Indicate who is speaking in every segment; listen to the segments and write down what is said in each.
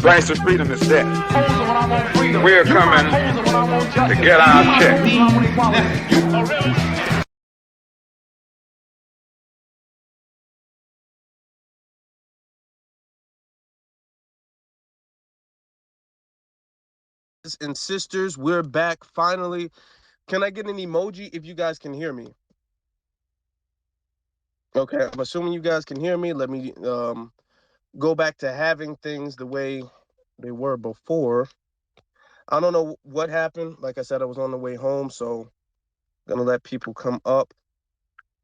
Speaker 1: Price of freedom is death. We're coming to get our check.
Speaker 2: And sisters, we're back finally. Can I get an emoji if you guys can hear me? Okay, I'm assuming you guys can hear me. Let me go back to having things the way they were before. I don't know what happened. Like I said, I was on the way home, so I'm gonna let people come up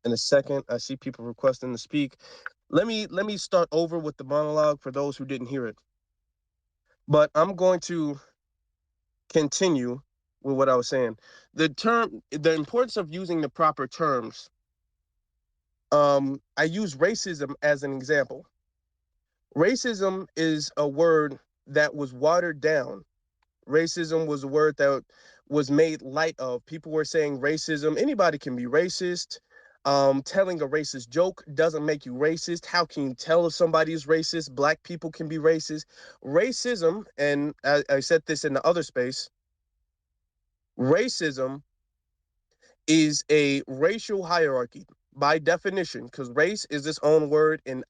Speaker 2: in a second. I see people requesting to speak. Let me start over with the monologue for those who didn't hear it. But I'm going to continue with what I was saying. The importance of using the proper terms. I use racism as an example. Racism is a word that was watered down. Racism was a word that was made light of. People were saying racism, anybody can be racist. Telling a racist joke doesn't make you racist. How can you tell if somebody is racist? Black people can be racist. Racism, and I said this in the other space, racism is a racial hierarchy by definition, because race is its own word and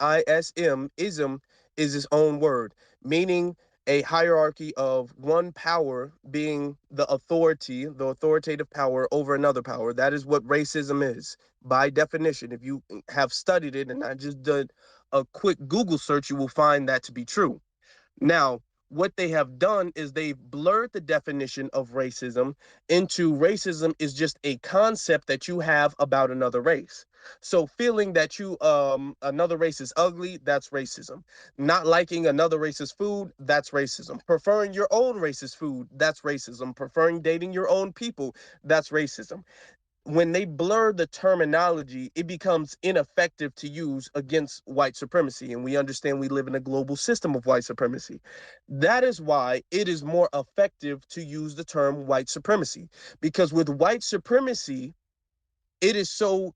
Speaker 2: ism is its own word, meaning a hierarchy of one power being the authoritative power over another power. That is what racism is by definition. If you have studied it and I just did a quick Google search, you will find that to be true. Now, what they have done is they've blurred the definition of racism into racism is just a concept that you have about another race. So feeling that you another race is ugly, that's racism. Not liking another race's food, that's racism. Preferring your own race's food, that's racism. Preferring dating your own people, that's racism. When they blur the terminology, it becomes ineffective to use against white supremacy. And we understand we live in a global system of white supremacy. That is why it is more effective to use the term white supremacy. Because with white supremacy, it is so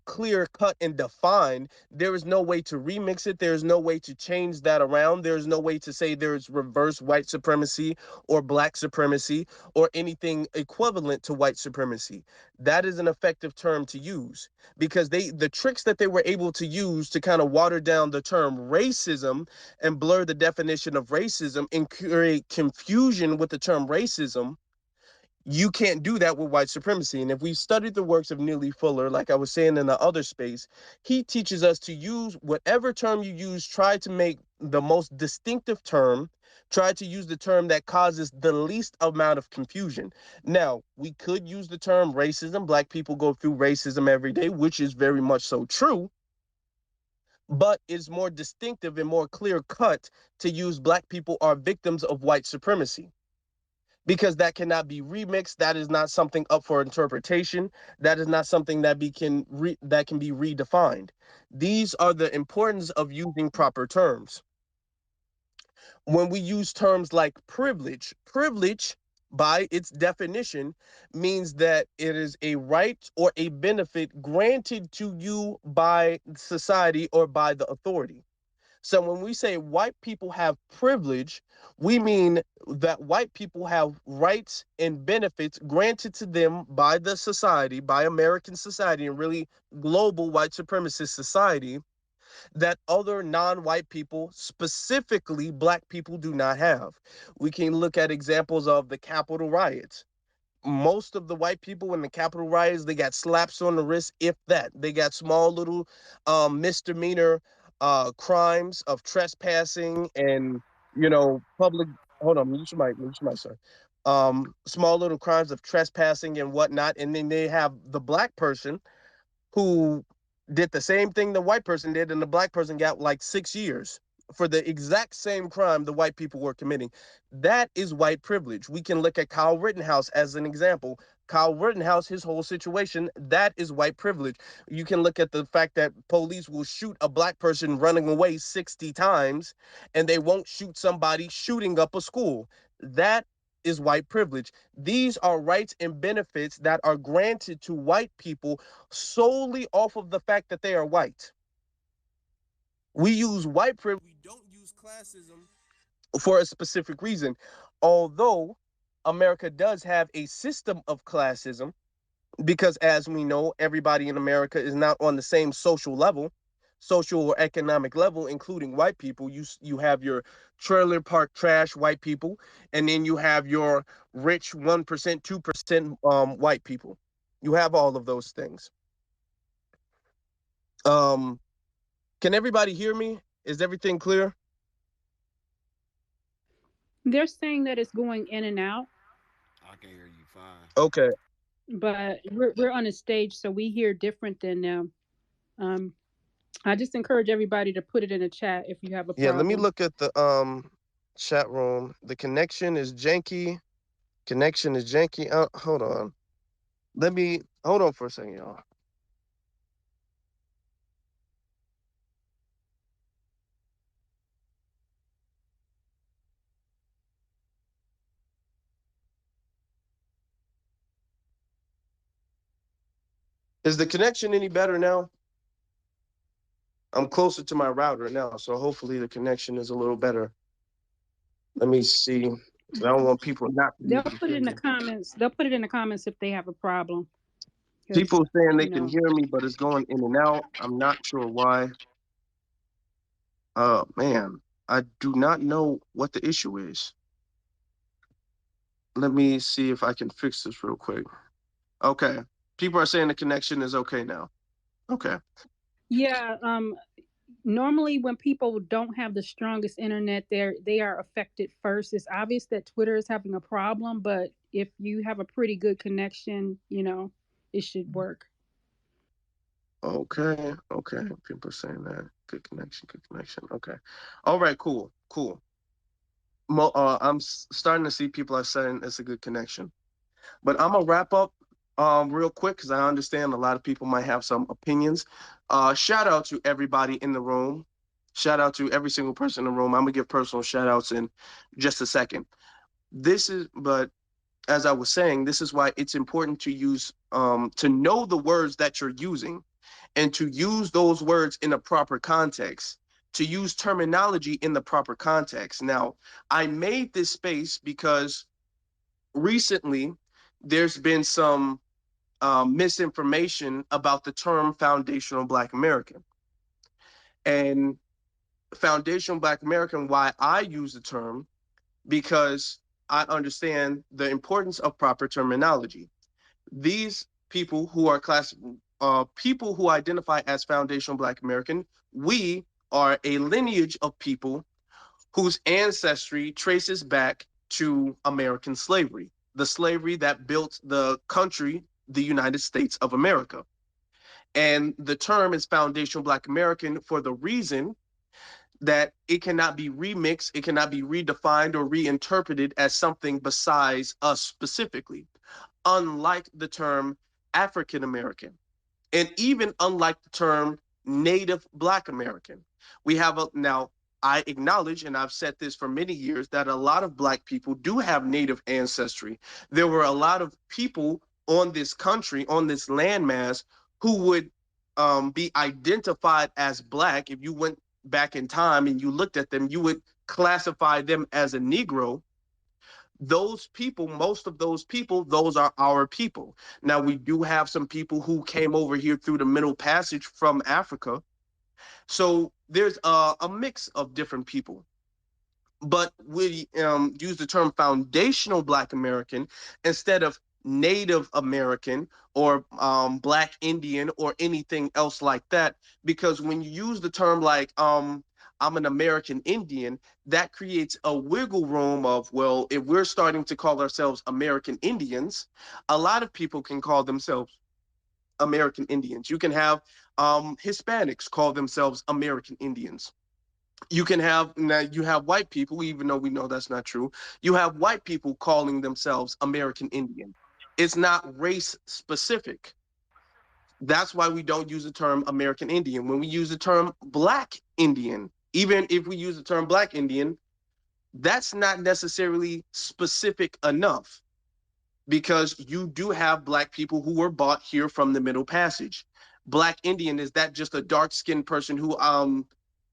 Speaker 2: clear cut and defined. There is no way to remix it. There's no way to change that around. There's no way to say there's reverse white supremacy or black supremacy or anything equivalent to white supremacy. That is an effective term to use, because the tricks that they were able to use to kind of water down the term racism and blur the definition of racism and create confusion with the term racism, you can't do that with white supremacy. And if we studied the works of Neely Fuller, like I was saying in the other space, he teaches us to use whatever term you use, try to make the most distinctive term, try to use the term that causes the least amount of confusion. Now, we could use the term racism. Black people go through racism every day, which is very much so true, but it's more distinctive and more clear cut to use black people are victims of white supremacy, because that cannot be remixed. That is not something up for interpretation. That is not something that that can be redefined. These are the importance of using proper terms. When we use terms like privilege by its definition means that it is a right or a benefit granted to you by society or by the authority. So when we say white people have privilege, we mean that white people have rights and benefits granted to them by the society, by American society, and really global white supremacist society, that other non-white people, specifically black people, do not have. We can look at examples of the Capitol riots. Most of the white people in the Capitol riots, they got slaps on the wrist, if that. They got small little misdemeanor crimes of trespassing and, public. Hold on, mute your mic, sir. Small little crimes of trespassing and whatnot. And then they have the black person who did the same thing the white person did, and the black person got like 6 years for the exact same crime the white people were committing. That is white privilege. We can look at Kyle Rittenhouse as an example. Kyle Rittenhouse, his whole situation, that is white privilege. You can look at the fact that police will shoot a black person running away 60 times and they won't shoot somebody shooting up a school. That is white privilege. These are rights and benefits that are granted to white people solely off of the fact that they are white. We use white privilege. We don't use classism for a specific reason. Although America does have a system of classism, because as we know, everybody in America is not on the same social or economic level, including white people. You have your trailer park trash white people, and then you have your rich 1%, 2% white people. You have all of those things. Um, can everybody hear me? Is everything clear?
Speaker 3: They're saying that it's going in and out,
Speaker 4: I can hear you fine.
Speaker 2: Okay.
Speaker 3: but we're on a stage, so we hear different than them. Um, I just encourage everybody to put it in the chat if you have a
Speaker 2: Yeah, let me
Speaker 3: problem.
Speaker 2: look at the chat room. The connection is janky. Connection is janky. Hold on. Let me hold on for a second, y'all. Is the connection any better now? I'm closer to my router now, so hopefully the connection is a little better. Let me see. 'Cause I don't want people not to be
Speaker 3: They'll
Speaker 2: able to
Speaker 3: put it
Speaker 2: hear
Speaker 3: in the
Speaker 2: me.
Speaker 3: comments. They'll put it in the comments if they have a problem. Because
Speaker 2: People saying they
Speaker 3: you
Speaker 2: can
Speaker 3: know,
Speaker 2: hear me, but it's going in and out. I'm not sure why. Man, I do not know what the issue is. Let me see if I can fix this real quick. Okay. People are saying the connection is okay now. Okay.
Speaker 3: yeah. Normally, when people don't have the strongest internet, they are affected first. It's obvious that Twitter is having a problem, but if you have a pretty good connection, it should work.
Speaker 2: Okay. Okay. People are saying that. Good connection. Good connection. Okay. All right. Cool. Cool. I'm starting to see people are saying it's a good connection. But I'm gonna wrap up real quick because I understand a lot of people might have some opinions. Shout out to everybody in the room. Shout out to every single person in the room. I'm gonna give personal shout outs in just a second. But as I was saying, this is why it's important to use to know the words that you're using and to use those words in a proper context, to use terminology in the proper context. Now, I made this space because recently there's been some misinformation about the term foundational Black American. And foundational Black American, why I use the term, because I understand the importance of proper terminology. These people who identify as foundational Black American, we are a lineage of people whose ancestry traces back to American slavery, the slavery that built the country, the United States of America. And the term is foundational Black American for the reason that it cannot be remixed, it cannot be redefined or reinterpreted as something besides us specifically, unlike the term African American. And even unlike the term Native Black American, we have now. I acknowledge, and I've said this for many years, that a lot of Black people do have Native ancestry. There were a lot of people on this country, on this landmass, who would be identified as Black. If you went back in time and you looked at them, you would classify them as a Negro. Those people, most of those people, those are our people. Now, we do have some people who came over here through the Middle Passage from Africa. So there's a mix of different people. But we use the term foundational Black American instead of Native American or Black Indian or anything else like that. Because when you use the term like I'm an American Indian, that creates a wiggle room of, well, if we're starting to call ourselves American Indians, a lot of people can call themselves American Indians. You can have Hispanics call themselves American Indians. You can have now you have white people, even though we know that's not true. You have white people calling themselves American Indian. It's not race specific. That's why we don't use the term American Indian. When we use the term Black Indian, even if we use the term Black Indian, that's not necessarily specific enough because you do have Black people who were brought here from the Middle Passage. Black Indian, is that just a dark skinned person who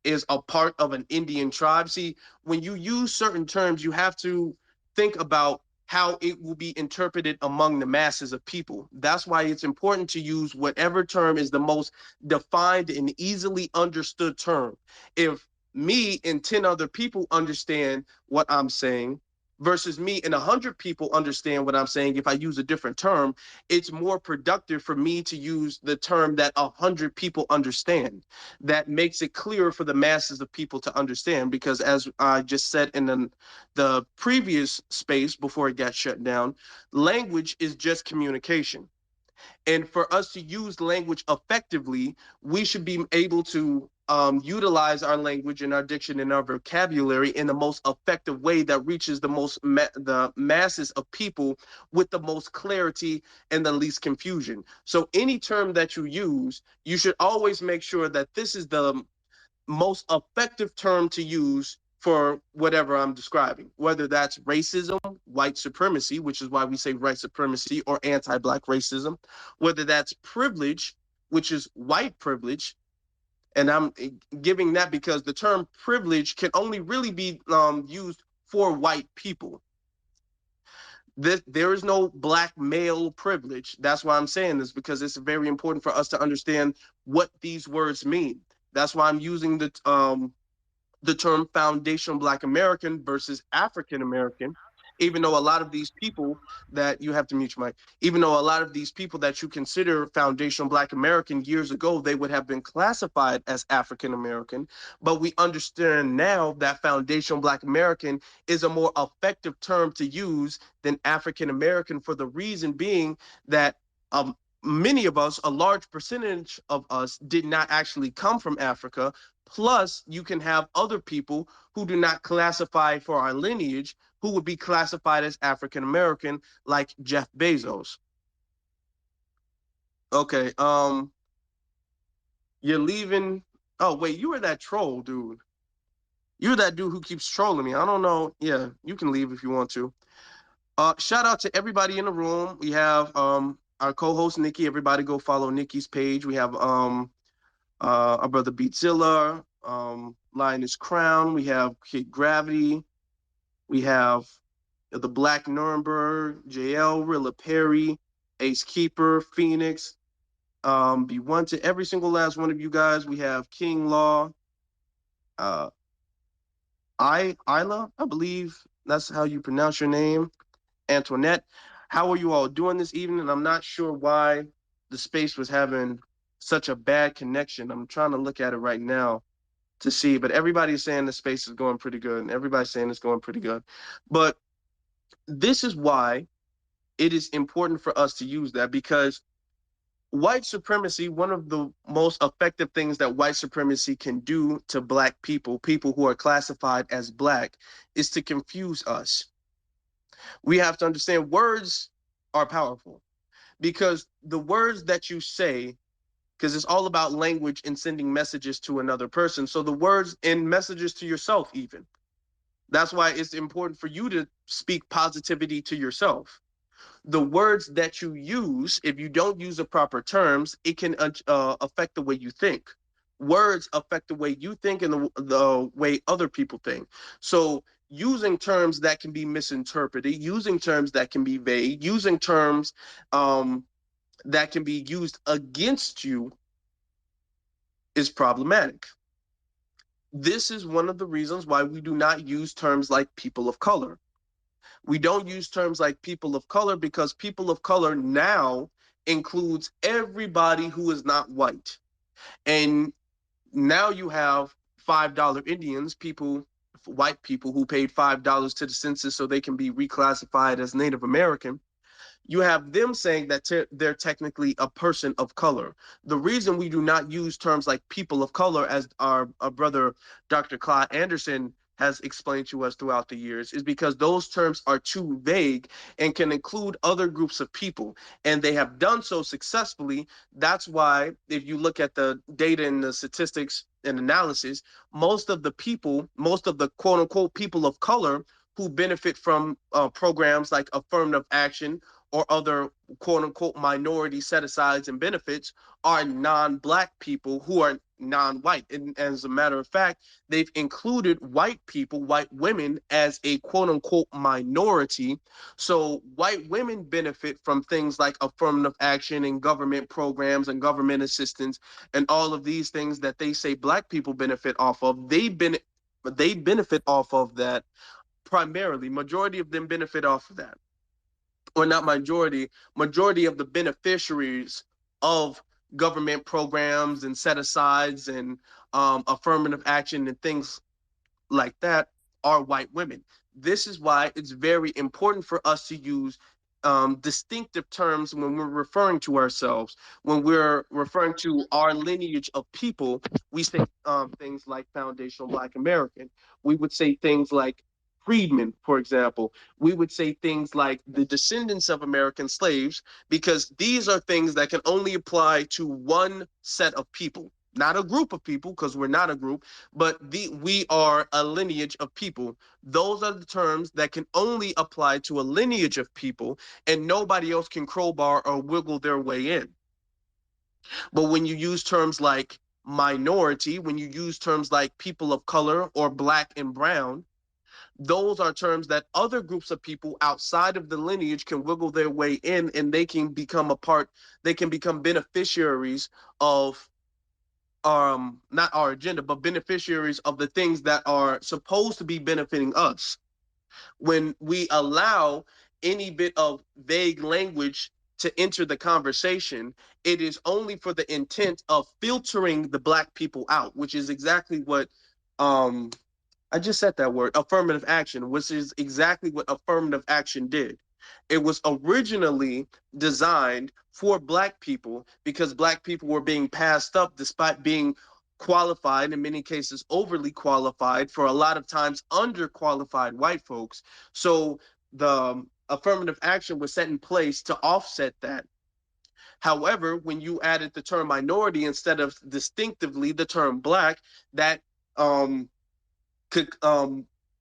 Speaker 2: is a part of an Indian tribe. See, when you use certain terms, you have to think about how it will be interpreted among the masses of people. That's why it's important to use whatever term is the most defined and easily understood term. If me and 10 other people understand what I'm saying, versus me and 100 people understand what I'm saying, if I use a different term, it's more productive for me to use the term that 100 people understand. That makes it clearer for the masses of people to understand, because as I just said in the previous space before it got shut down, language is just communication. And for us to use language effectively, we should be able to utilize our language and our diction and our vocabulary in the most effective way that reaches the masses of people with the most clarity and the least confusion. So any term that you use, you should always make sure that this is the most effective term to use for whatever I'm describing, whether that's racism, white supremacy, which is why we say white supremacy, or anti-black racism, whether that's privilege, which is white privilege. And I'm giving that because the term privilege can only really be used for white people. There is no black male privilege. That's why I'm saying this, because it's very important for us to understand what these words mean. That's why I'm using the term foundational Black American versus African American, even though a lot of these people that you have to mute your mic, even though a lot of these people that you consider foundational Black American years ago, they would have been classified as African American. But we understand now that foundational Black American is a more effective term to use than African American, for the reason being that many of us, a large percentage of us, did not actually come from Africa. Plus, you can have other people who do not classify for our lineage who would be classified as African American, like Jeff Bezos. Okay, you're leaving. Oh, wait, you were that troll, dude. You're that dude who keeps trolling me. I don't know. Yeah, you can leave if you want to. Shout out to everybody in the room. We have our co-host Nikki. Everybody go follow Nikki's page. We have our brother Beatzilla, Lioness Crown. We have Kid Gravity. We have the Black Nuremberg, JL, Rilla Perry, Ace Keeper, Phoenix. Be one to every single last one of you guys. We have King Law, Isla, I believe that's how you pronounce your name. Antoinette. How are you all doing this evening? I'm not sure why the space was having such a bad connection. I'm trying to look at it right now to see, but everybody's saying the space is going pretty good, and everybody's saying it's going pretty good. But this is why it is important for us to use that, because white supremacy, one of the most effective things that white supremacy can do to Black people, people who are classified as Black, is to confuse us. We have to understand words are powerful, because the words that you say, because it's all about language and sending messages to another person. So the words and messages to yourself, even. That's why it's important for you to speak positivity to yourself. The words that you use, if you don't use the proper terms, it can affect the way you think. Words affect the way you think and the way other people think. So using terms that can be misinterpreted, using terms that can be vague, using terms that can be used against you is problematic. This is one of the reasons why we do not use terms like people of color. We don't use terms like people of color because people of color now includes everybody who is not white. And now you have $5 Indians, people, white people who paid $5 to the census so they can be reclassified as Native American. You have them saying that they're technically a person of color. The reason we do not use terms like people of color, as our brother Dr. Clyde Anderson has explained to us throughout the years, is because those terms are too vague and can include other groups of people. And they have done so successfully. That's why, if you look at the data and the statistics and analysis, most of the people, most of the quote unquote people of color who benefit from programs like affirmative action or other quote unquote minority set asides and benefits are non-Black people who are non-white. And as a matter of fact, they've included white people, white women, as a quote unquote minority. So white women benefit from things like affirmative action and government programs and government assistance and all of these things that they say black people benefit off of. They benefit off of that primarily. Majority of them benefit off of that, or not majority of the beneficiaries of government programs and set asides and affirmative action and things like that are white women. This is why it's very important for us to use distinctive terms when we're referring to ourselves. When we're referring to our lineage of people, we say things like foundational Black American. We would say things like freedmen, for example. We would say things like the descendants of American slaves, because these are things that can only apply to one set of people, not a group of people, because we're not a group, but we are a lineage of people. Those are the terms that can only apply to a lineage of people, and nobody else can crowbar or wiggle their way in. But when you use terms like minority, when you use terms like people of color or black and brown, those are terms that other groups of people outside of the lineage can wiggle their way in, and they can become a part, they can become beneficiaries of not our agenda, but beneficiaries of the things that are supposed to be benefiting us. When we allow any bit of vague language to enter the conversation, it is only for the intent of filtering the black people out, which is exactly what um I just said that word, affirmative action, which is exactly what affirmative action did. It was originally designed for black people because black people were being passed up despite being qualified, in many cases overly qualified, for a lot of times underqualified white folks. So the affirmative action was set in place to offset that. However, when you added the term minority instead of distinctively the term black, that could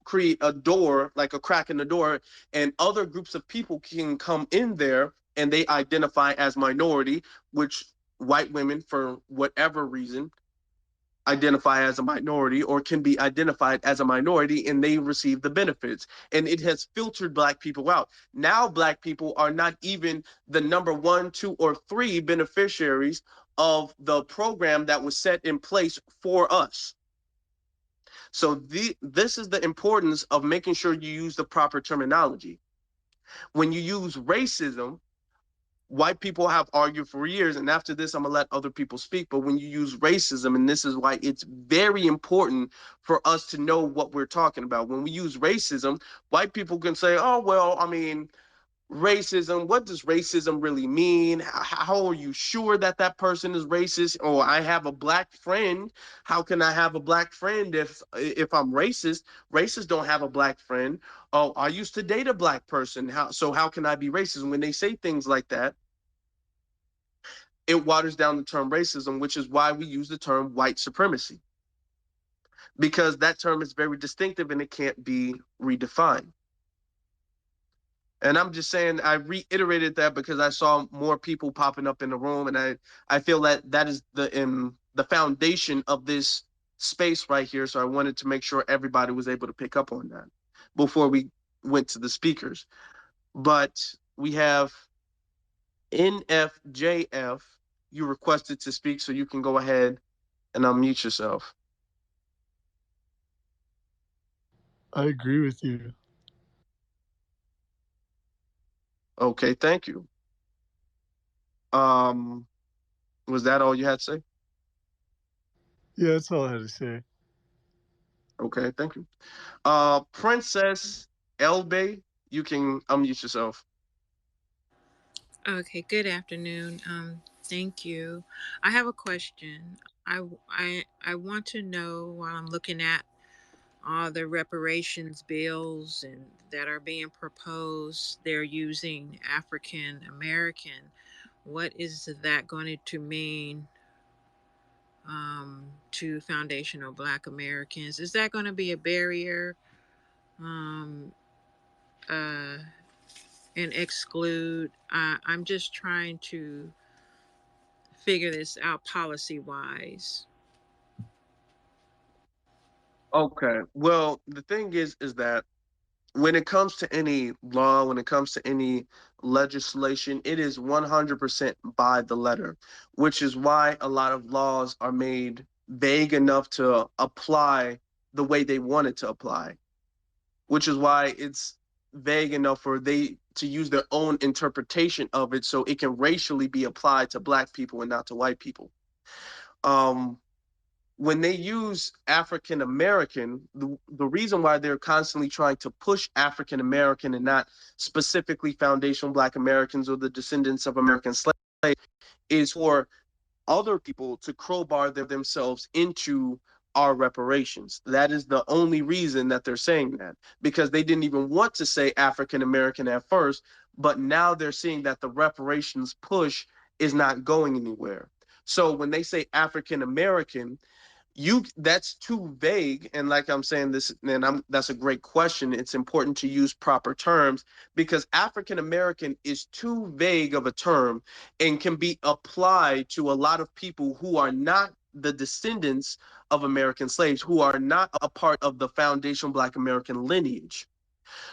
Speaker 2: create a door, like a crack in the door, and other groups of people can come in there and they identify as minority, which white women, for whatever reason, identify as a minority or can be identified as a minority, and they receive the benefits. And it has filtered black people out. Now black people are not even the number one, two, or three beneficiaries of the program that was set in place for us. So this is the importance of making sure you use the proper terminology. When you use racism, white people have argued for years, and after this, I'm gonna let other people speak. But when you use racism, and this is why it's very important for us to know what we're talking about. When we use racism, white people can say, "Oh, well, I mean, racism, what does racism really mean? How are you sure that that person is racist? Or I have a black friend, how can I have a black friend if I'm racist? Racists don't have a black friend. Oh, I used to date a black person, how can I be racist?" When they say things like that, it waters down the term racism, which is why we use the term white supremacy, because that term is very distinctive and it can't be redefined. And I'm just saying, I reiterated that because I saw more people popping up in the room, and I feel that that is the foundation of this space right here. So I wanted to make sure everybody was able to pick up on that before we went to the speakers. But we have NFJF. You requested to speak, so you can go ahead and unmute yourself.
Speaker 5: I agree with you.
Speaker 2: Okay, thank you. Um, was that all you had to say?
Speaker 5: Yeah, that's all I had to say.
Speaker 2: Okay, thank you. Princess Elbe, you can unmute yourself.
Speaker 6: Okay, good afternoon. Thank you. I have a question. I want to know, while I'm looking at all the reparations bills and that are being proposed, they're using African American. What is that going to mean to foundational Black Americans? Is that going to be a barrier um, uh, and exclude? I'm just trying to figure this out policy wise.
Speaker 2: Okay. Well, the thing is that when it comes to any law, when it comes to any legislation, it is 100% by the letter, which is why a lot of laws are made vague enough to apply the way they want it to apply, which is why it's vague enough for they to use their own interpretation of it so it can racially be applied to black people and not to white people. Um, when they use African American, the reason why they're constantly trying to push African American and not specifically foundational Black Americans or the descendants of American slaves is for other people to crowbar themselves into our reparations. That is the only reason that they're saying that, because they didn't even want to say African American at first, but now they're seeing that the reparations push is not going anywhere. So when they say African American, you that's too vague, and like I'm saying this, and that's a great question. It's important to use proper terms because African American is too vague of a term and can be applied to a lot of people who are not the descendants of American slaves, who are not a part of the foundational Black American lineage.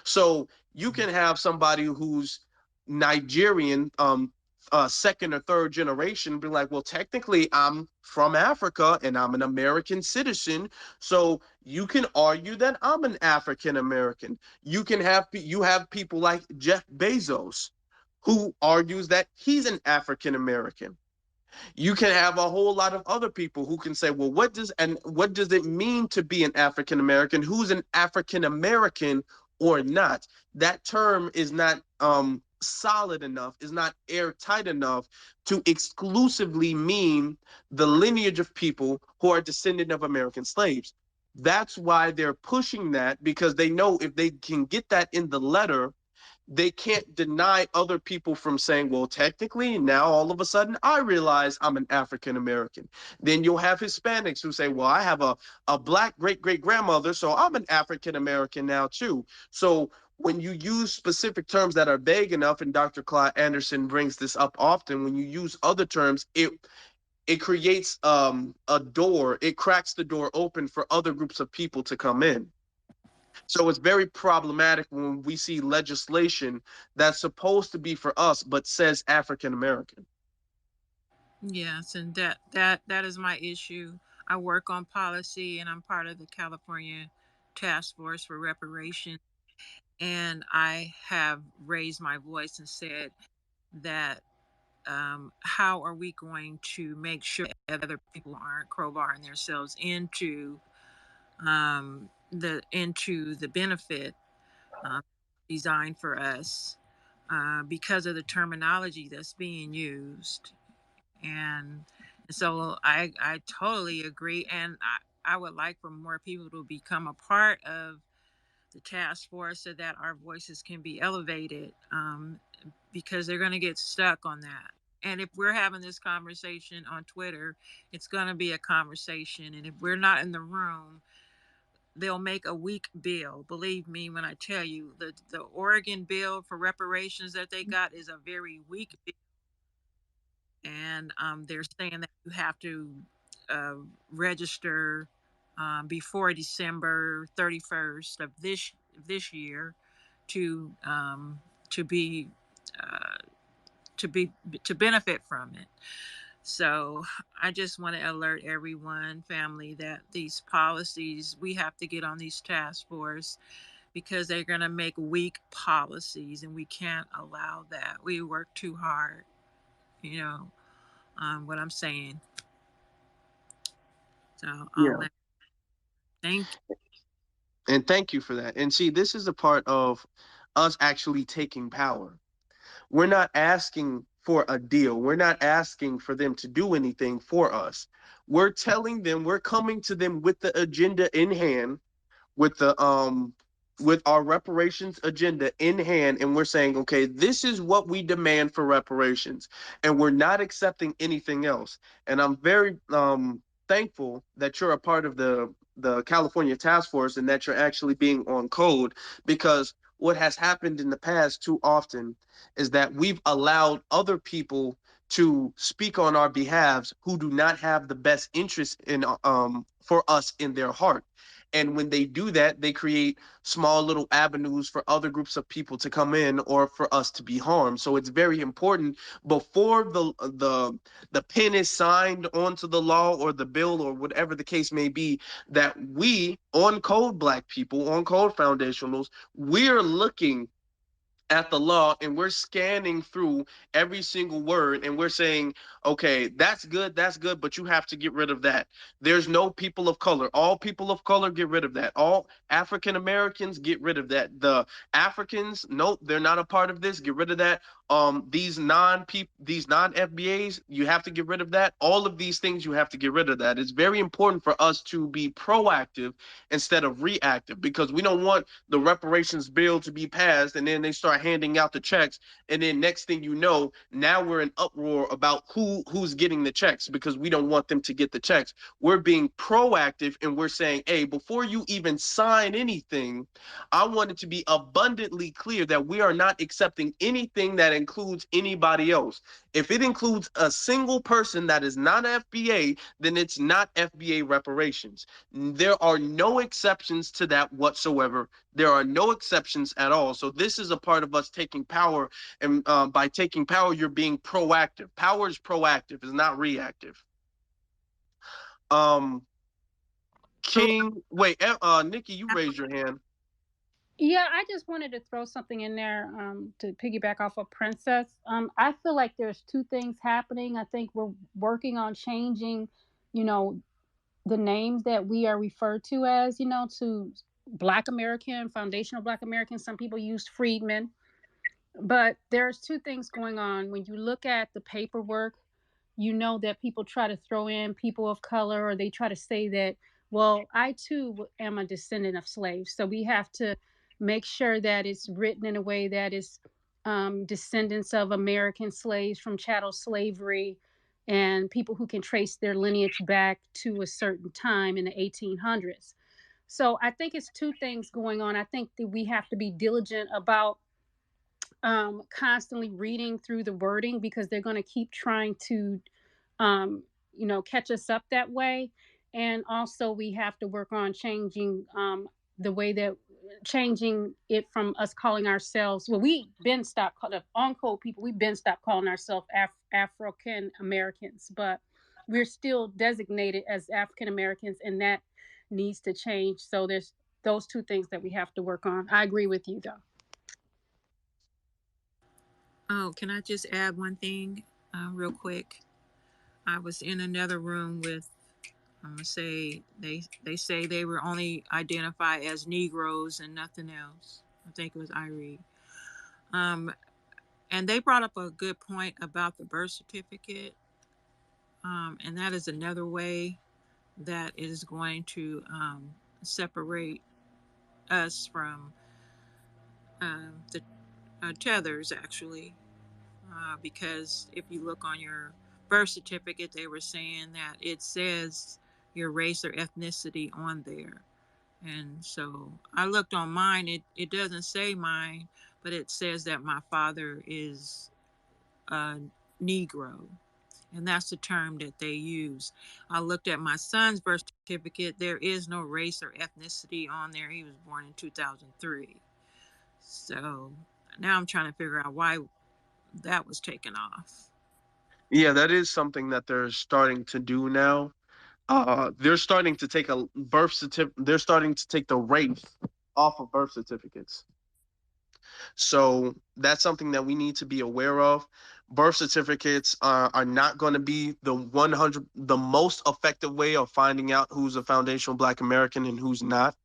Speaker 2: So you can have somebody who's Nigerian, second or third generation, be like, well, technically, I'm from Africa and I'm an American citizen. So you can argue that I'm an African American. You have people like Jeff Bezos, who argues that he's an African American. You can have a whole lot of other people who can say, well, what does it mean to be an African American? Who's an African American or not? That term is not solid enough, is not airtight enough to exclusively mean the lineage of people who are descendant of American slaves. That's why they're pushing that, because they know if they can get that in the letter, they can't deny other people from saying, well, technically, now all of a sudden I realize I'm an African American. Then you'll have Hispanics who say, well, I have a black great great grandmother, so I'm an African American now too. So when you use specific terms that are vague enough, and Dr. Clyde Anderson brings this up often, when you use other terms, it creates a door, it cracks the door open for other groups of people to come in. So it's very problematic when we see legislation that's supposed to be for us but says African American.
Speaker 6: Yes, and that is my issue. I work on policy, and I'm part of the California Task Force for Reparation. And I have raised my voice and said that how are we going to make sure that other people aren't crowbarring themselves into the benefit uh, designed for us because of the terminology that's being used. And so I totally agree, and I would like for more people to become a part of the task force so that our voices can be elevated, because they're going to get stuck on that. And if we're having this conversation on Twitter, it's going to be a conversation. And if we're not in the room, they'll make a weak bill. Believe me when I tell you, the Oregon bill for reparations that they got is a very weak bill. And they're saying that you have to uh, register before December 31st of this year to um, to be uh, to be to benefit from it. So I just want to alert everyone, family, that these policies, we have to get on these task force because they're going to make weak policies, and we can't allow that. We work too hard, you know, what I'm saying. So I'll
Speaker 2: Yeah.
Speaker 6: let. Thank
Speaker 2: And thank you for that. And see, this is a part of us actually taking power. We're not asking for a deal. We're not asking for them to do anything for us. We're telling them, we're coming to them with the agenda in hand, with our reparations agenda in hand, and we're saying, okay, this is what we demand for reparations, and we're not accepting anything else. And I'm very thankful that you're a part of the California task force and that you're actually being on code, because what has happened in the past too often is that we've allowed other people to speak on our behalves who do not have the best interest in for us in their heart. And when they do that, they create small little avenues for other groups of people to come in or for us to be harmed. So it's very important before the pen is signed onto the law or the bill or whatever the case may be, that we on Code Black people, on Code Foundationals, we're looking at the law and we're scanning through every single word and we're saying, okay, that's good, but you have to get rid of that. There's no people of color. All people of color, get rid of that. All African Americans, get rid of that. The Africans, nope, they're not a part of this, get rid of that. These non FBAs, you have to get rid of that. All of these things, you have to get rid of that. It's very important for us to be proactive instead of reactive, because we don't want the reparations bill to be passed and then they start handing out the checks, and then next thing you know, now we're in uproar about who's getting the checks, because we don't want them to get the checks. We're being proactive and we're saying, hey, before you even sign anything, I want it to be abundantly clear that we are not accepting anything that includes anybody else. If it includes a single person that is not FBA, then it's not FBA reparations. There are no exceptions to that whatsoever. There are no exceptions at all. So this is a part of us taking power, and by taking power, you're being proactive. Power is proactive, it's not reactive.
Speaker 6: Oh,
Speaker 2: King, wait, Nikki, you raised your hand.
Speaker 3: Yeah, I just wanted to throw something in there to piggyback off of Princess. I feel like there's two things happening. I think we're working on changing, you know, the names that we are referred to as, to Black American, foundational Black American. Some people use freedmen. But there's two things going on. When you look at the paperwork, you know that people try to throw in people of color, or they try to say that, well, I too am a descendant of slaves. So we have to make sure that it's written in a way that is descendants of American slaves from chattel slavery, and people who can trace their lineage back to a certain time in the 1800s. So I think it's two things going on. I think that we have to be diligent about constantly reading through the wording, because they're going to keep trying to catch us up that way. And also we have to work on changing the way that changing it from us calling ourselves, well, we've been stopped on code people, we've been stopped calling ourselves African Americans, but we're still designated as African Americans, and that needs to change. So there's those two things that we have to work on. I agree with you though.
Speaker 6: oh, can I just add one thing real quick? I was in another room with, I'm gonna say they say they were only identified as Negroes and nothing else. I think it was Irie. Um, and they brought up a good point about the birth certificate, and that is another way that it is going to separate us from the tethers, actually, because if you look on your birth certificate, they were saying that it says your race or ethnicity on there. And so I looked on mine, it doesn't say mine, but it says that my father is a Negro. And that's the term that they use. I looked at my son's birth certificate. There is no race or ethnicity on there. He was born in 2003. So now I'm trying to figure out why that was taken off.
Speaker 2: Yeah, that is something that they're starting to do now. They're starting to take a birth certificate. They're starting to take the race off of birth certificates. So that's something that we need to be aware of. Birth certificates are not going to be the most effective way of finding out who's a foundational Black American and who's not.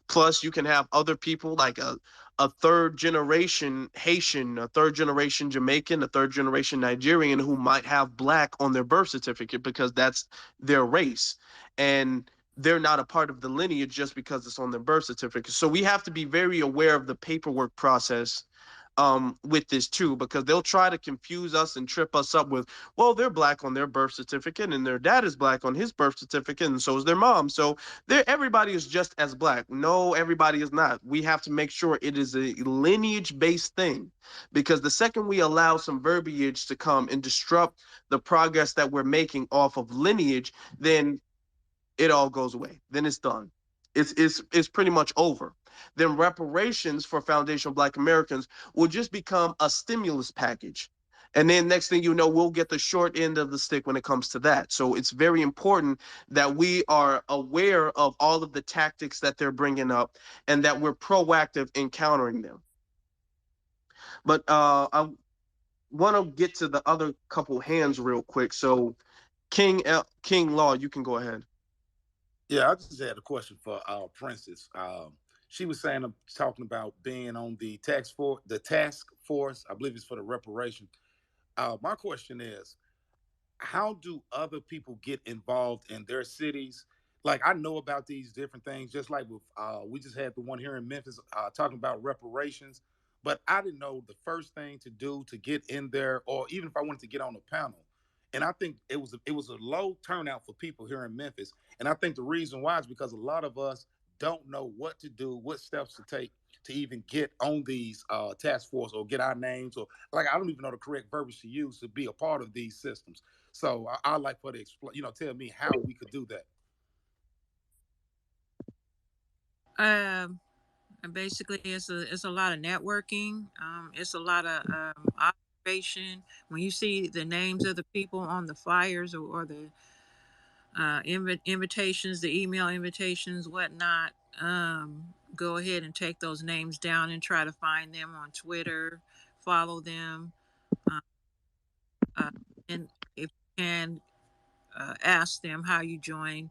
Speaker 2: Plus, you can have other people like a third generation Haitian, a third generation Jamaican, a third generation Nigerian who might have Black on their birth certificate because that's their race. And they're not a part of the lineage just because it's on their birth certificate. So we have to be very aware of the paperwork process with this too, because they'll try to confuse us and trip us up with, well, they're Black on their birth certificate and their dad is Black on his birth certificate and so is their mom. So everybody is just as Black. No, everybody is not. We have to make sure it is a lineage-based thing, because the second we allow some verbiage to come and disrupt the progress that we're making off of lineage, then it all goes away. Then it's done. It's pretty much over. Then reparations for foundational Black Americans will just become a stimulus package. And then next thing you know, we'll get the short end of the stick when it comes to that. So it's very important that we are aware of all of the tactics that they're bringing up and that we're proactive in countering them. But I want to get to the other couple hands real quick. So King Law, you can go ahead.
Speaker 7: Yeah, I just had a question for Princess. She was talking about being on the task force. I believe it's for the reparation. My question is, how do other people get involved in their cities? Like, I know about these different things, just like with we just had the one here in Memphis talking about reparations, but I didn't know the first thing to do to get in there, or even if I wanted to get on a panel. And I think it was a low turnout for people here in Memphis. And I think the reason why is because a lot of us don't know what to do, what steps to take to even get on these task force or get our names, or like I don't even know the correct verbiage to use to be a part of these systems. So I like for to explain, tell me how we could do that.
Speaker 6: Um, and basically, it's a lot of networking. It's a lot of observation. When you see the names of the people on the flyers or the invitations, the email invitations, whatnot, go ahead and take those names down and try to find them on Twitter, follow them, uh, uh, and if you can, ask them how you join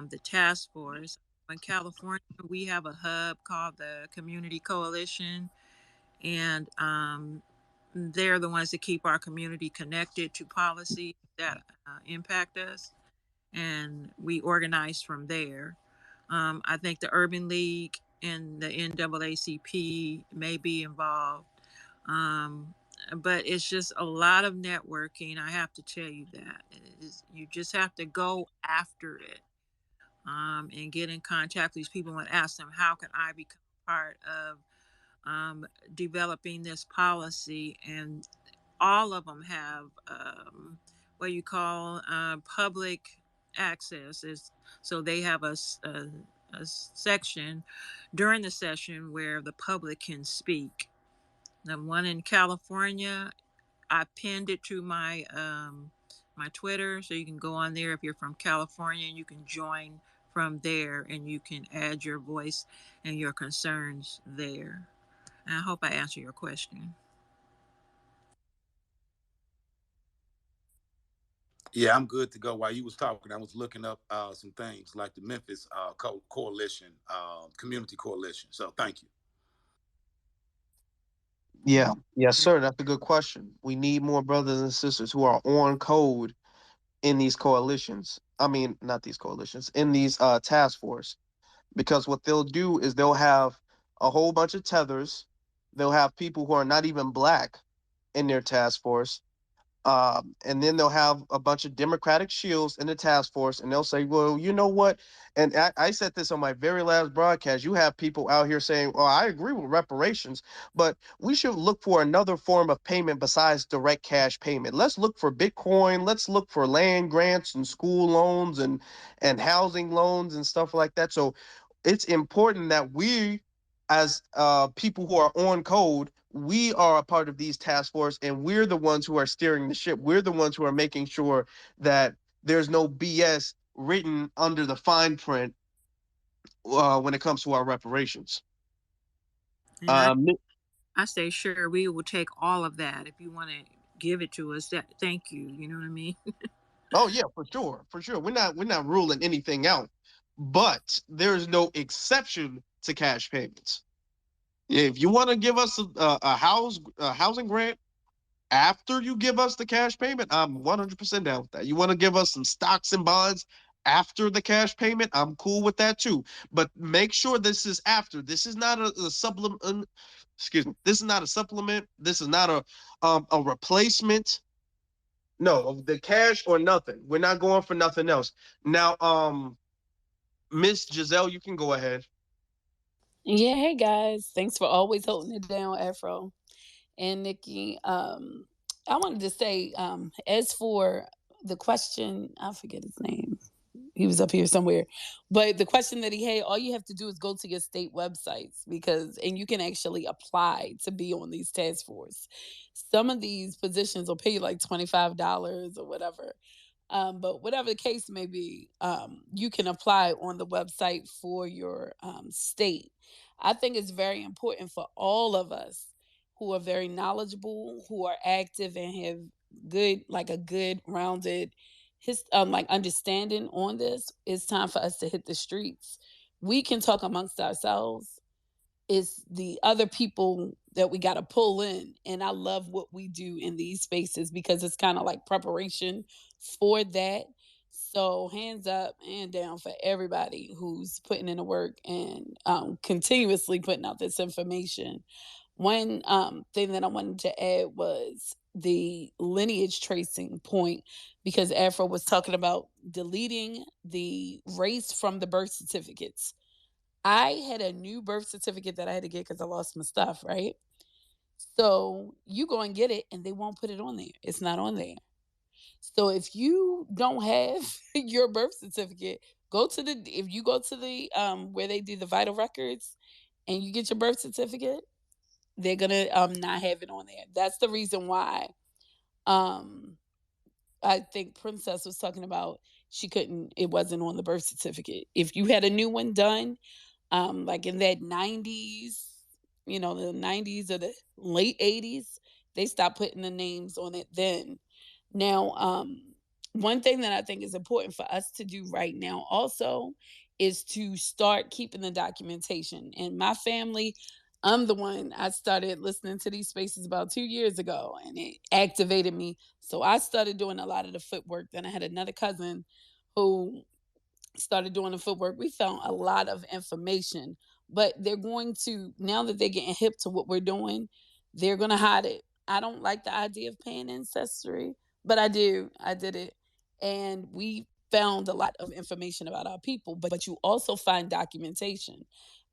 Speaker 6: the task force. In California, we have a hub called the Community Coalition, and they're the ones that keep our community connected to policies that impact us, and we organize from there. I think the Urban League and the NAACP may be involved. Um, but it's just a lot of networking. I have to tell you that you just have to go after it, and get in contact with these people and ask them, how can I become part of developing this policy? And all of them have what you call public access. So they have a section during the session where the public can speak. The one in California, I pinned it to my Twitter, so you can go on there if you're from California, and you can join from there, and you can add your voice and your concerns there. And I hope I answer your question.
Speaker 7: Yeah, I'm good to go. While you was talking, I was looking up some things like the Memphis Coalition, Community Coalition. So thank you.
Speaker 2: Yeah, yes, sir. That's a good question. We need more brothers and sisters who are on code in these coalitions. I mean, not these coalitions, in these task force. Because what they'll do is they'll have a whole bunch of tethers. They'll have people who are not even black in their task force. And then they'll have a bunch of Democratic shields in the task force, and they'll say, well, you know what? And I said this on my very last broadcast. You have people out here saying, oh, I agree with reparations, but we should look for another form of payment besides direct cash payment. Let's look for Bitcoin. Let's look for land grants and school loans and housing loans and stuff like that. So it's important that we, as people who are on code, we are a part of these task force, and we're the ones who are steering the ship. We're the ones who are making sure that there's no BS written under the fine print when it comes to our reparations.
Speaker 6: And I say, sure, we will take all of that if you want to give it to us. That, thank you. You know what I mean?
Speaker 2: Oh yeah, for sure, for sure. We're not ruling anything out, but there's no exception to cash payments. If you want to give us a housing grant after you give us the cash payment, I'm 100% down with that. You want to give us some stocks and bonds after the cash payment, I'm cool with that too. But make sure this is after. This is not a supplement. Excuse me. This is not a supplement. This is not a replacement. No, the cash or nothing. We're not going for nothing else. Now, Miss Giselle, you can go ahead.
Speaker 8: Yeah, hey guys. Thanks for always holding it down, Afro and Nikki. I wanted to say, as for the question, I forget his name. he was up here somewhere. But the question that he had, all you have to do is go to your state websites and you can actually apply to be on these task force. Some of these positions will pay you like $25 or whatever. But whatever the case may be, you can apply on the website for your state. I think it's very important for all of us who are very knowledgeable, who are active and have a good rounded like understanding on this. It's time for us to hit the streets. We can talk amongst ourselves. It's the other people that we got to pull in. And I love what we do in these spaces because it's kind of like preparation for that. So hands up and down for everybody who's putting in the work and continuously putting out this information. One thing that I wanted to add was the lineage tracing point, because Afro was talking about deleting the race from the birth certificates. I had a new birth certificate that I had to get because I lost my stuff, right? So you go and get it and they won't put it on there. It's not on there. So if you don't have your birth certificate, if you go to the where they do the vital records and you get your birth certificate, they're gonna not have it on there. That's the reason why I think Princess was talking about it wasn't on the birth certificate. If you had a new one done, like in that 90s, the 90s or the late 80s, they stopped putting the names on it then. Now, one thing that I think is important for us to do right now also is to start keeping the documentation. And my family, I started listening to these spaces about 2 years ago and it activated me. So I started doing a lot of the footwork. Then I had another cousin who started doing the footwork. We found a lot of information, but they're going to, now that they're getting hip to what we're doing, they're going to hide it. I don't like the idea of paying ancestry, but I do. I did it. And we found a lot of information about our people, but you also find documentation.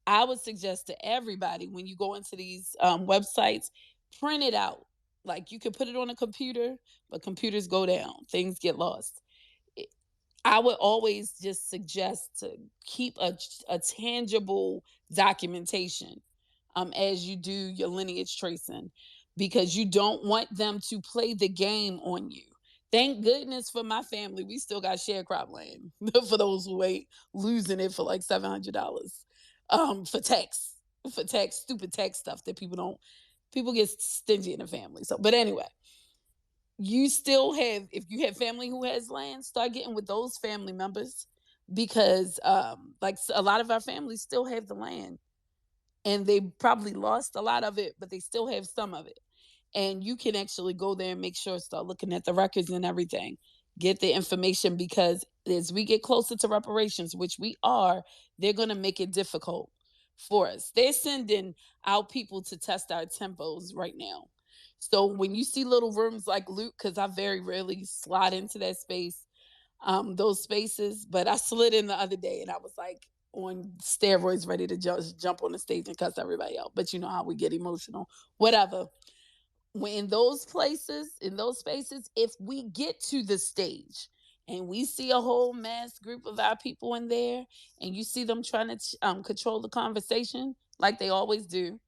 Speaker 8: I would suggest to everybody when you go into these websites, print it out. Like you can put it on a computer, but computers go down, things get lost. I would always just suggest to keep a tangible documentation as you do your lineage tracing, because you don't want them to play the game on you. Thank goodness for my family, we still got sharecrop land for those who ain't losing it for like $700 for tax, stupid tax stuff that people get stingy in the family. So, but anyway, you still have, if you have family who has land, start getting with those family members, because like a lot of our families still have the land and they probably lost a lot of it, but they still have some of it. And you can actually go there and make sure, start looking at the records and everything, get the information, because as we get closer to reparations, which we are, they're going to make it difficult for us. They're sending out people to test our tempos right now. So when you see little rooms like Luke, because I very rarely slide into that space, those spaces, but I slid in the other day and I was like on steroids, ready to just jump on the stage and cuss everybody out. But you know how we get emotional, whatever. When in those spaces, if we get to the stage and we see a whole mass group of our people in there, and you see them trying to control the conversation like they always do,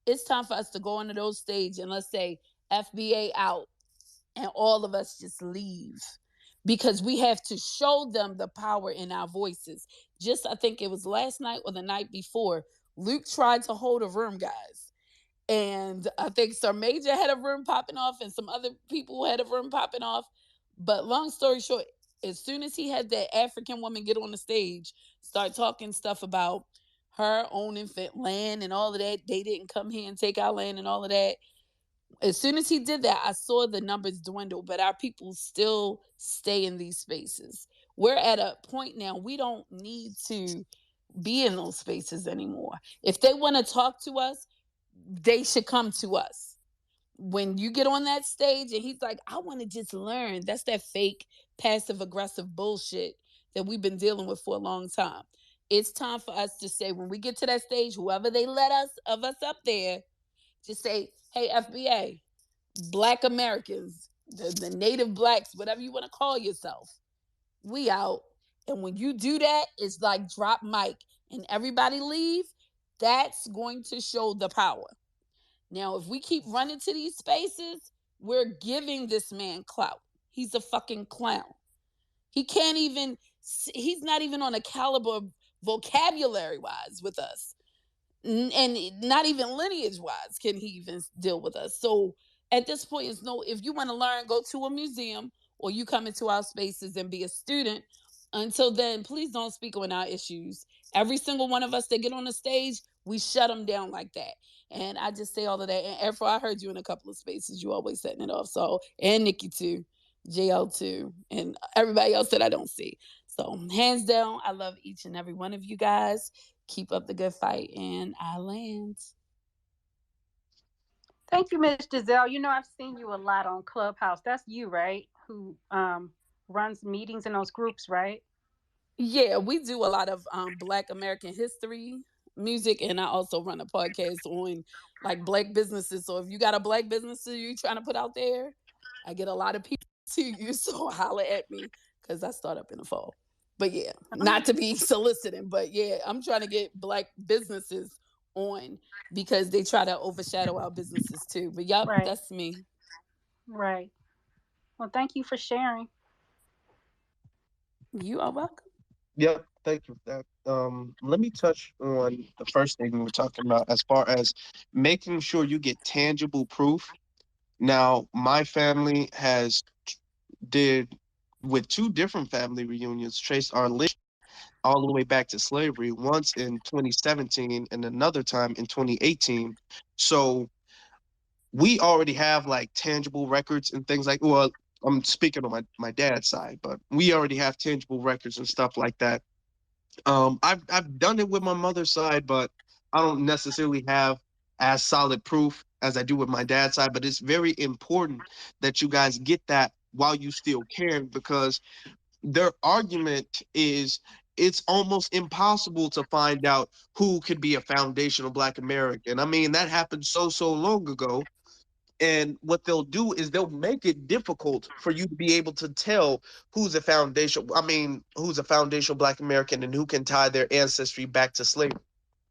Speaker 8: it's time for us to go into those stage and let's say FBA out, and all of us just leave, because we have to show them the power in our voices. Just, I think it was last night or the night before, Luke tried to hold a room, guys. And I think Sir Major had a room popping off and some other people had a room popping off. But long story short, as soon as he had that African woman get on the stage, start talking stuff about her owning land and all of that, they didn't come here and take our land and all of that. As soon as he did that, I saw the numbers dwindle, but our people still stay in these spaces. We're at a point now, we don't need to be in those spaces anymore. If they want to talk to us, they should come to us. When you get on that stage and he's like, I want to just learn, that's that fake passive aggressive bullshit that we've been dealing with for a long time. It's time for us to say, when we get to that stage, whoever they let us up there, just say, hey, FBA, Black Americans, the native blacks, whatever you want to call yourself, we out. And when you do that, it's like drop mic and everybody leave. That's going to show the power. Now, if we keep running to these spaces, we're giving this man clout. He's a fucking clown. He can't even, he's not even on a caliber vocabulary wise with us. And not even lineage wise can he even deal with us. So at this point, it's no, if you want to learn, go to a museum or you come into our spaces and be a student. Until then, please don't speak on our issues. Every single one of us that get on the stage, we shut them down like that. And I just say all of that. And Afro, I heard you in a couple of spaces. You always setting it off. So, and Nikki too, JL too, and everybody else that I don't see. So hands down, I love each and every one of you guys. Keep up the good fight, and I land.
Speaker 3: Thank you, Miss Giselle. You know, I've seen you a lot on Clubhouse. That's you, right? Who runs meetings in those groups, right?
Speaker 8: Yeah, we do a lot of Black American history music, and I also run a podcast on like Black businesses. So if you got a Black business that you're trying to put out there, I get a lot of people to you. So holler at me because I start up in the fall. But yeah, not to be soliciting, but yeah, I'm trying to get Black businesses on because they try to overshadow our businesses too. But yup,
Speaker 3: Right.
Speaker 8: that's me.
Speaker 3: Right. Well, thank you for sharing.
Speaker 8: You are welcome.
Speaker 2: Yep, thank you for that. Let me touch on the first thing we were talking about as far as making sure you get tangible proof. Now, my family has did with two different family reunions, traced our list all the way back to slavery, once in 2017 and another time in 2018. So we already have like tangible records and things like, well, I'm speaking on my dad's side, but we already have tangible records and stuff like that. I've done it with my mother's side, but I don't necessarily have as solid proof as I do with my dad's side. But it's very important that you guys get that while you still can, because their argument is it's almost impossible to find out who could be a foundational Black American. I mean, that happened so long ago. And what they'll do is they'll make it difficult for you to be able to tell who's a who's a foundational Black American and who can tie their ancestry back to slavery.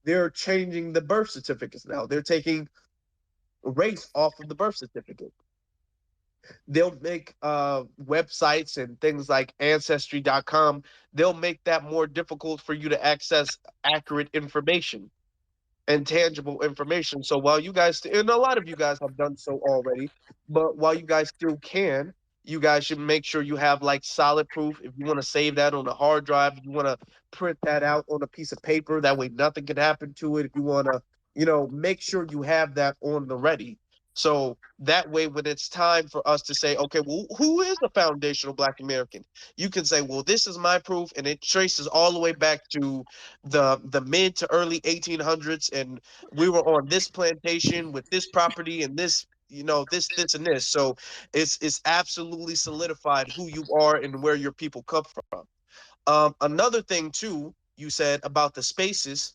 Speaker 2: They're changing the birth certificates now. They're taking race off of the birth certificate. They'll make websites and things like ancestry.com. They'll make that more difficult for you to access accurate information and tangible information. So while you guys, and a lot of you guys have done so already, but while you guys still can, you guys should make sure you have like solid proof. If you want to save that on a hard drive, if you want to print that out on a piece of paper, that way nothing can happen to it. If you want to, make sure you have that on the ready. So that way, when it's time for us to say, okay, well, who is a foundational Black American? You can say, well, this is my proof, and it traces all the way back to the mid to early 1800s, and we were on this plantation with this property and this, this and this. So it's absolutely solidified who you are and where your people come from. Another thing too, you said about the spaces.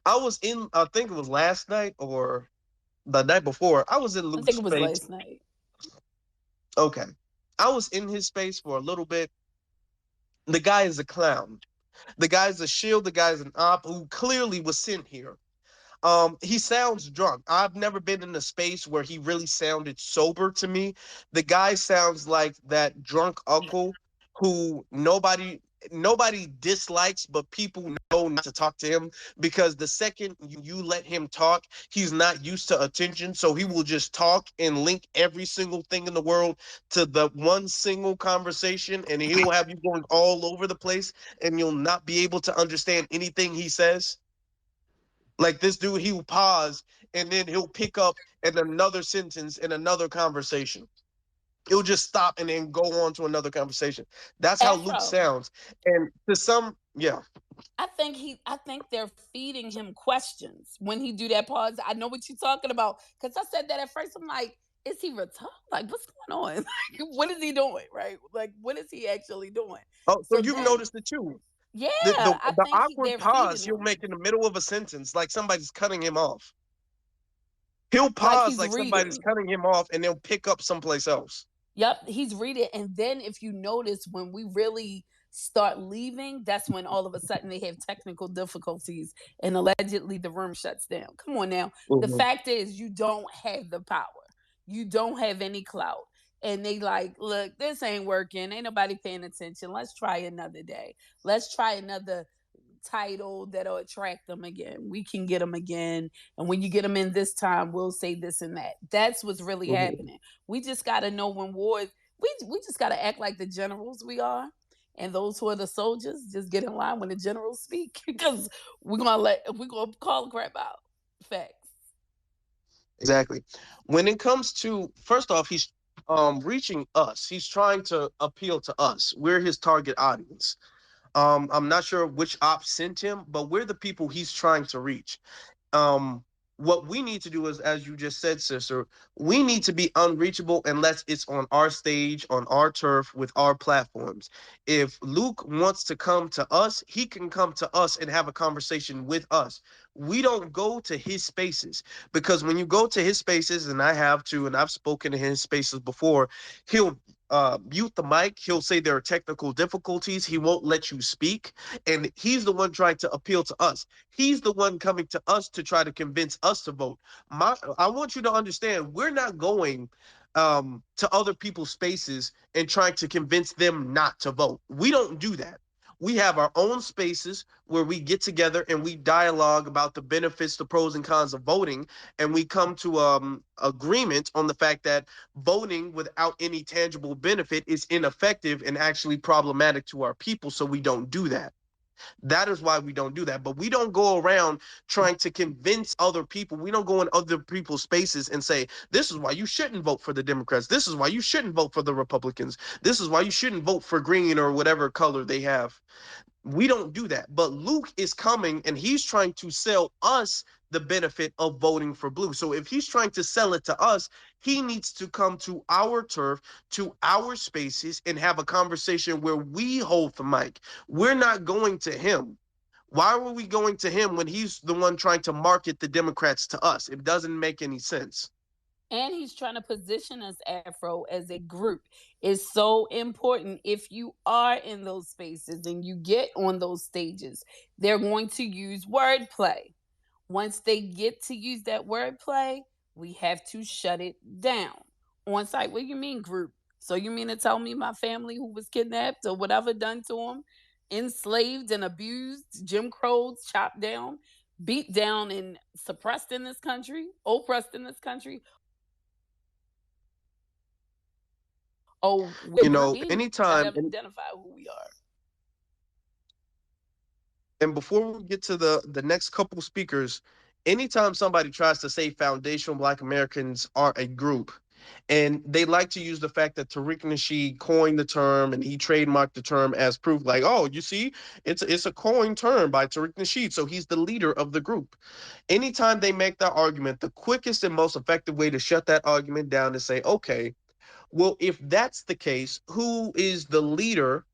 Speaker 2: I think it was last night or the night before. I was in
Speaker 8: I
Speaker 2: Luke's
Speaker 8: think it was
Speaker 2: space.
Speaker 8: last night.
Speaker 2: Okay. I was in his space for a little bit. The guy is a clown. The guy's a shield. The guy's an op who clearly was sent here. He sounds drunk. I've never been in a space where he really sounded sober to me. The guy sounds like that drunk uncle who nobody dislikes, but people know not to talk to him, because the second you let him talk, he's not used to attention, so he will just talk and link every single thing in the world to the one single conversation, and he'll have you going all over the place, and you'll not be able to understand anything he says. Like this dude, he'll pause and then he'll pick up in another sentence in another conversation. He'll just stop and then go on to another conversation. That's how Luke
Speaker 8: Afro.
Speaker 2: sounds. And to some, yeah.
Speaker 8: I think they're feeding him questions when he do that pause. I know what you're talking about, because I said that at first. I'm like, is he retarded? Like, what's going on? Like, what is he doing? Right? Like, what is he actually doing?
Speaker 2: Oh, so you've
Speaker 8: then,
Speaker 2: noticed it too.
Speaker 8: Yeah,
Speaker 2: The
Speaker 8: I think
Speaker 2: awkward
Speaker 8: they're
Speaker 2: pause
Speaker 8: feeding
Speaker 2: he'll
Speaker 8: him.
Speaker 2: make in the middle of a sentence, like somebody's cutting him off. He'll
Speaker 8: Like
Speaker 2: pause
Speaker 8: he's
Speaker 2: like somebody's
Speaker 8: reading.
Speaker 2: cutting him off, and they'll pick up someplace else.
Speaker 8: Yep, he's reading. And then if you notice, when we really start leaving, that's when all of a sudden they have technical difficulties and allegedly the room shuts down. Come on now. The fact is, you don't have the power, you don't have any clout. And they like, look, this ain't working. Ain't nobody paying attention. Let's try another day. Let's try another title that'll attract them again. We can get them again. And when you get them in this time, we'll say this and that. That's what's really happening. We just got to know when wars, we just got to act like the generals we are. And those who are the soldiers, just get in line when the generals speak, because we're gonna call the crap out. Facts.
Speaker 2: Exactly. When it comes to, first off, he's reaching us. He's trying to appeal to us. We're his target audience. I'm not sure which op sent him, but we're the people he's trying to reach. um what we need to do is, as you just said, sister, we need to be unreachable unless it's on our stage, on our turf, with our platforms. If Luke wants to come to us, he can come to us and have a conversation with us. We don't go to his spaces, because when you go to his spaces, and I have to, and I've spoken to his spaces before, he'll mute the mic. He'll say there are technical difficulties. He won't let you speak, and he's the one trying to appeal to us. He's the one coming to us to try to convince us to vote. I want you to understand, we're not going to other people's spaces and trying to convince them not to vote. We don't do that. We have our own spaces where we get together and we dialogue about the benefits, the pros and cons of voting, and we come to agreement on the fact that voting without any tangible benefit is ineffective and actually problematic to our people. So we don't do that. That is why we don't do that. But we don't go around trying to convince other people. We don't go in other people's spaces and say, this is why you shouldn't vote for the Democrats. This is why you shouldn't vote for the Republicans. This is why you shouldn't vote for green or whatever color they have. We don't do that. But Luke is coming and he's trying to sell us the benefit of voting for blue. So if he's trying to sell it to us, he needs to come to our turf, to our spaces, and have a conversation where we hold the mic. We're not going to him. Why were we going to him when he's the one trying to market the Democrats to us? It doesn't make any sense.
Speaker 8: And he's trying to position us, Afro, as a group. It's so important. If you are in those spaces and you get on those stages, they're going to use wordplay. Once they get to use that wordplay, we have to shut it down. On site, what do you mean group? So you mean to tell me my family who was kidnapped or whatever done to them, enslaved and abused, Jim Crows chopped down, beat down and suppressed in this country, oppressed in this country? Oh,
Speaker 2: Anytime,
Speaker 8: identify who we are.
Speaker 2: and before we get to the next couple speakers, anytime somebody tries to say foundational Black Americans are a group, and they like to use the fact that Tariq Nasheed coined the term and he trademarked the term as proof, like, oh, you see, it's a coined term by Tariq Nasheed, so he's the leader of the group. Anytime they make that argument, the quickest and most effective way to shut that argument down is say, okay, well, if that's the case, who is the leader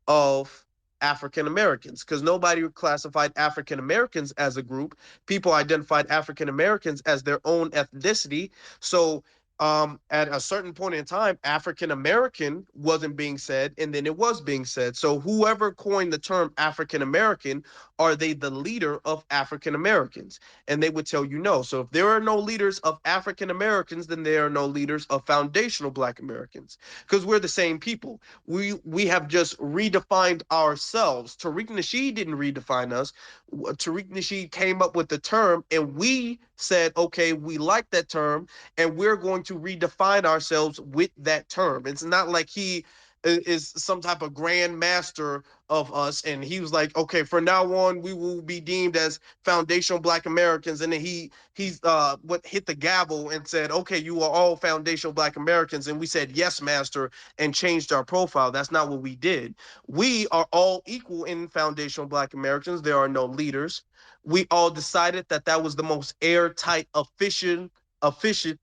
Speaker 2: of African Americans? Because nobody classified African Americans as a group. People identified African Americans as their own ethnicity. So at a certain point in time, African American wasn't being said, and then it was being said. So whoever coined the term African American, are they the leader of African Americans? And they would tell you no. So if there are no leaders of African Americans, then there are no leaders of foundational Black Americans, because we're the same people. We have just redefined ourselves. Tariq Nasheed didn't redefine us. Tariq Nasheed came up with the term, and we said, okay, we like that term, and we're going to redefine ourselves with that term. It's not like he is some type of grand master of us, and he was like, okay, from now on we will be deemed as foundational Black Americans, and then he's what hit the gavel and said, okay, you are all foundational Black Americans, and we said, yes, master, and changed our profile. That's not what we did. We are all equal in foundational Black Americans. There are no leaders. We all decided that that was the most airtight, effective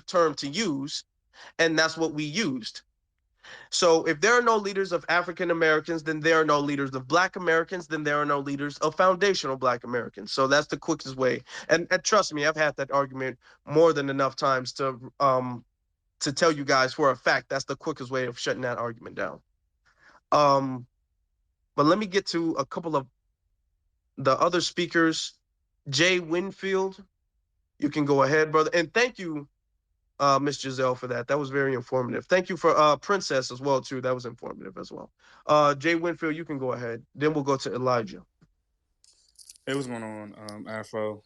Speaker 2: term to use, and that's what we used. So if there are no leaders of African Americans, then there are no leaders of Black Americans, then there are no leaders of foundational Black Americans. So that's the quickest way. And trust me, I've had that argument more than enough times to to tell you guys for a fact that's the quickest way of shutting that argument down. Um, but let me get to a couple of the other speakers. Jay Winfield, you can go ahead, brother. And thank you, Miss Giselle, for that. That was very informative. Thank you for Princess as well, too. That was informative as well. Jay Winfield, you can go ahead. Then we'll go to Elijah.
Speaker 9: Hey, what's going on, Afro?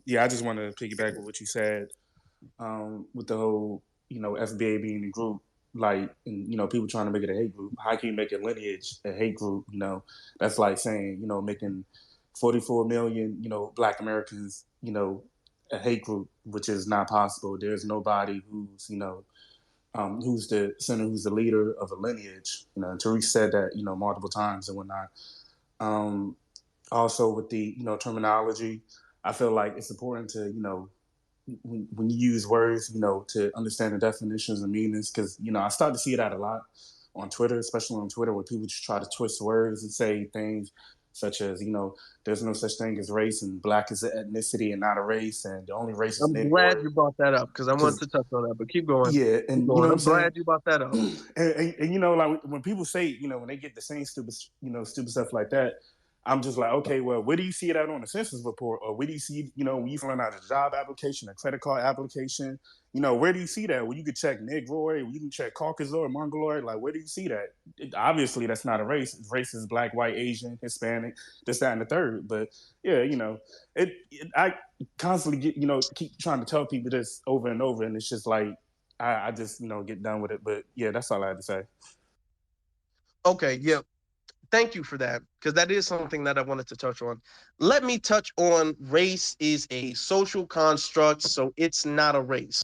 Speaker 9: Yeah, I just want to piggyback with what you said with the whole, FBA being a group, like, and, people trying to make it a hate group. How can you make a lineage a hate group? That's like saying, making 44 million, Black Americans, a hate group, which is not possible. There's nobody who's, who's the center, who's the leader of a lineage. Tariq said that, multiple times and whatnot. Also with the, terminology, I feel like it's important to, when you use words, to understand the definitions and meanings, because, I start to see that a lot on Twitter, especially on Twitter, where people just try to twist words and say things such as, there's no such thing as race, and Black is an ethnicity and not a race, and the only race is
Speaker 2: I'm glad you brought that up because I wanted to touch on that, but keep going.
Speaker 9: Yeah, and
Speaker 2: keep going. I'm glad you brought that up.
Speaker 9: And like when people say, when they get the same stupid stuff like that, I'm just like, okay, well, where do you see it out on the census report? Or where do you see, when you fill out a job application, a credit card application, where do you see that? Well, you could check Negroid, you can check Caucasoid, Mongoloid, like, where do you see that? Obviously, that's not a race. Race is Black, white, Asian, Hispanic, this, that, and the third. But yeah, I constantly keep trying to tell people this over and over, and it's just like, I just, get done with it. But yeah, that's all I had to say.
Speaker 2: Okay, yeah. Thank you for that, because that is something that I wanted to touch on. Let me touch on race is a social construct, so it's not a race.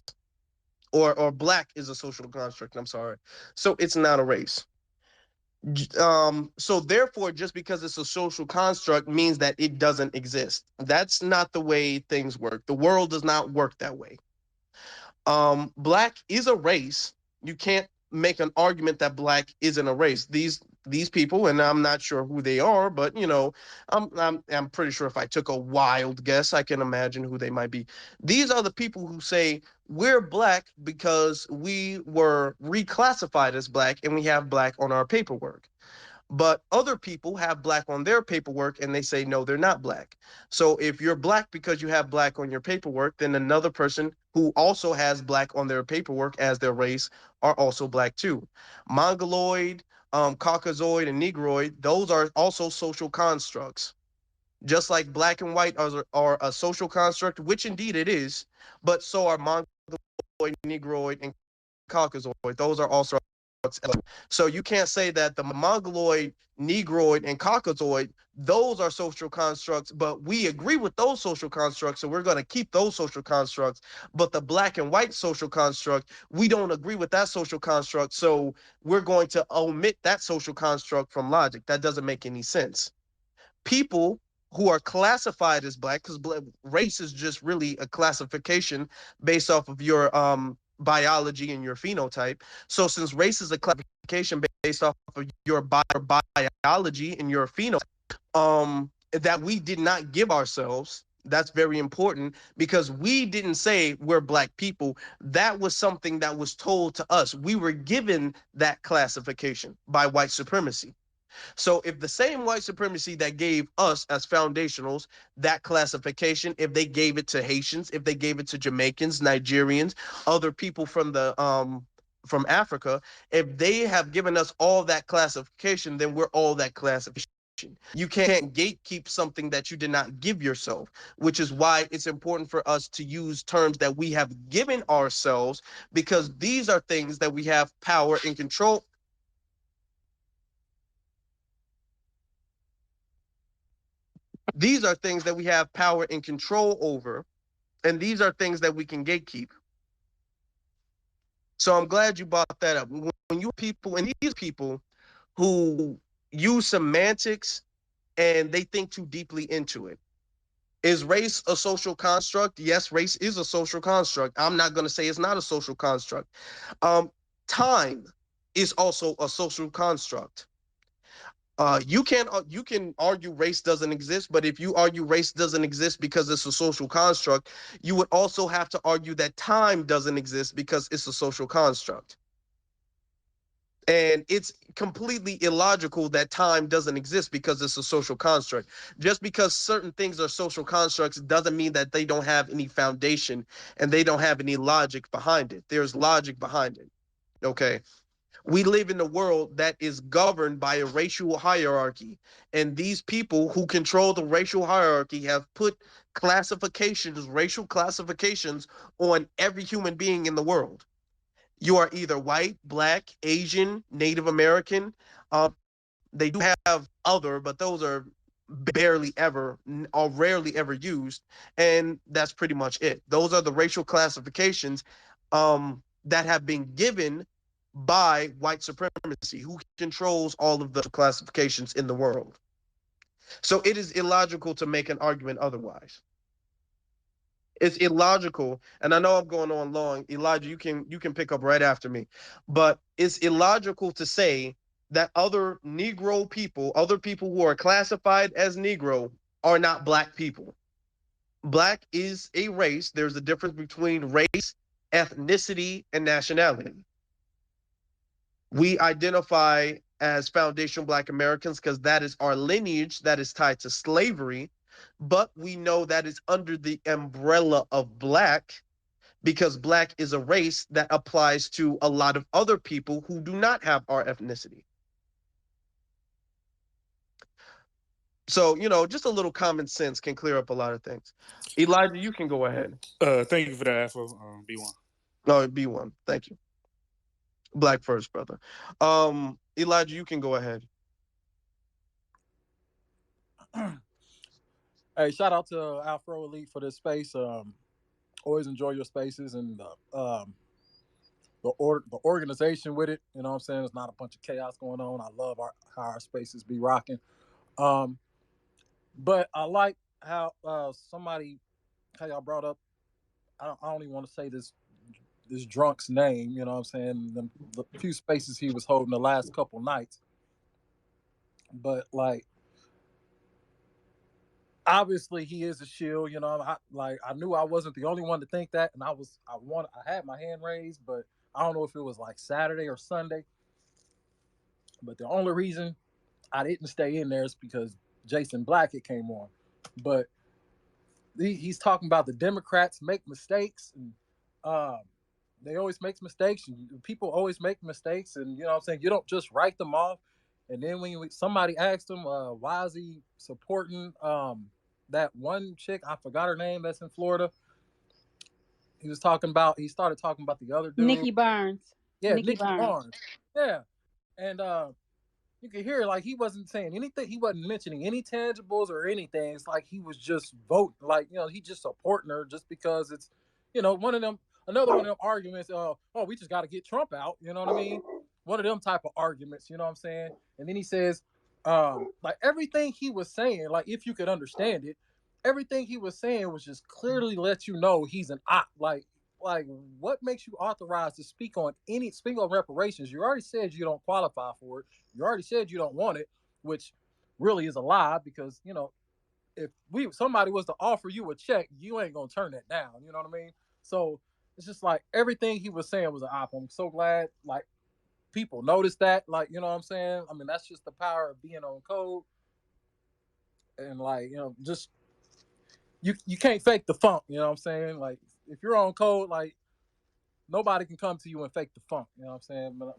Speaker 2: Or Black is a social construct, I'm sorry. So it's not a race. So therefore, just because it's a social construct means that it doesn't exist. That's not the way things work. The world does not work that way. Black is a race. You can't make an argument that Black isn't a race. These people, and I'm not sure who they are, but I'm pretty sure if I took a wild guess, I can imagine who they might be. These are the people who say we're Black because we were reclassified as Black and we have Black on our paperwork. But other people have Black on their paperwork and they say, no, they're not Black. So if you're Black because you have Black on your paperwork, then another person who also has Black on their paperwork as their race are also Black too. Mongoloid, Caucasoid, and Negroid, those are also social constructs. Just like Black and white are a social construct, which indeed it is, but so are Mongoloid, Negroid, and Caucasoid. Those are also. So you can't say that the Mongoloid, Negroid, and Caucasoid, those are social constructs, but we agree with those social constructs, so we're going to keep those social constructs. But the Black and white social construct, we don't agree with that social construct, so we're going to omit that social construct from logic. That doesn't make any sense. People who are classified as Black, because race is just really a classification based off of your biology and your phenotype. So since race is a classification based off of your biology and your phenotype, that we did not give ourselves. That's very important because we didn't say we're Black people. That was something that was told to us. We were given that classification by white supremacy. So if the same white supremacy that gave us as foundationals that classification, if they gave it to Haitians, if they gave it to Jamaicans, Nigerians, other people from Africa, if they have given us all that classification, then we're all that classification. You can't gatekeep something that you did not give yourself, which is why it's important for us to use terms that we have given ourselves, because these are things that we have power and control. These are things that we have power and control over, and these are things that we can gatekeep. So I'm glad you brought that up. When you people, and these people who use semantics and they think too deeply into it. Is race a social construct? Yes, race is a social construct. I'm not going to say it's not a social construct. Time is also a social construct. You can argue race doesn't exist, but if you argue race doesn't exist because it's a social construct, you would also have to argue that time doesn't exist because it's a social construct. And it's completely illogical that time doesn't exist because it's a social construct. Just because certain things are social constructs doesn't mean that they don't have any foundation and they don't have any logic behind it. There's logic behind it. Okay. We live in a world that is governed by a racial hierarchy. And these people who control the racial hierarchy have put classifications, racial classifications, on every human being in the world. You are either white, black, Asian, Native American. They do have other, but those are barely ever or rarely ever used. And that's pretty much it. Those are the racial classifications that have been given by white supremacy, who controls all of the classifications in the world. So it is illogical to make an argument otherwise. It's illogical, and I know I'm going on long. Elijah, you can pick up right after me, but it's illogical to say that other Negro people, other people who are classified as Negro, are not black people. Black is a race. There's a difference between race, ethnicity, and nationality. We identify as foundational Black Americans because that is our lineage that is tied to slavery, but we know that is under the umbrella of Black because Black is a race that applies to a lot of other people who do not have our ethnicity. So, just a little common sense can clear up a lot of things. Elijah, you can go ahead.
Speaker 9: Thank you for that, Afro. B1.
Speaker 2: No, B1. Thank you. Black first, brother. Elijah, you can go ahead.
Speaker 10: Hey, shout out to Afro Elite for this space. Always enjoy your spaces and the organization with it. You know what I'm saying? It's not a bunch of chaos going on. I love how our spaces be rocking. But I like how how y'all brought up. I don't even want to say this drunk's name. You know what I'm saying? The few spaces he was holding the last couple nights. But like, obviously he is a shield. You know, I knew I wasn't the only one to think that, and I had my hand raised, but I don't know if it was like Saturday or Sunday. But the only reason I didn't stay in there is because Jason Blackett came on. But he's talking about the Democrats make mistakes, and they always make mistakes. And people always make mistakes, and you know what I'm saying? You don't just write them off. And then when somebody asked him, why is he supporting that one chick, I forgot her name, that's in Florida. He started talking about the other dude.
Speaker 3: Nikki Barnes.
Speaker 10: Yeah, Nikki Barnes. Yeah. And you could hear like he wasn't saying anything. He wasn't mentioning any tangibles or anything. It's like he was just voting, like, he just supporting her just because it's, another one of them arguments. We just got to get Trump out. You know what I mean? One of them type of arguments. You know what I'm saying? And then he says, like everything he was saying, like if you could understand it, everything he was saying was just clearly let you know he's an op. Like what makes you authorized to speak on reparations? You already said you don't qualify for it. You already said you don't want it, which really is a lie because, if somebody was to offer you a check, you ain't gonna turn that down. You know what I mean? So it's just like everything he was saying was an op. I'm so glad like people noticed that. Like, you know what I'm saying? I mean, that's just the power of being on code. And like, just you can't fake the funk, you know what I'm saying? Like if you're on code, like nobody can come to you and fake the funk, you know what I'm saying? But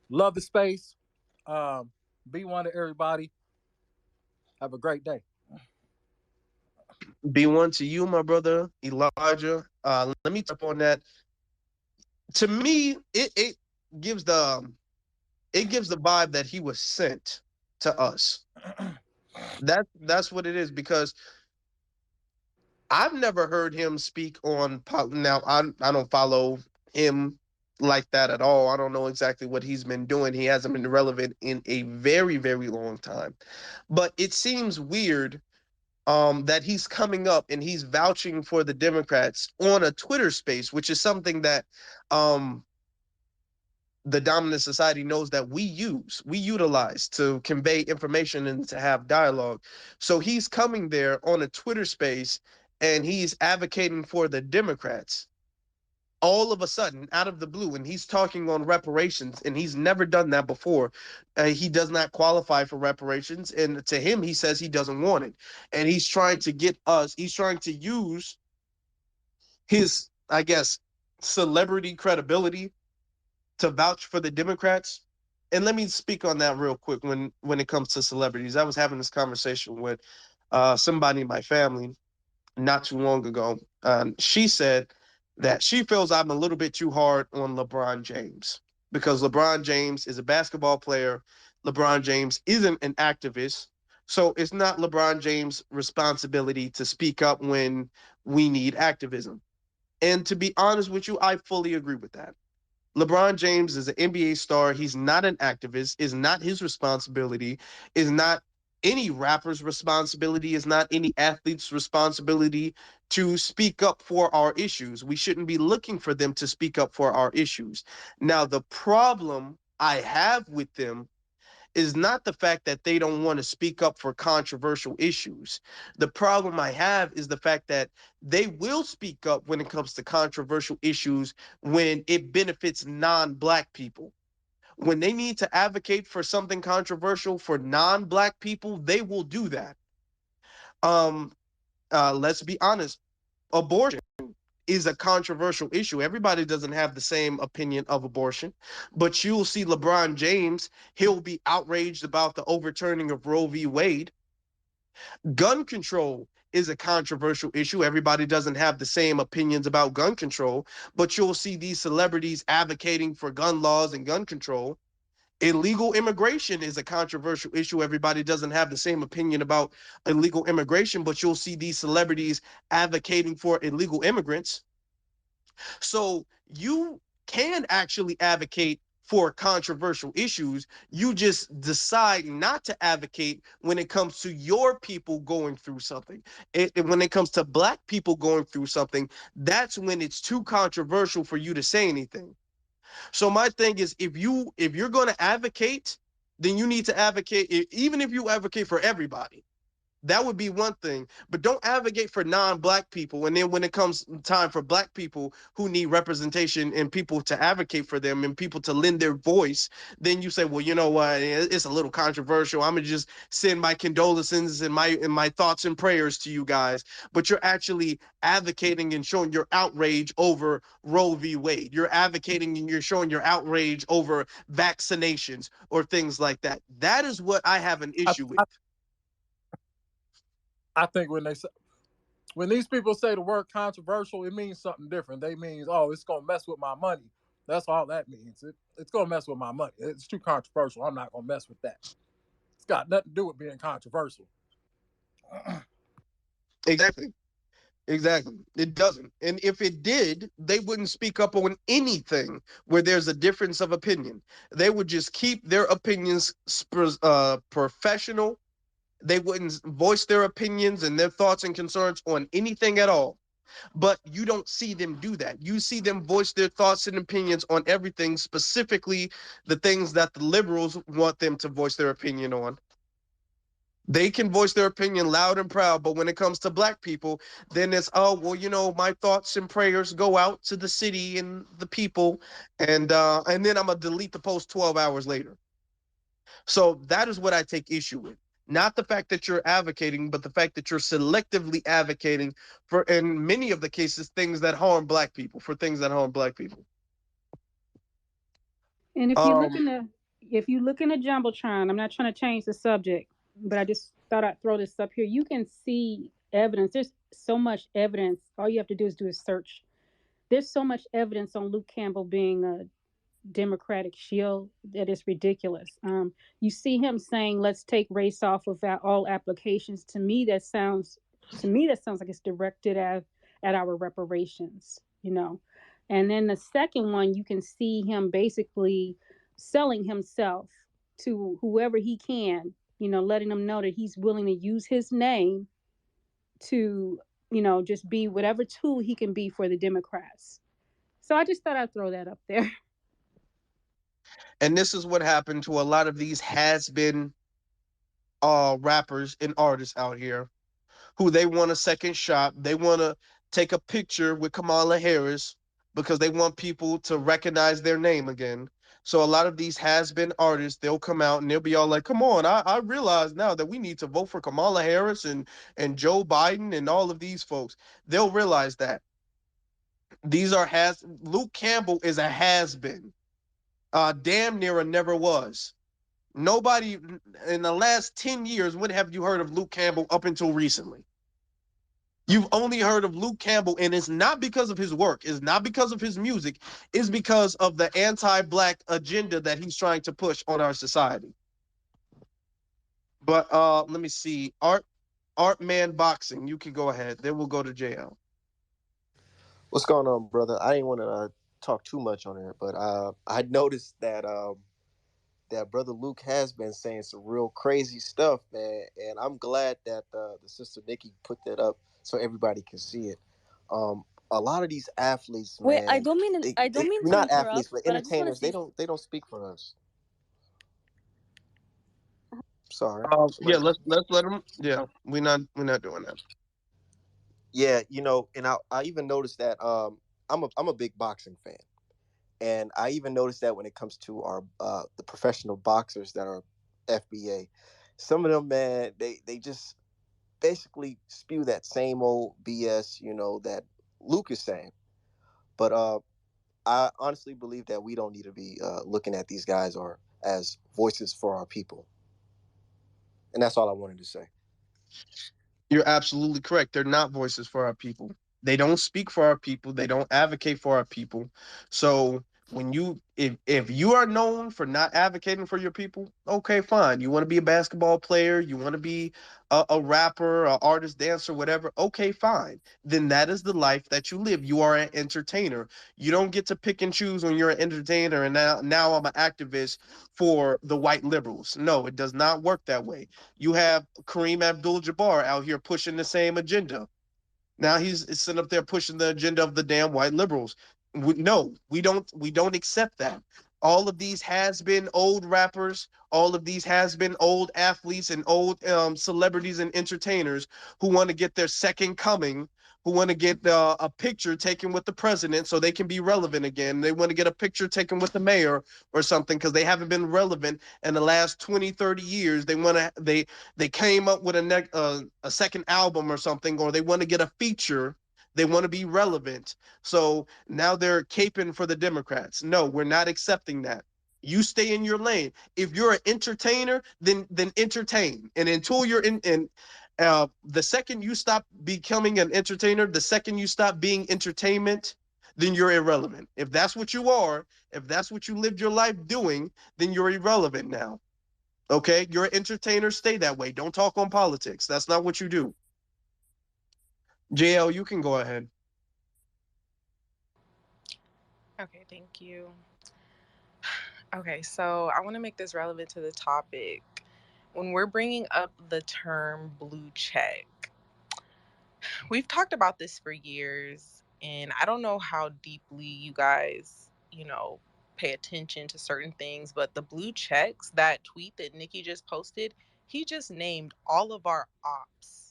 Speaker 10: love the space. Be one to everybody. Have a great day.
Speaker 2: Be one to you, my brother Elijah. Let me touch on that. To me, it gives the vibe that he was sent to us. That's what it is, because I've never heard him speak on. Now I don't follow him like that at all. I don't know exactly what he's been doing. He hasn't been relevant in a very, very long time. But it seems weird that he's coming up and he's vouching for the Democrats on a Twitter space, which is something that the dominant society knows that we utilize to convey information and to have dialogue. So he's coming there on a Twitter space and he's advocating for the Democrats all of a sudden out of the blue, and he's talking on reparations, and he's never done that before. He does not qualify for reparations, and to him he says he doesn't want it, and he's trying to get us, he's trying to use his, I guess, celebrity credibility to vouch for the Democrats. And let me speak on that real quick. When it comes to celebrities, I was having this conversation with somebody in my family not too long ago. She said that she feels I'm a little bit too hard on LeBron James because LeBron James is a basketball player. LeBron James isn't an activist. So it's not LeBron James' responsibility to speak up when we need activism. And to be honest with you, I fully agree with that. LeBron James is an NBA star. He's not an activist. Is not his responsibility. Is not any rapper's responsibility. Is not any athlete's responsibility to speak up for our issues. We shouldn't be looking for them to speak up for our issues. Now, the problem I have with them is not the fact that they don't want to speak up for controversial issues. The problem I have is the fact that they will speak up when it comes to controversial issues when it benefits non-black people. When they need to advocate for something controversial for non-black people, they will do that. Um, let's be honest, abortion is a controversial issue. Everybody doesn't have the same opinion of abortion, but you'll see LeBron James, he'll be outraged about the overturning of Roe v. Wade. Gun control is a controversial issue. Everybody doesn't have the same opinions about gun control, but you'll see these celebrities advocating for gun laws and gun control. Illegal immigration is a controversial issue. Everybody doesn't have the same opinion about illegal immigration, but you'll see these celebrities advocating for illegal immigrants. So you can actually advocate for controversial issues. You just decide not to advocate when it comes to your people going through something. When it comes to black people going through something, that's when it's too controversial for you to say anything. So my thing is, if you're going to advocate, then you need to advocate, even if you advocate for everybody. That would be one thing, but don't advocate for non-black people. And then when it comes time for black people who need representation and people to advocate for them and people to lend their voice, then you say, well, you know what, it's a little controversial. I'm gonna just send my condolences and my thoughts and prayers to you guys. But you're actually advocating and showing your outrage over Roe v. Wade. You're advocating and you're showing your outrage over vaccinations or things like that. That is what I have an issue with.
Speaker 10: I think when these people say the word controversial, it means something different. They means, oh, it's gonna mess with my money. That's all that means. It's gonna mess with my money. It's too controversial. I'm not gonna mess with that. It's got nothing to do with being controversial.
Speaker 2: Exactly. Exactly. It doesn't. And if it did, they wouldn't speak up on anything where there's a difference of opinion. They would just keep their opinions professional. They wouldn't voice their opinions and their thoughts and concerns on anything at all. But you don't see them do that. You see them voice their thoughts and opinions on everything, specifically the things that the liberals want them to voice their opinion on. They can voice their opinion loud and proud, but when it comes to black people, then it's, oh, well, my thoughts and prayers go out to the city and the people, and then I'm gonna delete the post 12 hours later. So that is what I take issue with. Not the fact that you're advocating, but the fact that you're selectively advocating for, in many of the cases, things that harm black people, for things that harm black people.
Speaker 3: And if you look in the jumbotron, I'm not trying to change the subject, but I just thought I'd throw this up here. You can see evidence. There's so much evidence. All you have to do is do a search. There's so much evidence on Luke Campbell being a Democratic shield that is ridiculous. You see him saying, "Let's take race off of all applications." To me that sounds like it's directed at our reparations. And then the second one, you can see him basically selling himself to whoever he can. Letting them know that he's willing to use his name to just be whatever tool he can be for the Democrats. So I just thought I'd throw that up there.
Speaker 2: And this is what happened to a lot of these has been rappers and artists out here who they want a second shot. They want to take a picture with Kamala Harris because they want people to recognize their name again. So a lot of these has been artists, they'll come out and they'll be all like, come on, I realize now that we need to vote for Kamala Harris and Joe Biden and all of these folks. They'll realize that. These are has Luke Campbell is a has been. Damn near a never was. Nobody in the last 10 years, when have you heard of Luke Campbell up until recently? You've only heard of Luke Campbell, and it's not because of his work, it's not because of his music, it's because of the anti-black agenda that he's trying to push on our society. But let me see. Art Man Boxing, you can go ahead. Then we'll go to JL.
Speaker 11: What's going on, brother? I didn't want to talk too much on it, but I noticed that that brother Luke has been saying some real crazy stuff, man. And I'm glad that the sister Nikki put that up so everybody can see it. A lot of these athletes,
Speaker 12: Wait, I
Speaker 11: man,
Speaker 12: don't mean I don't mean to
Speaker 11: not
Speaker 12: interrupt,
Speaker 11: athletes, but
Speaker 12: but I just want to
Speaker 11: entertainers.
Speaker 12: say
Speaker 11: They don't speak for us. Sorry,
Speaker 2: Yeah,
Speaker 11: somebody.
Speaker 2: let's let him. Yeah, we're not doing that.
Speaker 11: Yeah, and I even noticed that I'm a big boxing fan. And I even noticed that when it comes to our the professional boxers that are FBA, some of them, man, they just basically spew that same old BS, that Luke is saying. But I honestly believe that we don't need to be looking at these guys or as voices for our people. And that's all I wanted to say.
Speaker 2: You're absolutely correct. They're not voices for our people. They don't speak for our people. They don't advocate for our people. So when if you are known for not advocating for your people, okay, fine. You want to be a basketball player, you want to be a rapper, an artist, dancer, whatever. Okay, fine. Then that is the life that you live. You are an entertainer. You don't get to pick and choose when you're an entertainer and now I'm an activist for the white liberals. No, it does not work that way. You have Kareem Abdul-Jabbar out here pushing the same agenda. Now he's sitting up there pushing the agenda of the damn white liberals. No, we don't accept that. All of these has been old rappers, all of these has been old athletes and old celebrities and entertainers who want to get their second coming, who want to get a picture taken with the president so they can be relevant again. They want to get a picture taken with the mayor or something because they haven't been relevant in the last 20, 30 years. They came up with a second album or something, or they want to get a feature. They want to be relevant. So now they're caping for the Democrats. No, we're not accepting that. You stay in your lane. If you're an entertainer, then entertain. And until you're in the second you stop becoming an entertainer, the second you stop being entertainment, then you're irrelevant. If that's what you are, if that's what you lived your life doing, then you're irrelevant now. Okay, you're an entertainer. Stay that way. Don't talk on politics. That's not what you do. JL, you can go ahead.
Speaker 13: Okay, thank you. Okay, so I want to make this relevant to the topic. When we're bringing up the term blue check, we've talked about this for years, and I don't know how deeply you guys, pay attention to certain things, but the blue checks, that tweet that Nikki just posted, he just named all of our ops.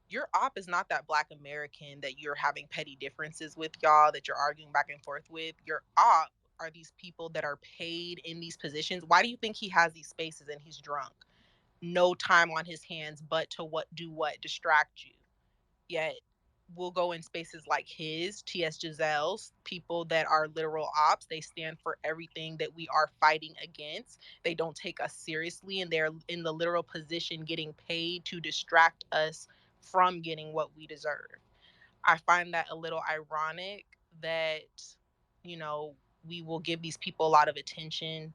Speaker 13: Your op is not that Black American that you're having petty differences with, y'all, that you're arguing back and forth with. Your op are these people that are paid in these positions. Why do you think he has these spaces and he's drunk? No time on his hands but to what? Distract you. Yet we'll go in spaces like his, T.S. Giselle's, people that are literal ops. They stand for everything that we are fighting against. They don't take us seriously, and they're in the literal position getting paid to distract us from getting what we deserve. I find that a little ironic that, you know, we will give these people a lot of attention,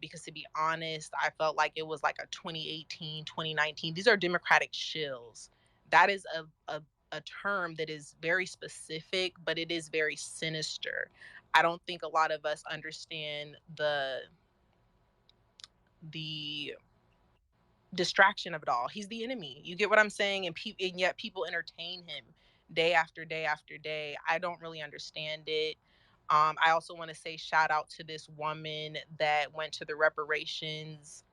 Speaker 13: because to be honest, I felt like it was like a 2018, 2019. These are Democratic shills. That is a term that is very specific, but it is very sinister. I don't think a lot of us understand the distraction of it all. He's the enemy. You get what I'm saying? And yet people entertain him day after day after day. I don't really understand it. I also want to say shout out to this woman that went to the reparations.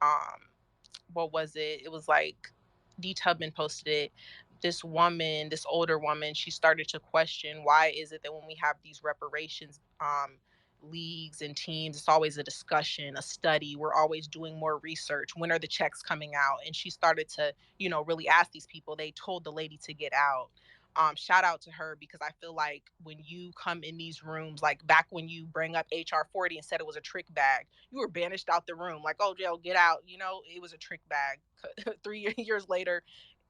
Speaker 13: What was it? It was like D Tubman posted it. This woman, this older woman, she started to question, why is it that when we have these reparations leagues and teams, it's always a discussion, a study. We're always doing more research. When are the checks coming out? And she started to, really ask these people. They told the lady to get out. Shout out to her, because I feel like when you come in these rooms, like back when you bring up HR 40 and said it was a trick bag, you were banished out the room. Like, oh, Jill, get out. It was a trick bag. 3 years later,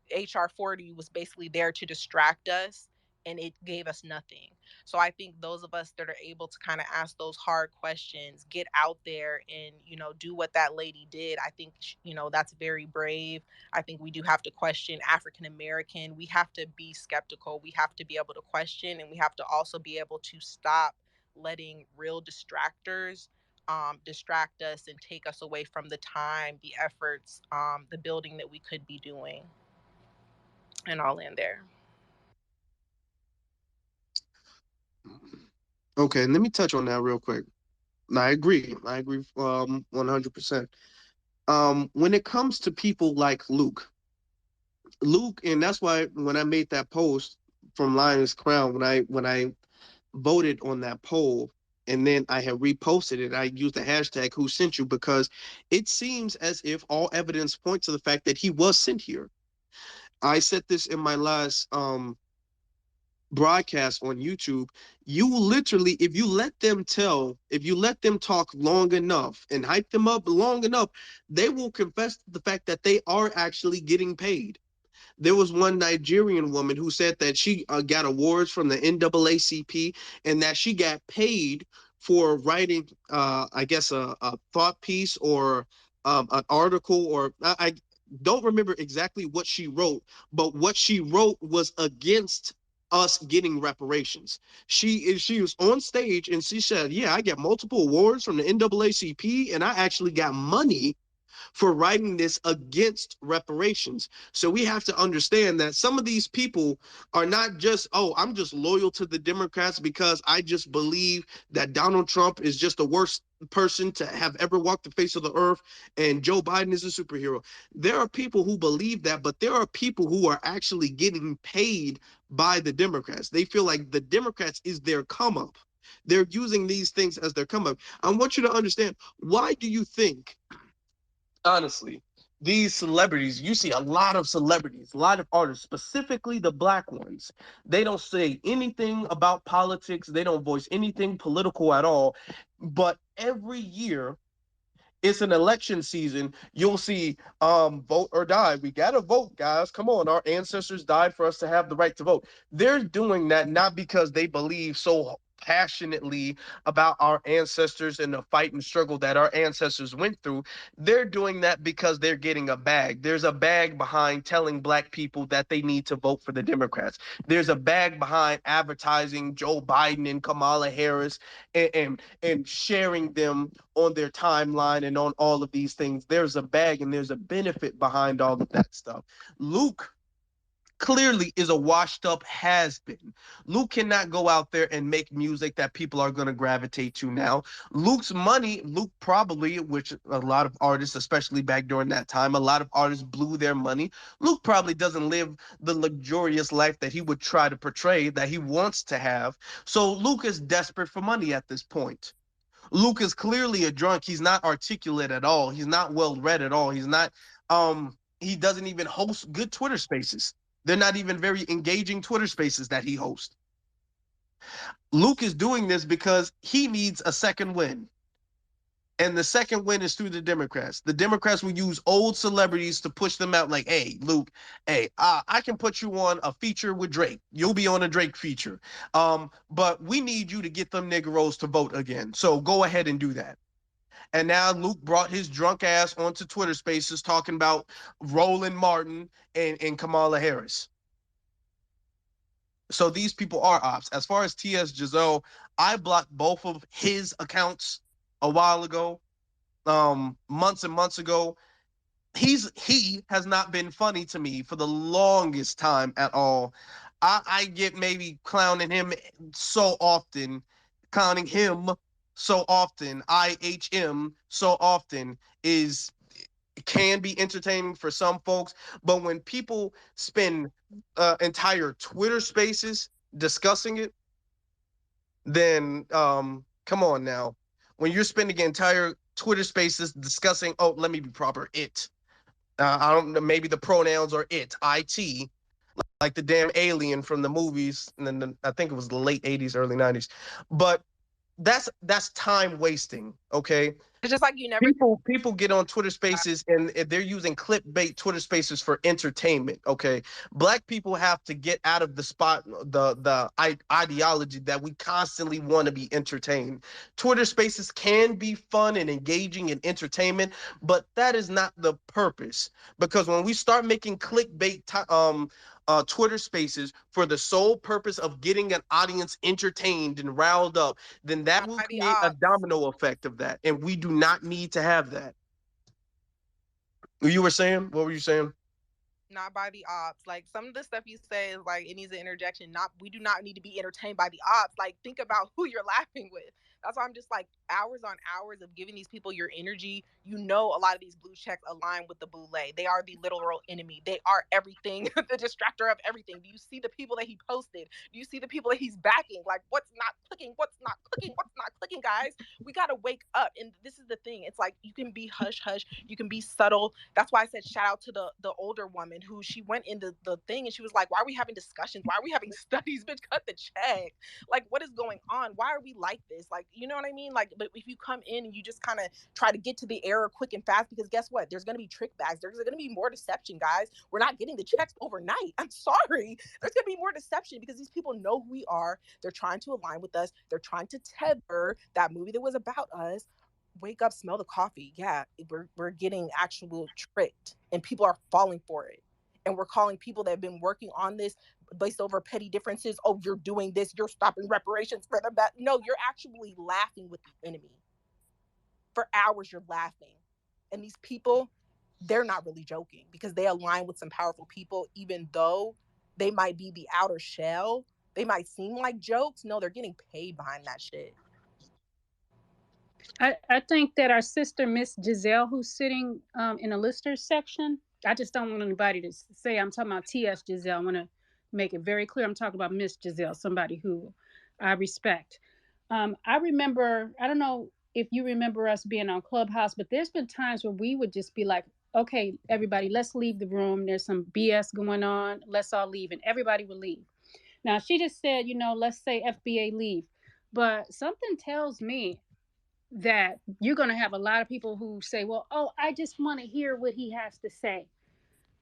Speaker 13: HR 40 was basically there to distract us, and it gave us nothing. So I think those of us that are able to kind of ask those hard questions, get out there and, do what that lady did, I think, that's very brave. I think we do have to question African American. We have to be skeptical. We have to be able to question, and we have to also be able to stop letting real distractors distract us and take us away from the time, the efforts, the building that we could be doing. And I'll end there.
Speaker 2: Okay, let me touch on that real quick. I agree. 100%. When it comes to people like Luke, and that's why when I made that post from Lion's Crown, when I voted on that poll, and then I had reposted it, I used the hashtag "Who sent you?" because it seems as if all evidence points to the fact that he was sent here. I said this in my last broadcast on YouTube. You literally, if you let them talk long enough and hype them up long enough, they will confess to the fact that they are actually getting paid. There was one Nigerian woman who said that she got awards from the NAACP and that she got paid for writing, I guess, a thought piece or an article, or I don't remember exactly what she wrote, but what she wrote was against us getting reparations. She was on stage and she said, "Yeah, I get multiple awards from the NAACP, and I actually got money for writing this against reparations." So we have to understand that some of these people are not just, oh, I'm just loyal to the Democrats because I just believe that Donald Trump is just the worst person to have ever walked the face of the earth and Joe Biden is a superhero. There are people who believe that, but there are people who are actually getting paid by the Democrats. They feel like the Democrats is their come up. They're using these things as their come up. I want you to understand, why do you think, honestly, these celebrities, you see a lot of celebrities, a lot of artists, specifically the black ones, they don't say anything about politics, they don't voice anything political at all, but every year it's an election season, you'll see vote or die. We gotta vote, guys. Come on, our ancestors died for us to have the right to vote. They're doing that not because they believe so passionately about our ancestors and the fight and struggle that our ancestors went through. They're doing that because they're getting a bag. There's a bag behind telling black people that they need to vote for the Democrats. There's a bag behind advertising Joe Biden and Kamala Harris and sharing them on their timeline and on all of these things. There's a bag and there's a benefit behind all of that stuff. Luke clearly is a washed up has been. Luke cannot go out there and make music that people are going to gravitate to now. Luke's money, Luke probably, which a lot of artists, especially back during that time, a lot of artists blew their money. Luke probably doesn't live the luxurious life that he would try to portray, that he wants to have. So Luke is desperate for money at this point. Luke is clearly a drunk. He's not articulate at all. He's not well read at all. He's not he doesn't even host good Twitter spaces. They're not even very engaging Twitter spaces that he hosts. Luke is doing this because he needs a second win. And the second win is through the Democrats. The Democrats will use old celebrities to push them out like, hey, Luke, hey, I can put you on a feature with Drake. You'll be on a Drake feature. But we need you to get them Negroes to vote again. So go ahead and do that. And now Luke brought his drunk ass onto Twitter spaces talking about Roland Martin and Kamala Harris. So these people are ops. As far as T.S. Giselle, I blocked both of his accounts a while ago, months and months ago. He has not been funny to me for the longest time at all. I get maybe clowning him so often Counting him so often, IHM so often is can be entertaining for some folks, but when people spend entire Twitter spaces discussing it, then come on now. When you're spending entire Twitter spaces discussing, oh, let me be proper, it. I don't know, maybe the pronouns are it, like the damn alien from the movies, and then I think it was the late 80s, early 90s. But that's time wasting, okay?
Speaker 13: It's just like you never.
Speaker 2: People get on Twitter Spaces and they're using clickbait Twitter Spaces for entertainment. Okay, Black people have to get out of the spot, the ideology that we constantly want to be entertained. Twitter Spaces can be fun and engaging and entertainment, but that is not the purpose. Because when we start making clickbait Twitter Spaces for the sole purpose of getting an audience entertained and riled up, then that will create a domino effect of that, and we do not need to have that. You were saying? What were you saying?
Speaker 13: Not by the ops. Like some of the stuff you say is like it needs an interjection. Not we do not need to be entertained by the ops. Like think about who you're laughing with. That's why I'm just like hours on hours of giving these people your energy. You know, a lot of these blue checks align with the boule. They are the literal enemy. They are everything, the distractor of everything. Do you see the people that he posted? Do you see the people that he's backing? Like what's not clicking? What's not clicking? What's not clicking, guys? We got to wake up. And this is the thing. It's like you can be hush hush. You can be subtle. That's why I said shout out to the older woman who she went in the thing and she was like, why are we having discussions? Why are we having studies? Bitch, cut the check. Like, what is going on? Why are we like this? Like, you know what I mean? Like, but if you come in and you just kind of try to get to the error quick and fast, because guess what? There's going to be trick bags. There's going to be more deception, guys. We're not getting the checks overnight. I'm sorry. There's going to be more deception because these people know who we are. They're trying to align with us. They're trying to tether that movie that was about us. Wake up, smell the coffee. Yeah, we're getting actual tricked and people are falling for it. And we're calling people that have been working on this based over petty differences. Oh, you're doing this. You're stopping reparations for them. That no, you're actually laughing with the enemy. For hours, you're laughing. And these people, they're not really joking because they align with some powerful people, even though they might be the outer shell. They might seem like jokes. No, they're getting paid behind that shit.
Speaker 3: I think that our sister, Miss Giselle, who's sitting in the listeners section, I just don't want anybody to say I'm talking about TS Giselle. I want to make it very clear I'm talking about Miss Giselle, somebody who I respect. I remember, I don't know if you remember us being on Clubhouse, but there's been times where we would just be like, okay, everybody, let's leave the room. There's some BS going on. Let's all leave. And everybody would leave. Now, she just said, let's say FBA leave. But something tells me that you're going to have a lot of people who say, well, oh, I just want to hear what he has to say.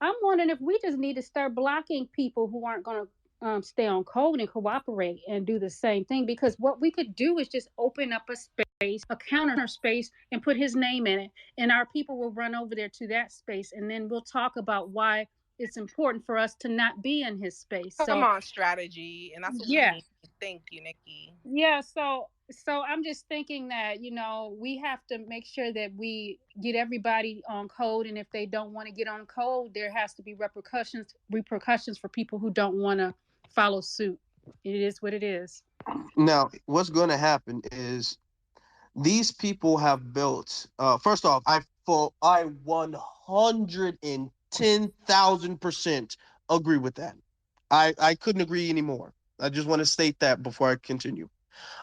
Speaker 3: I'm wondering if we just need to start blocking people who aren't going to stay on code and cooperate and do the same thing, because what we could do is just open up a space, a counter space, and put his name in it, and our people will run over there to that space, and then we'll talk about why it's important for us to not be in his space.
Speaker 13: Come on, strategy. And that's what we need. Thank you, Nikki.
Speaker 3: Yeah, so I'm just thinking that, we have to make sure that we get everybody on code, and if they don't want to get on code, there has to be repercussions for people who don't want to follow suit. It is what it is.
Speaker 2: Now, what's going to happen is these people have built, first off, I 110,000% agree with that. I couldn't agree anymore. I just want to state that before I continue.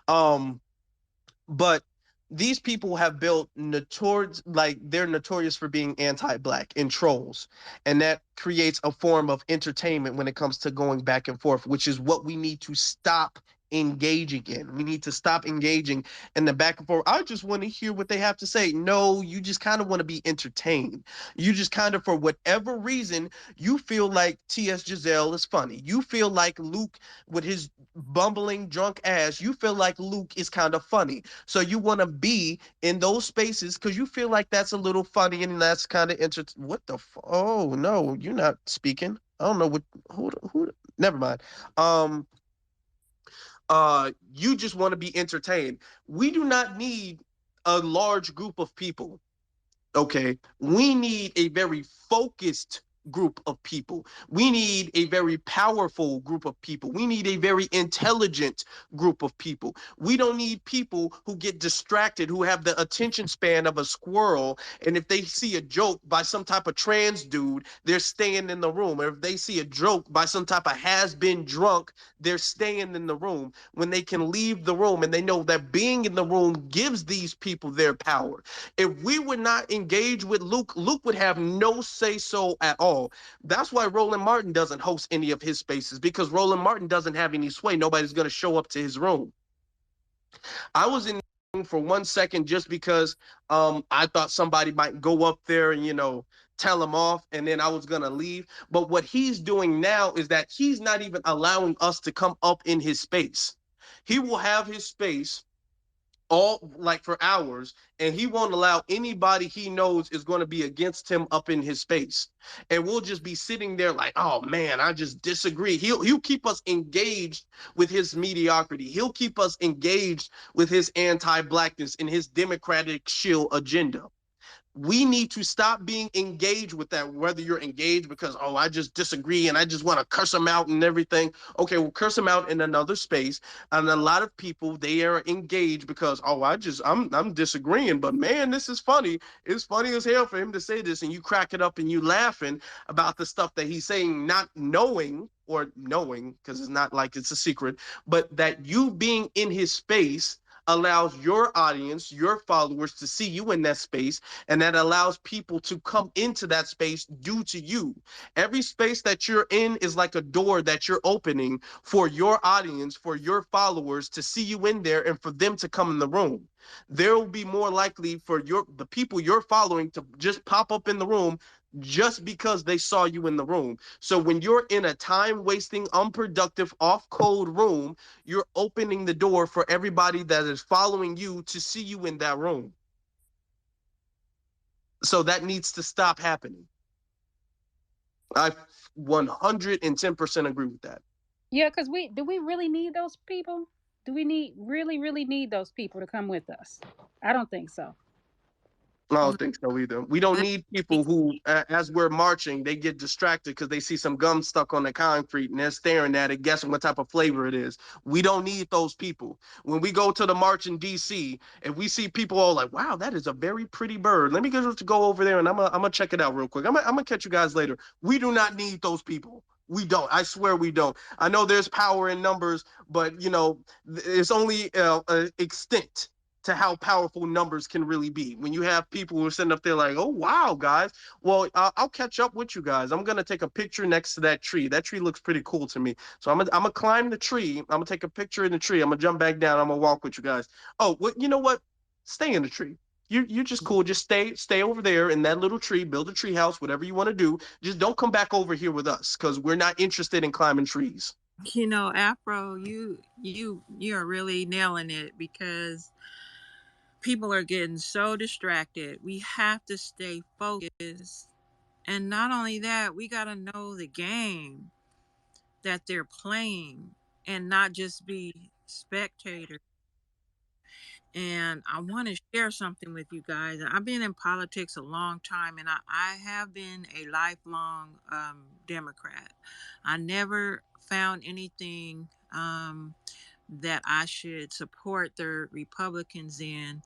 Speaker 2: But these people have built they're notorious for being anti-Black and trolls, and that creates a form of entertainment when it comes to going back and forth, which is what we need to stop engaging in. We need to stop engaging in the back and forth. I just want to hear what they have to say. No, you just kind of want to be entertained. You just kind of, for whatever reason, you feel like T.S. Giselle is funny. You feel like Luke with his bumbling drunk ass, you feel like Luke is kind of funny. So you want to be in those spaces because you feel like that's a little funny and that's kind of what the oh no, you're not speaking. I don't know who never mind. You just want to be entertained. We do not need a large group of people. Okay, we need a very focused group of people. We need a very powerful group of people. We need a very intelligent group of people. We don't need people who get distracted, who have the attention span of a squirrel. And if they see a joke by some type of trans dude, they're staying in the room. Or if they see a joke by some type of has-been drunk, they're staying in the room when they can leave the room and they know that being in the room gives these people their power. If we would not engage with Luke, Luke would have no say so at all. That's why Roland Martin doesn't host any of his spaces, because Roland Martin doesn't have any sway. Nobody's going to show up to his room. I was in for 1 second just because I thought somebody might go up there and, tell him off, and then I was going to leave. But what he's doing now is that he's not even allowing us to come up in his space. He will have his space all like for hours, and he won't allow anybody he knows is going to be against him up in his space, and we'll just be sitting there like, oh man, I just disagree. He'll keep us engaged with his mediocrity. He'll keep us engaged with his anti-blackness and his democratic shill agenda. We need to stop being engaged with that, whether you're engaged because, oh, I just disagree and I just want to curse them out and everything. Okay, well, curse them out in another space. And a lot of people, they are engaged because, oh, I'm disagreeing, but man, this is funny. It's funny as hell for him to say this, and you crack it up and you laughing about the stuff that he's saying, not knowing, or knowing, because it's not like it's a secret, but that you being in his space allows your audience, your followers, to see you in that space, and that allows people to come into that space due to you. Every space that you're in is like a door that you're opening for your audience, for your followers to see you in there and for them to come in the room. There will be more likely for the people you're following to just pop up in the room just because they saw you in the room. So when you're in a time-wasting, unproductive, off-code room, you're opening the door for everybody that is following you to see you in that room. So that needs to stop happening. I 110% agree with that.
Speaker 3: Yeah, because do we really need those people? Do we really need those people to come with us? I don't think so.
Speaker 2: I don't think so either. We don't need people who, as we're marching, they get distracted because they see some gum stuck on the concrete and they're staring at it, guessing what type of flavor it is. We don't need those people. When we go to the march in D.C. and we see people all like, wow, that is a very pretty bird. Let me go over there and I'm gonna check it out real quick. I'm gonna catch you guys later. We do not need those people. We don't. I swear we don't. I know there's power in numbers, but it's only extent to how powerful numbers can really be. When you have people who are sitting up there like, oh, wow, guys. Well, I'll catch up with you guys. I'm going to take a picture next to that tree. That tree looks pretty cool to me. So I'm going to climb the tree. I'm going to take a picture in the tree. I'm going to jump back down. I'm going to walk with you guys. Oh, well, you know what? Stay in the tree. You're just cool. Just stay over there in that little tree, build a tree house, whatever you want to do. Just don't come back over here with us because we're not interested in climbing trees.
Speaker 6: Afro, you're really nailing it, because people are getting so distracted. We have to stay focused. And not only that, we got to know the game that they're playing and not just be spectators. And I want to share something with you guys. I've been in politics a long time, and I have been a lifelong Democrat. I never found anything that I should support the Republicans in.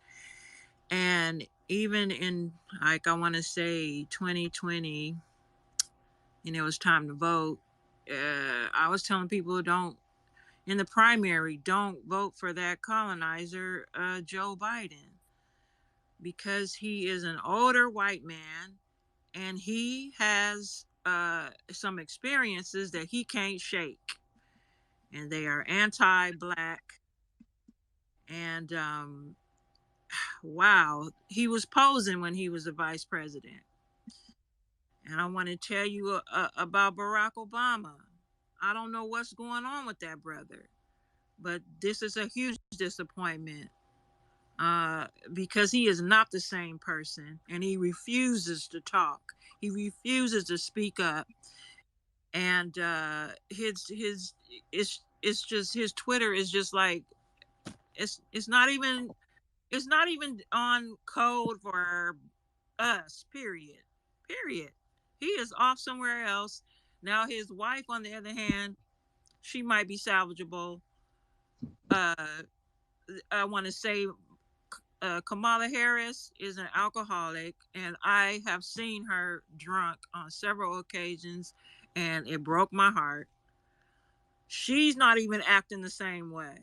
Speaker 6: And even in, like, I want to say 2020, it was time to vote. I was telling people, don't, in the primary, don't vote for that colonizer, Joe Biden, because he is an older white man and he has some experiences that he can't shake. And they are anti-black. And wow, he was posing when he was the vice president. And I want to tell you about Barack Obama. I don't know what's going on with that brother, but this is a huge disappointment, because he is not the same person, and he refuses to talk. He refuses to speak up, and it's just, his Twitter is just like, it's not even on code for us. Period. He is off somewhere else. Now his wife, on the other hand, she might be salvageable. Uh, I want to say Kamala Harris is an alcoholic, and I have seen her drunk on several occasions, and it broke my heart. She's not even acting the same way.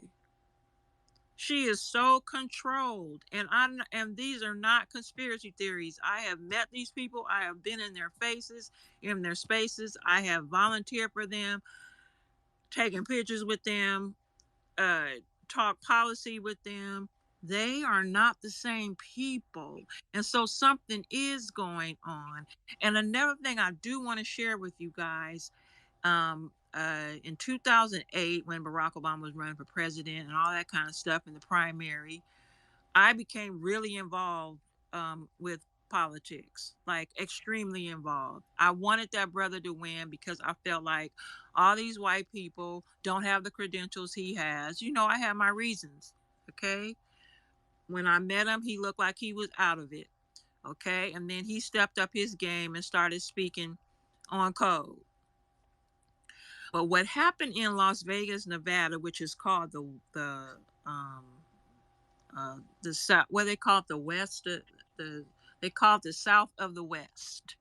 Speaker 6: She is so controlled, and these are not conspiracy theories. I have met these people. I have been in their faces, in their spaces. I have volunteered for them, taken pictures with them, uh, talk policy with them. They are not the same people. And so something is going on. And another thing I do want to share with you guys, in 2008, when Barack Obama was running for president and all that kind of stuff in the primary, I became really involved with politics, like extremely involved. I wanted that brother to win because I felt like all these white people don't have the credentials he has. You know, I have my reasons. Okay. When I met him, he looked like he was out of it. Okay. And then he stepped up his game and started speaking on code. But what happened in Las Vegas, Nevada, which is called the south, what they call it, the west, they call it the south of the west,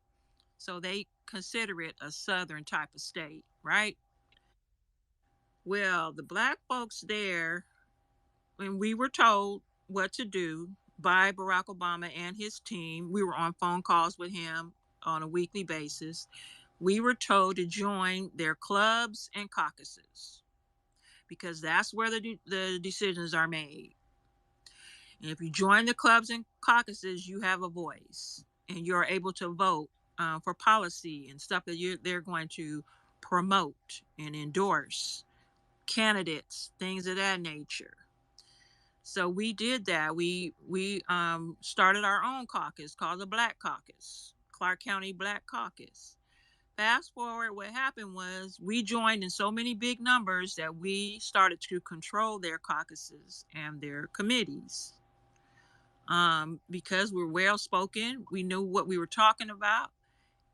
Speaker 6: so they consider it a southern type of state, right? Well, the black folks there, when we were told what to do by Barack Obama and his team, we were on phone calls with him on a weekly basis. We were told to join their clubs and caucuses because that's where the decisions are made. And if you join the clubs and caucuses, you have a voice and you're able to vote for policy and stuff that they're going to promote and endorse, candidates, things of that nature. So we did that. We started our own caucus called the Black Caucus, Clark County Black Caucus. Fast forward, what happened was we joined in so many big numbers that we started to control their caucuses and their committees. Because we're well spoken, we knew what we were talking about,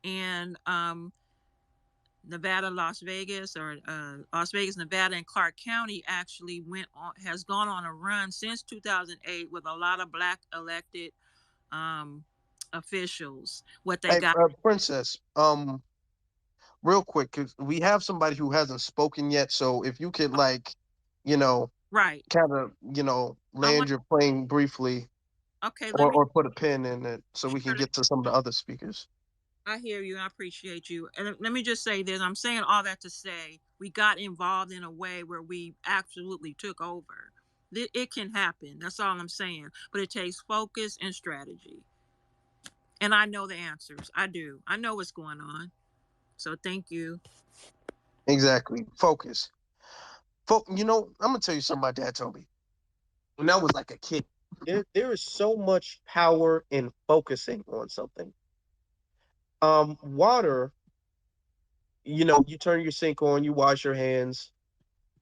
Speaker 6: and Nevada, Las Vegas, or Las Vegas, Nevada, and Clark County actually has gone on a run since 2008 with a lot of black elected um, officials. What they
Speaker 2: Hey,
Speaker 6: got,
Speaker 2: Princess, real quick, because we have somebody who hasn't spoken yet. So if you could, like, you know,
Speaker 6: right?
Speaker 2: kind of,
Speaker 6: I
Speaker 2: land
Speaker 6: want.
Speaker 2: your plane briefly,
Speaker 6: Okay, let
Speaker 2: or,
Speaker 6: me.
Speaker 2: or put a pin in it so we can
Speaker 6: Sure,
Speaker 2: get to some of the other speakers.
Speaker 6: I hear you. I appreciate you. And let me just say this. I'm saying all that to say we got involved in a way where we absolutely took over. It can happen. That's all I'm saying. But it takes focus and strategy. And I know the answers. I do. I know what's going on. So thank you.
Speaker 2: Exactly. Focus. I'm gonna tell you something my dad told me when I was like a kid. There is so much power in focusing on something. Water, you turn your sink on, you wash your hands.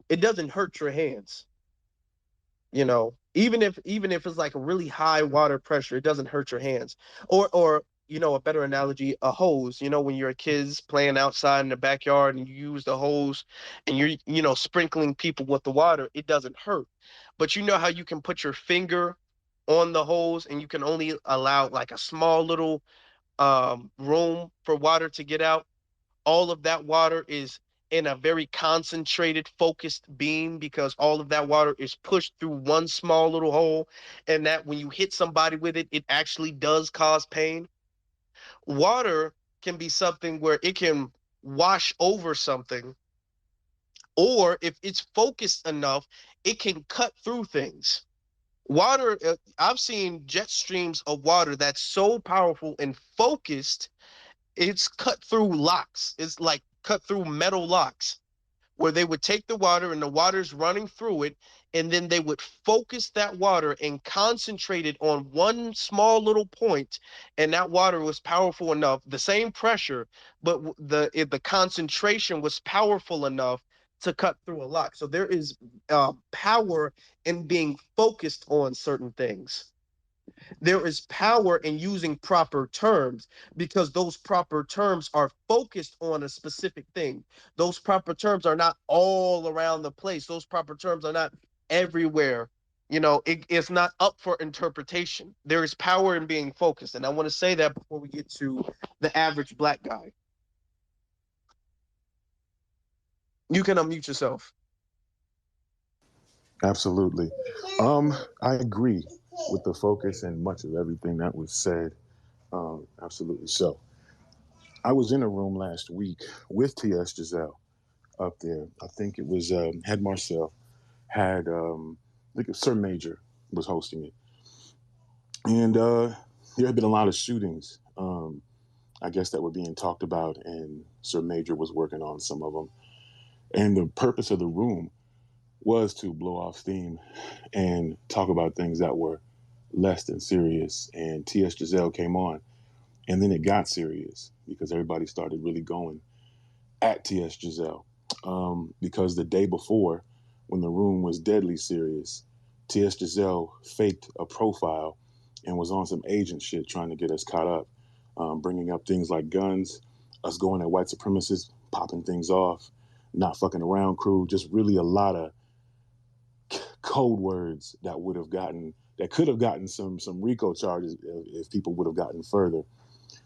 Speaker 2: It doesn't hurt your hands. Even if it's like a really high water pressure, it doesn't hurt your hands. Or a better analogy, a hose. When you're kids playing outside in the backyard and you use the hose and you're sprinkling people with the water, it doesn't hurt. But you know how you can put your finger on the hose and you can only allow like a small little room for water to get out. All of that water is in a very concentrated, focused beam because all of that water is pushed through one small little hole. And that when you hit somebody with it, it actually does cause pain. Water can be something where it can wash over something, or if it's focused enough, it can cut through things. Water, I've seen jet streams of water that's so powerful and focused, it's cut through locks. It's like cut through metal locks where they would take the water and the water's running through it, and then they would focus that water and concentrate it on one small little point, and that water was powerful enough, the same pressure, but the concentration was powerful enough to cut through a lock. So there is power in being focused on certain things. There is power in using proper terms because those proper terms are focused on a specific thing. Those proper terms are not all around the place. Those proper terms are not everywhere. It's not up for interpretation. There is power in being focused. And I want to say that before we get to the average black guy. You can unmute yourself.
Speaker 12: Absolutely. I agree with the focus and much of everything that was said. Absolutely. So I was in a room last week with T.S. Giselle up there. I think it was had Marcel, had I think Sir Major was hosting it. And there had been a lot of shootings, I guess, that were being talked about, and Sir Major was working on some of them. And the purpose of the room was to blow off steam and talk about things that were less than serious. And T.S. Giselle came on, and then it got serious because everybody started really going at T.S. Giselle. Because the day before, when the room was deadly serious, T.S. Giselle faked a profile and was on some agent shit trying to get us caught up, bringing up things like guns, us going at white supremacists, popping things off, not fucking around crew, just really a lot of code words that could have gotten some RICO charges if people would have gotten further.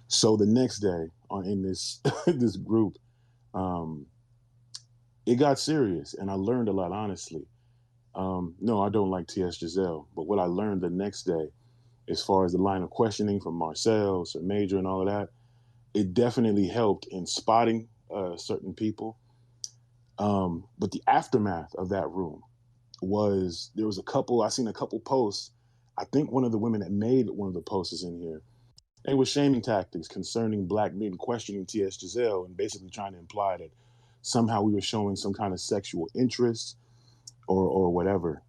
Speaker 12: So the next day in this this group, it got serious, and I learned a lot, honestly. No, I don't like T.S. Giselle, but what I learned the next day, as far as the line of questioning from Marcel, Sir Major, and all of that, it definitely helped in spotting certain people. But the aftermath of that room I seen a couple posts. I think one of the women that made one of the posts is in here. It was shaming tactics concerning black men questioning T.S. Giselle and basically trying to imply that somehow we were showing some kind of sexual interest or whatever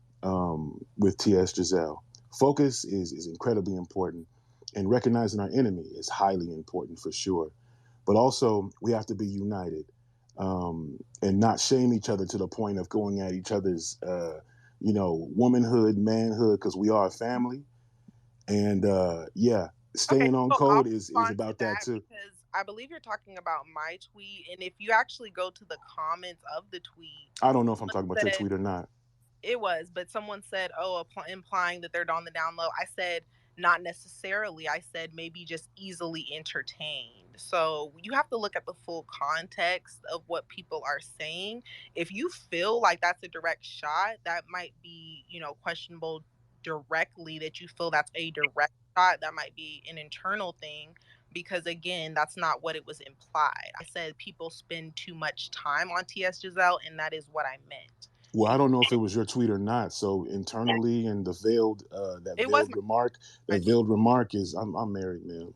Speaker 12: with T.S. Giselle. Focus is incredibly important, and recognizing our enemy is highly important for sure. But also, we have to be united and not shame each other to the point of going at each other's, womanhood, manhood, because we are a family. And staying on code is about that too.
Speaker 13: Because I believe you're talking about my tweet, and if you actually go to the comments of the tweet,
Speaker 12: I don't know if I'm talking about your tweet or not.
Speaker 13: It was, but someone said, implying that they're on the down low. I said, not necessarily. I said maybe just easily entertained. So you have to look at the full context of what people are saying. If you feel like that's a direct shot, that might be, questionable directly, that you feel that's a direct shot. That might be an internal thing, because again, that's not what it was implied. I said people spend too much time on T.S. Giselle, and that is what I meant.
Speaker 12: Well, I don't know if it was your tweet or not. So internally, and the veiled remark is, I'm married, man.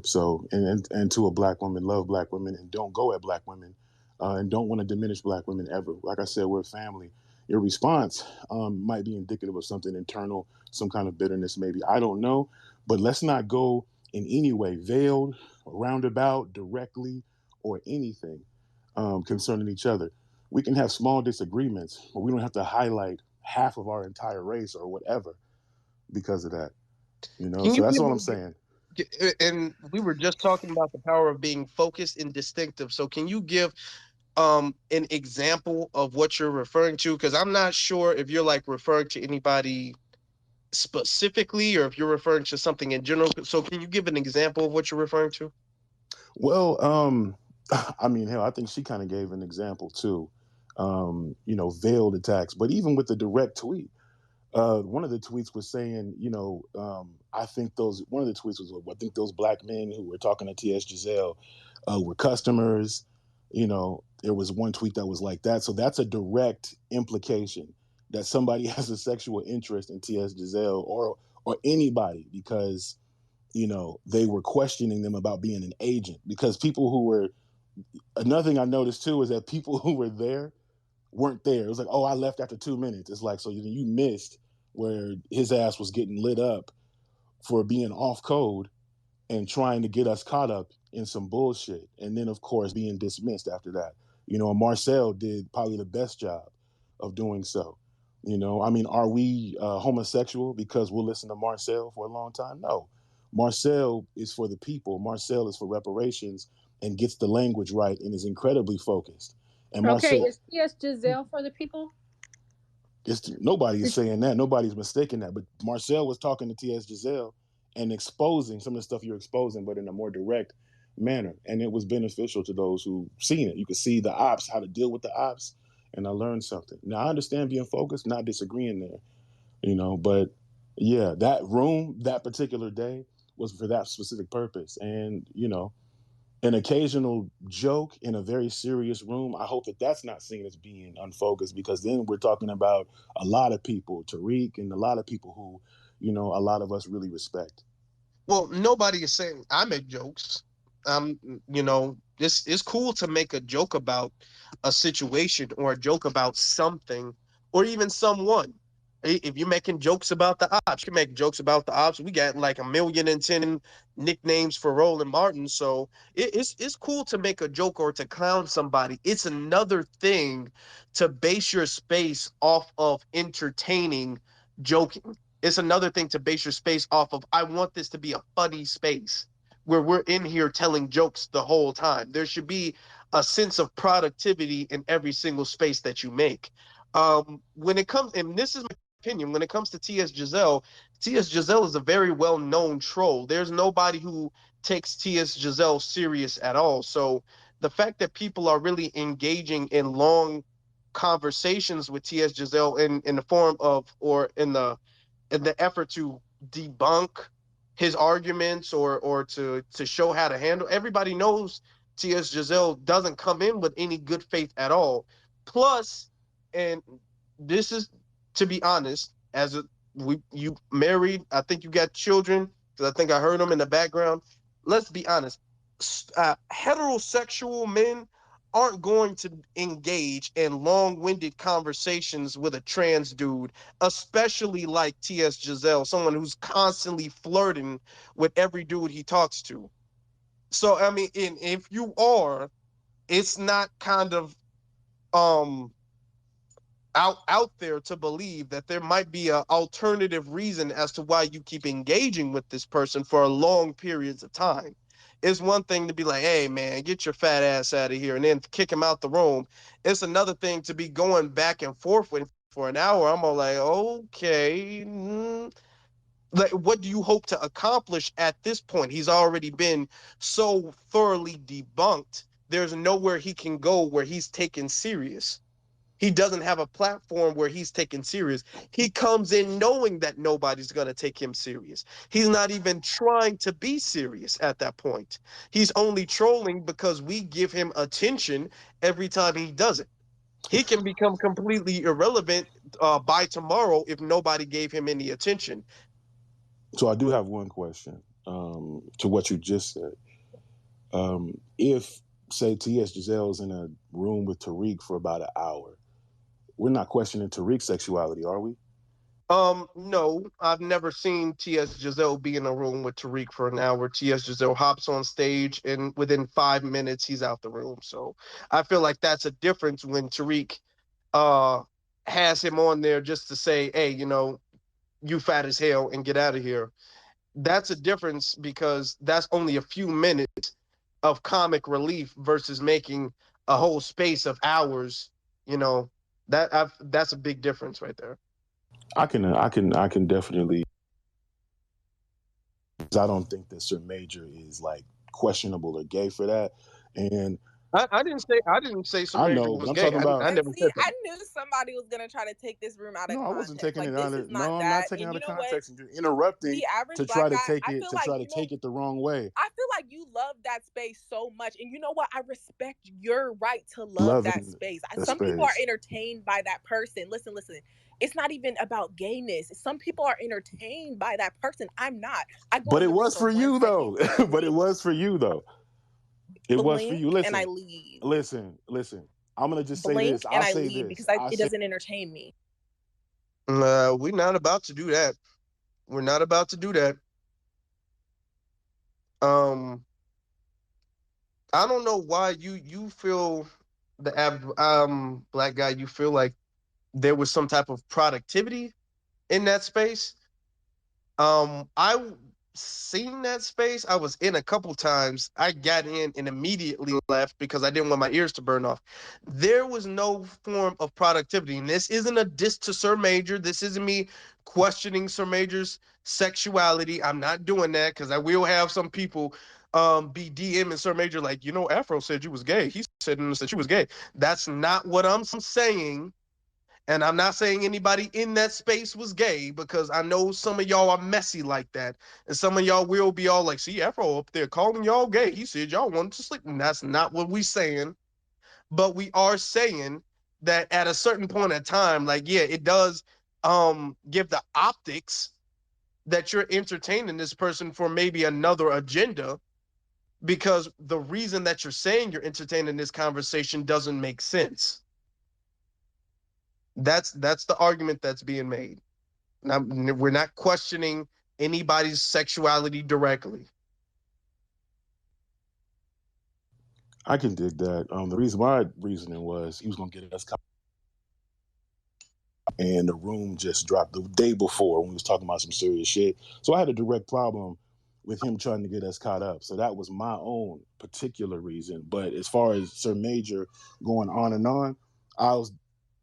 Speaker 12: So and to a black woman, love black women, and don't go at black women, and don't want to diminish black women ever. Like I said, we're a family. Your response might be indicative of something internal, some kind of bitterness, maybe. I don't know, but let's not go in any way veiled, roundabout, directly, or anything concerning each other. We can have small disagreements, but we don't have to highlight half of our entire race or whatever because of that. So that's all I'm saying.
Speaker 2: And we were just talking about the power of being focused and distinctive. So can you give an example of what you're referring to? Because I'm not sure if you're referring to anybody specifically or if you're referring to something in general. So can you give an example of what you're referring to?
Speaker 12: Well, hell, I think she kind of gave an example too. Veiled attacks, but even with the direct tweet, one of the tweets was saying, I think one of the tweets was, I think those black men who were talking to T.S. Giselle were customers. There was one tweet that was like that. So that's a direct implication that somebody has a sexual interest in T.S. Giselle or anybody because, they were questioning them about being an agent. Because another thing I noticed too is that people who were there weren't there. It was like, oh, I left after 2 minutes. It's like, so you missed where his ass was getting lit up for being off code and trying to get us caught up in some bullshit. And then, of course, being dismissed after that. Marcel did probably the best job of doing so. You know, I mean, are we homosexual because we'll listen to Marcel for a long time? No. Marcel is for the people. Marcel is for reparations and gets the language right and is incredibly focused. And
Speaker 3: Okay,
Speaker 12: Marcel,
Speaker 3: is T.S. Giselle for the people?
Speaker 12: nobody's saying that. Nobody's mistaking that. But Marcel was talking to T.S. Giselle and exposing some of the stuff you're exposing, but in a more direct manner. And it was beneficial to those who seen it. You could see the ops, how to deal with the ops, and I learned something. Now I understand being focused, not disagreeing there, you know, but yeah, that room, that particular day was for that specific purpose. And, you know, an occasional joke in a very serious room, I hope that that's not seen as being unfocused, because then we're talking about a lot of people, Tariq, and a lot of people who, you know, a lot of us really respect.
Speaker 2: Well, nobody is saying I make jokes. You know, this is cool to make a joke about a situation or a joke about something or even someone. If you're making jokes about the ops, you can make jokes about the ops. We got like 1,010 nicknames for Roland Martin, so it's cool to make a joke or to clown somebody. It's another thing to base your space off of entertaining joking. It's another thing to base your space off of, I want this to be a funny space where we're in here telling jokes the whole time. There should be a sense of productivity in every single space that you make. When it comes, and this is my opinion, when it comes to T.S. Giselle, T.S. Giselle is a very well-known troll. There's nobody who takes T.S. Giselle serious at all. So the fact that people are really engaging in long conversations with T.S. Giselle in the form of, or in the effort to debunk his arguments or to show how to handle. Everybody knows T.S. Giselle doesn't come in with any good faith at all. Plus, and this is to be honest, as a, you married, I think you got children because I think I heard them in the background. Let's be honest, heterosexual men aren't going to engage in long-winded conversations with a trans dude, especially like T.S. Giselle, someone who's constantly flirting with every dude he talks to. So I mean, if you are, it's not kind of um out there to believe that there might be an alternative reason as to why you keep engaging with this person for long periods of time. It's one thing to be like, hey man, get your fat ass out of here and then kick him out the room. It's another thing to be going back and forth with for an hour. I'm all like, okay, like what do you hope to accomplish at this point? He's already been so thoroughly debunked. There's nowhere he can go where he's taken serious. He doesn't have a platform where he's taken serious. He comes in knowing that nobody's going to take him serious. He's not even trying to be serious at that point. He's only trolling because we give him attention every time he does it. He can become completely irrelevant by tomorrow if nobody gave him any attention.
Speaker 12: So I do have one question to what you just said. If, say, T.S. Giselle's in a room with Tariq for about an hour, we're not questioning Tariq's sexuality, are we?
Speaker 2: No, I've never seen T.S. Giselle be in a room with Tariq for an hour. T.S. Giselle hops on stage and within 5 minutes he's out the room. So I feel like that's a difference when Tariq uh has him on there just to say, hey, you know, you fat as hell and get out of here. That's a difference because that's only a few minutes of comic relief versus making a whole space of hours, you know. That's a big difference right there.
Speaker 12: I can definitely. I don't think that Sir Major is like questionable or gay for that, and
Speaker 2: I didn't say Sir
Speaker 12: I
Speaker 2: Major
Speaker 12: know, but
Speaker 2: was
Speaker 12: I'm
Speaker 2: gay.
Speaker 12: talking about.
Speaker 2: I
Speaker 13: And
Speaker 2: never
Speaker 13: see,
Speaker 2: said
Speaker 13: I
Speaker 2: that.
Speaker 13: knew somebody was gonna try to take this room out of
Speaker 12: No, I wasn't
Speaker 13: context.
Speaker 12: taking
Speaker 13: Like
Speaker 12: it out
Speaker 13: this
Speaker 12: of.
Speaker 13: is not
Speaker 12: No, I'm not
Speaker 13: that.
Speaker 12: taking it
Speaker 13: And
Speaker 12: out
Speaker 13: you
Speaker 12: of
Speaker 13: know what?
Speaker 12: context. You're interrupting
Speaker 13: The average
Speaker 12: to try
Speaker 13: black
Speaker 12: to
Speaker 13: guy,
Speaker 12: take
Speaker 13: I
Speaker 12: it
Speaker 13: feel
Speaker 12: to
Speaker 13: like
Speaker 12: try to take it the wrong way.
Speaker 13: I feel like you love that space so much. And you know what? I respect your right to love that
Speaker 12: Loving
Speaker 13: space.
Speaker 12: the
Speaker 13: Some people are
Speaker 12: space,
Speaker 13: entertained by that person. Listen, listen. It's not even about gayness. Some people are entertained by that person. I'm not. I go
Speaker 12: but
Speaker 13: in
Speaker 12: it
Speaker 13: the room
Speaker 12: was
Speaker 13: for
Speaker 12: for
Speaker 13: one
Speaker 12: you
Speaker 13: second
Speaker 12: though.
Speaker 13: and I
Speaker 12: But it
Speaker 13: leave.
Speaker 12: was for you though. It was for
Speaker 13: Blink
Speaker 12: you.
Speaker 13: and I
Speaker 12: Listen,
Speaker 13: leave.
Speaker 12: listen. I'm gonna just say
Speaker 13: Blink
Speaker 12: this.
Speaker 13: and
Speaker 12: I'll
Speaker 13: I
Speaker 12: say
Speaker 13: leave
Speaker 12: this.
Speaker 13: because it doesn't entertain me.
Speaker 2: We're not about to do that. We're not about to do that. Um, I don't know why you feel the black guy. You feel like there was some type of productivity in that space. I seen that space. I was in a couple times. I got in and immediately left because I didn't want my ears to burn off. There was no form of productivity. And this isn't a diss to Sir Major. This isn't me questioning Sir Major's sexuality. I'm not doing that because I will have some people be DMing Sir Major like, Afro said you was gay. He said you was gay. That's not what I'm saying. And I'm not saying anybody in that space was gay because I know some of y'all are messy like that. And some of y'all will be all like, see, Afro up there calling y'all gay. He said y'all wanted to sleep. And that's not what we saying. But we are saying that at a certain point in time, like, yeah, it does give the optics that you're entertaining this person for maybe another agenda, because the reason that you're saying you're entertaining this conversation doesn't make sense. That's the argument that's being made. Now, we're not questioning anybody's sexuality directly.
Speaker 12: I can dig that. The reason my reasoning was he was gonna get us, and the room just dropped the day before when we was talking about some serious shit. So I had a direct problem with him trying to get us caught up. So that was my own particular reason. But as far as Sir Major going on and on, I was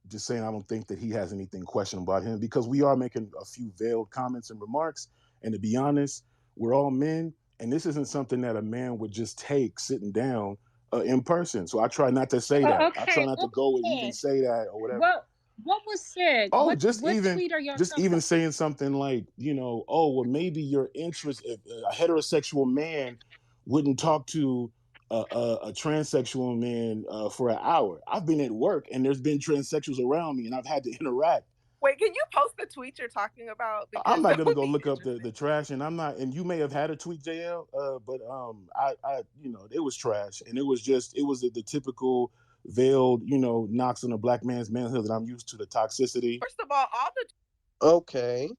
Speaker 12: just saying I don't think that he has anything questionable about him, because we are making a few veiled comments and remarks. And to be honest, we're all men, and this isn't something that a man would just take sitting down in person. So I try not to say that. I try
Speaker 3: Okay,
Speaker 12: not to
Speaker 3: what
Speaker 12: go
Speaker 3: was
Speaker 12: and even
Speaker 3: said?
Speaker 12: say that or whatever.
Speaker 3: What was said?
Speaker 12: Oh,
Speaker 3: What tweet are y'all
Speaker 12: just
Speaker 3: talking
Speaker 12: even
Speaker 3: about?
Speaker 12: saying something like, oh, well, maybe your interest, if a heterosexual man wouldn't talk to a transsexual man for an hour. I've been at work and there's been transsexuals around me and I've had to interact.
Speaker 13: Wait, can you post the tweet you're talking about? Because
Speaker 12: I'm not
Speaker 13: that
Speaker 12: gonna
Speaker 13: would
Speaker 12: go
Speaker 13: be
Speaker 12: look up
Speaker 13: interesting.
Speaker 12: the trash, and I'm not. And you may have had a tweet, JL, but I it was trash, and it was the typical veiled, knocks on a black man's manhood that I'm used to, the toxicity.
Speaker 13: First of all the
Speaker 2: Okay.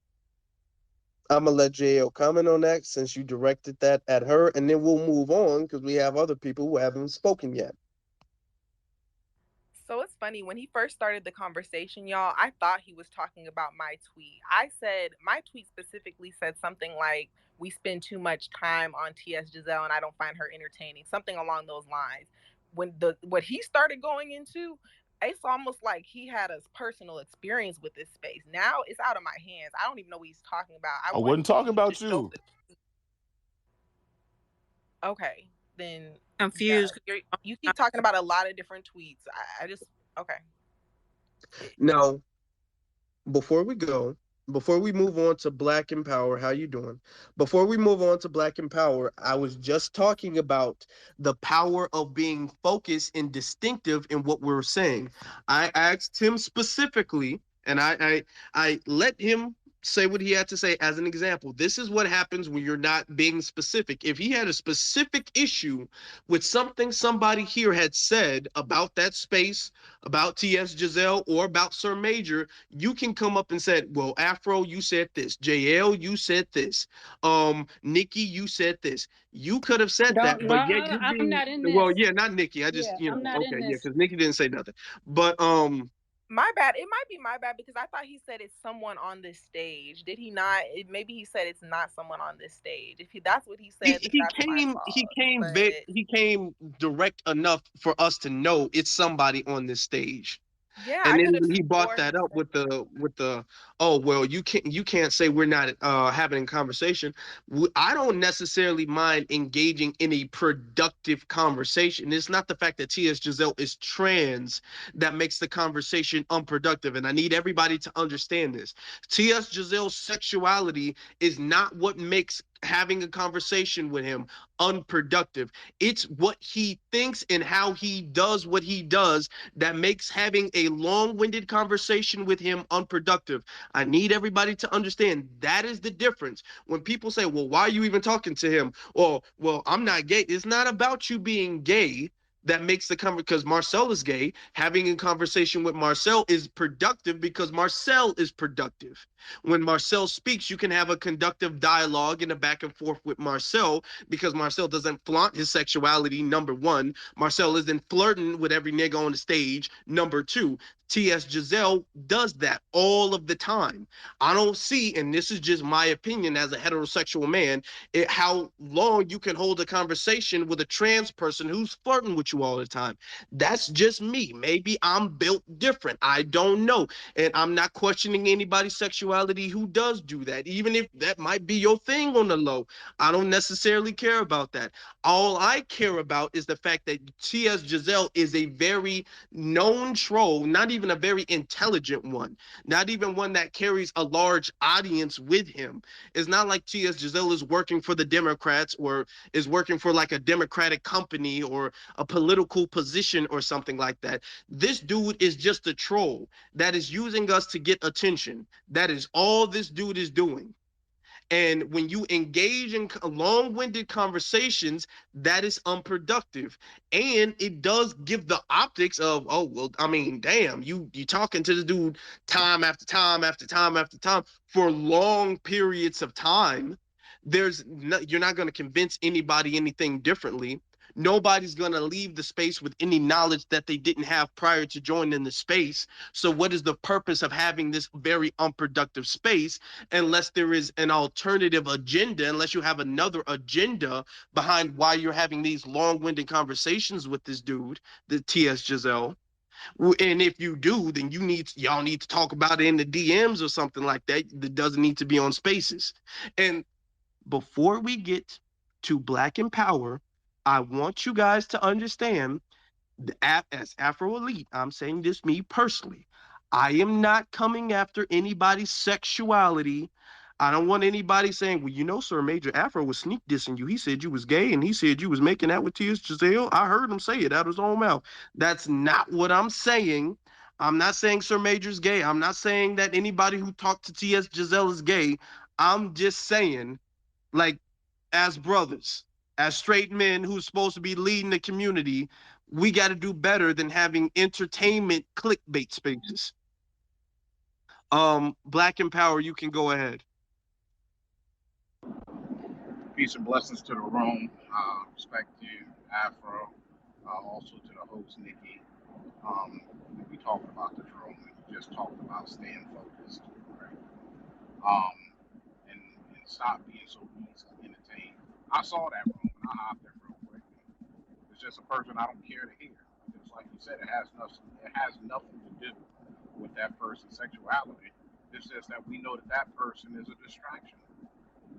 Speaker 2: I'm going to let JL comment on that since you directed that at her, and then we'll move on because we have other people who haven't spoken yet.
Speaker 13: So it's funny, when he first started the conversation, y'all, I thought he was talking about my tweet. I said, my tweet specifically said something like, we spend too much time on TS Giselle and I don't find her entertaining, something along those lines. When what he started going into, it's almost like he had a personal experience with this space. Now it's out of my hands. I don't even know what he's talking about.
Speaker 12: I wasn't talking about you.
Speaker 13: Okay, then
Speaker 6: Confused.
Speaker 13: yeah, you keep talking about a lot of different tweets. I just okay.
Speaker 2: Now, before we move on to Black Empower, how you doing? Before we move on to Black Empower, I was just talking about the power of being focused and distinctive in what we're saying. I asked him specifically, and I let him say what he had to say as an example. This is what happens when you're not being specific. If he had a specific issue with something somebody here had said about that space, about TS Giselle, or about Sir Major, you can come up and say, well, Afro, you said this. JL, you said this. Nikki, you said this. You could have said that,
Speaker 3: Don't no,
Speaker 2: but yet you're
Speaker 3: I'm
Speaker 2: being,
Speaker 3: not in
Speaker 2: well,
Speaker 3: this.
Speaker 2: yeah, not Nikki. I just,
Speaker 3: Yeah, I'm not in
Speaker 2: okay, yeah,
Speaker 3: this.
Speaker 2: because Nikki didn't say nothing. But
Speaker 13: my bad. It might be my bad because I thought he said it's someone on this stage. Did he not? Maybe he said it's not someone on this stage. If that's what he said, then that's my fault.
Speaker 2: he came direct enough for us to know it's somebody on this stage.
Speaker 13: Yeah,
Speaker 2: and
Speaker 13: I
Speaker 2: then
Speaker 13: could have
Speaker 2: he brought that up with the oh, well, you can't say we're not having a conversation. I don't necessarily mind engaging in a productive conversation. It's not the fact that TS Giselle is trans that makes the conversation unproductive, and I need everybody to understand this. TS Giselle's sexuality is not what makes having a conversation with him unproductive. It's what he thinks and how he does what he does that makes having a long-winded conversation with him unproductive. I need everybody to understand that is the difference. When people say, well, why are you even talking to him? Or, well, I'm not gay. It's not about you being gay that makes the conversation, because Marcel is gay. Having a conversation with Marcel is productive because Marcel is productive. When Marcel speaks, you can have a conductive dialogue and a back and forth with Marcel because Marcel doesn't flaunt his sexuality, number one. Marcel isn't flirting with every nigga on the stage, number two. T.S. Giselle does that all of the time. I don't see, and this is just my opinion as a heterosexual man, how long you can hold a conversation with a trans person who's flirting with you all the time. That's just me. Maybe I'm built different. I don't know. And I'm not questioning anybody's sexuality who does do that, even if that might be your thing on the low. I don't necessarily care about that. All I care about is the fact that T.S. Giselle is a very known troll, not even a very intelligent one, not even one that carries a large audience with him. It's not like T.S. Giselle is working for the Democrats or is working for like a Democratic company or a political position or something like that. This dude is just a troll that is using us to get attention. That is all this dude is doing. And when you engage in long-winded conversations, that is unproductive. And it does give the optics of, oh, well, I mean, damn, you talking to the dude time after time after time after time for long periods of time. You're not going to convince anybody anything differently. Nobody's going to leave the space with any knowledge that they didn't have prior to joining the space. So what is the purpose of having this very unproductive space unless there is an alternative agenda, unless you have another agenda behind why you're having these long-winded conversations with this dude, the T.S. Giselle? And if you do, then y'all need to talk about it in the DMs or something like that. That doesn't need to be on spaces. And before we get to Black Empower, I want you guys to understand, as Afro Elite, I'm saying this me personally. I am not coming after anybody's sexuality. I don't want anybody saying, well, you know, Sir Major Afro was sneak dissing you. He said you was gay and he said you was making out with T.S. Giselle. I heard him say it out of his own mouth. That's not what I'm saying. I'm not saying Sir Major's gay. I'm not saying that anybody who talked to T.S. Giselle is gay. I'm just saying, like, as brothers, as straight men who's supposed to be leading the community, we got to do better than having entertainment clickbait spaces. Black Empower, you can go ahead.
Speaker 14: Peace and blessings to the room. Respect to Afro, also to the host Nikki. We talked about this room and just talked about staying focused, right? Um, and stop being so easily entertained. I saw that room and I hopped in real quick. It's just a person I don't care to hear. It's like you said, it has nothing to do with that person's sexuality. It's just that we know that that person is a distraction.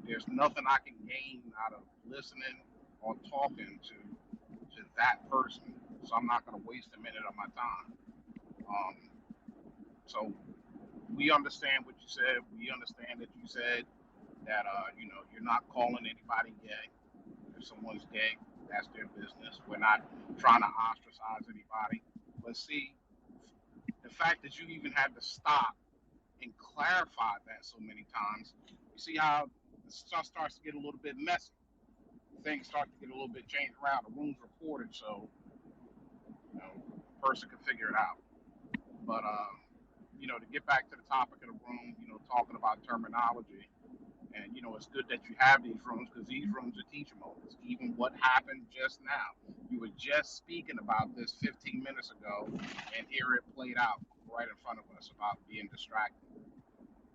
Speaker 14: There's nothing I can gain out of listening or talking to that person. So I'm not going to waste a minute of my time. Um, so we understand what you said. We understand that you said that you're not calling anybody gay. If someone's gay, that's their business. We're not trying to ostracize anybody. But see, the fact that you even had to stop and clarify that so many times, you see how it starts to get a little bit messy. Things start to get a little bit changed around. The room's recorded, so a person can figure it out. But to get back to the topic of the room, talking about terminology, and it's good that you have these rooms because these rooms are teaching moments. Even what happened just now, you were just speaking about this 15 minutes ago, and here it played out right in front of us about being distracted.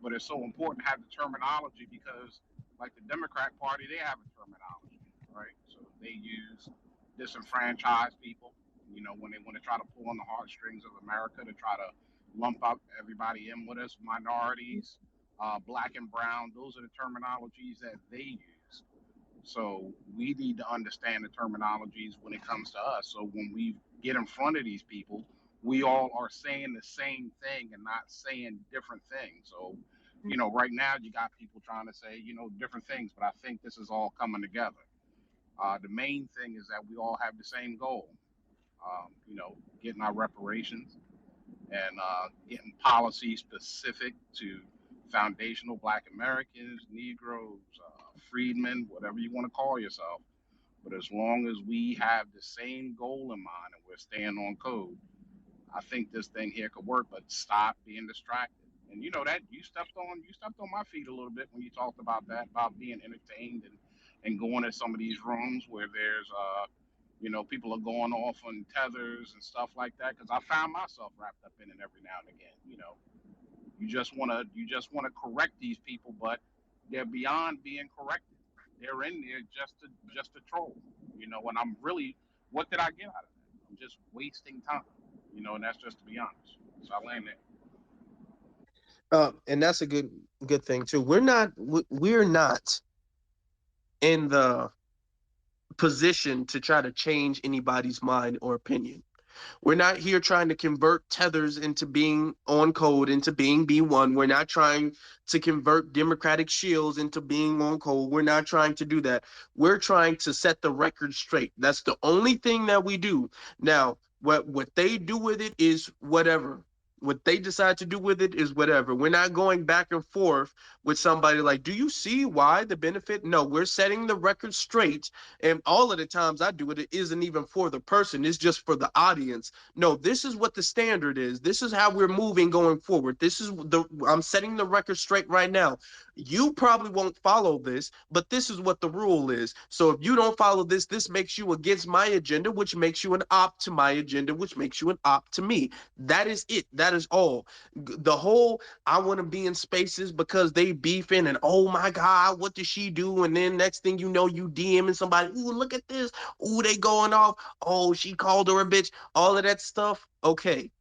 Speaker 14: But it's so important to have the terminology because, like the Democrat Party, they have a terminology, right? So they use disenfranchised people, when they want to try to pull on the heartstrings of America to try to lump up everybody in with us, minorities, black and brown. Those are the terminologies that they use. So we need to understand the terminologies when it comes to us. So when we get in front of these people, we all are saying the same thing and not saying different things. So, right now you got people trying to say, different things, but I think this is all coming together. The main thing is that we all have the same goal, getting our reparations and getting policy specific to foundational Black Americans, Negroes, freedmen, whatever you want to call yourself. But as long as we have the same goal in mind and we're staying on code, I think this thing here could work. But stop being distracted. And that you stepped on my feet a little bit when you talked about that, about being entertained and going to some of these rooms where there's People are going off on tethers and stuff like that because I found myself wrapped up in it every now and again. You just wanna correct these people, but they're beyond being corrected. They're in there just to troll. And I'm really, what did I get out of that? I'm just wasting time. And that's just to be honest. So I land there.
Speaker 2: And that's a good thing too. We're not in the position to try to change anybody's mind or opinion. We're not here trying to convert tethers into being on code, into being B1. We're not trying to convert democratic shields into being on code. We're not trying to do that. We're trying to set the record straight. That's the only thing that we do. Now, what they do with it is whatever. What they decide to do with it is whatever. We're not going back and forth with somebody like, do you see why the benefit? No, we're setting the record straight. And all of the times I do it, it isn't even for the person, it's just for the audience. No, this is what the standard is. This is how we're moving going forward. I'm setting the record straight right now. You probably won't follow this, but this is what the rule is. So if you don't follow this, this makes you against my agenda, which makes you an op to my agenda, which makes you an op to me. That is it. That is all. The whole I want to be in spaces because they beefing and oh my God, what did she do? And then next thing you know, you DMing somebody, ooh, look at this. Ooh, they going off. Oh, she called her a bitch. All of that stuff. Okay.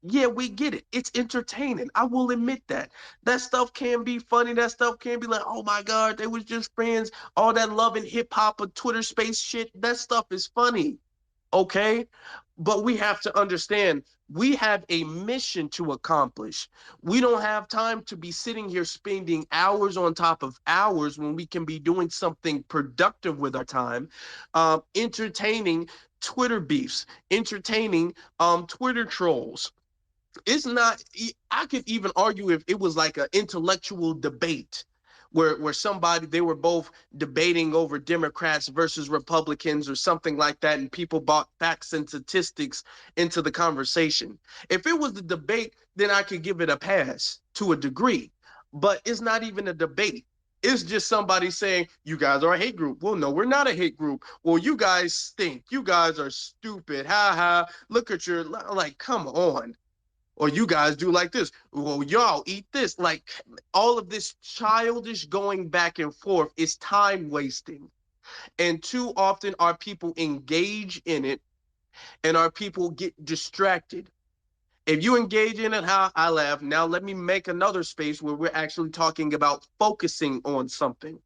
Speaker 2: Yeah, we get it. It's entertaining. I will admit that. That stuff can be funny. That stuff can be like, oh my God, they was just friends. All that love and hip hop or Twitter space shit. That stuff is funny. Okay. But we have to understand we have a mission to accomplish. We don't have time to be sitting here spending hours on top of hours when we can be doing something productive with our time, entertaining Twitter beefs, entertaining Twitter trolls. It's not, I could even argue if it was like an intellectual debate where somebody, they were both debating over Democrats versus Republicans or something like that, and people brought facts and statistics into the conversation. If it was the debate, then I could give it a pass to a degree, but it's not even a debate. It's just somebody saying, you guys are a hate group. Well, no, we're not a hate group. Well, you guys stink. You guys are stupid. Ha ha. Look at your, like, come on. Or you guys do like this. Well, y'all eat this. Like all of this childish going back and forth is time wasting. And too often our people engage in it and our people get distracted. If you engage in it, how I laugh. Now let me make another space where we're actually talking about focusing on something.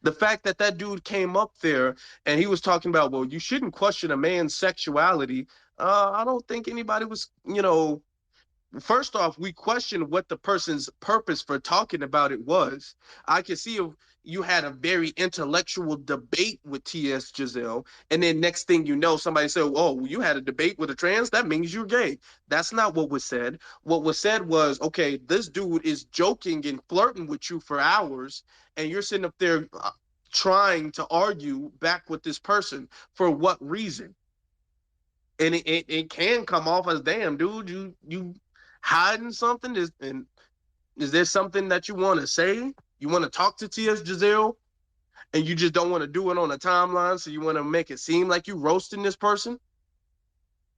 Speaker 2: The fact that that dude came up there and he was talking about, well, you shouldn't question a man's sexuality. I don't think anybody was, first off, we questioned what the person's purpose for talking about it was. I can see if you had a very intellectual debate with T.S. Giselle, and then next thing you know, somebody said, oh, you had a debate with a trans? That means you're gay. That's not what was said. What was said was, okay, this dude is joking and flirting with you for hours, and you're sitting up there trying to argue back with this person. For what reason? And it can come off as, damn, dude, you hiding something? Is there something that you want to say? You want to talk to T.S. Giselle and you just don't want to do it on a timeline, so you want to make it seem like you roasting this person?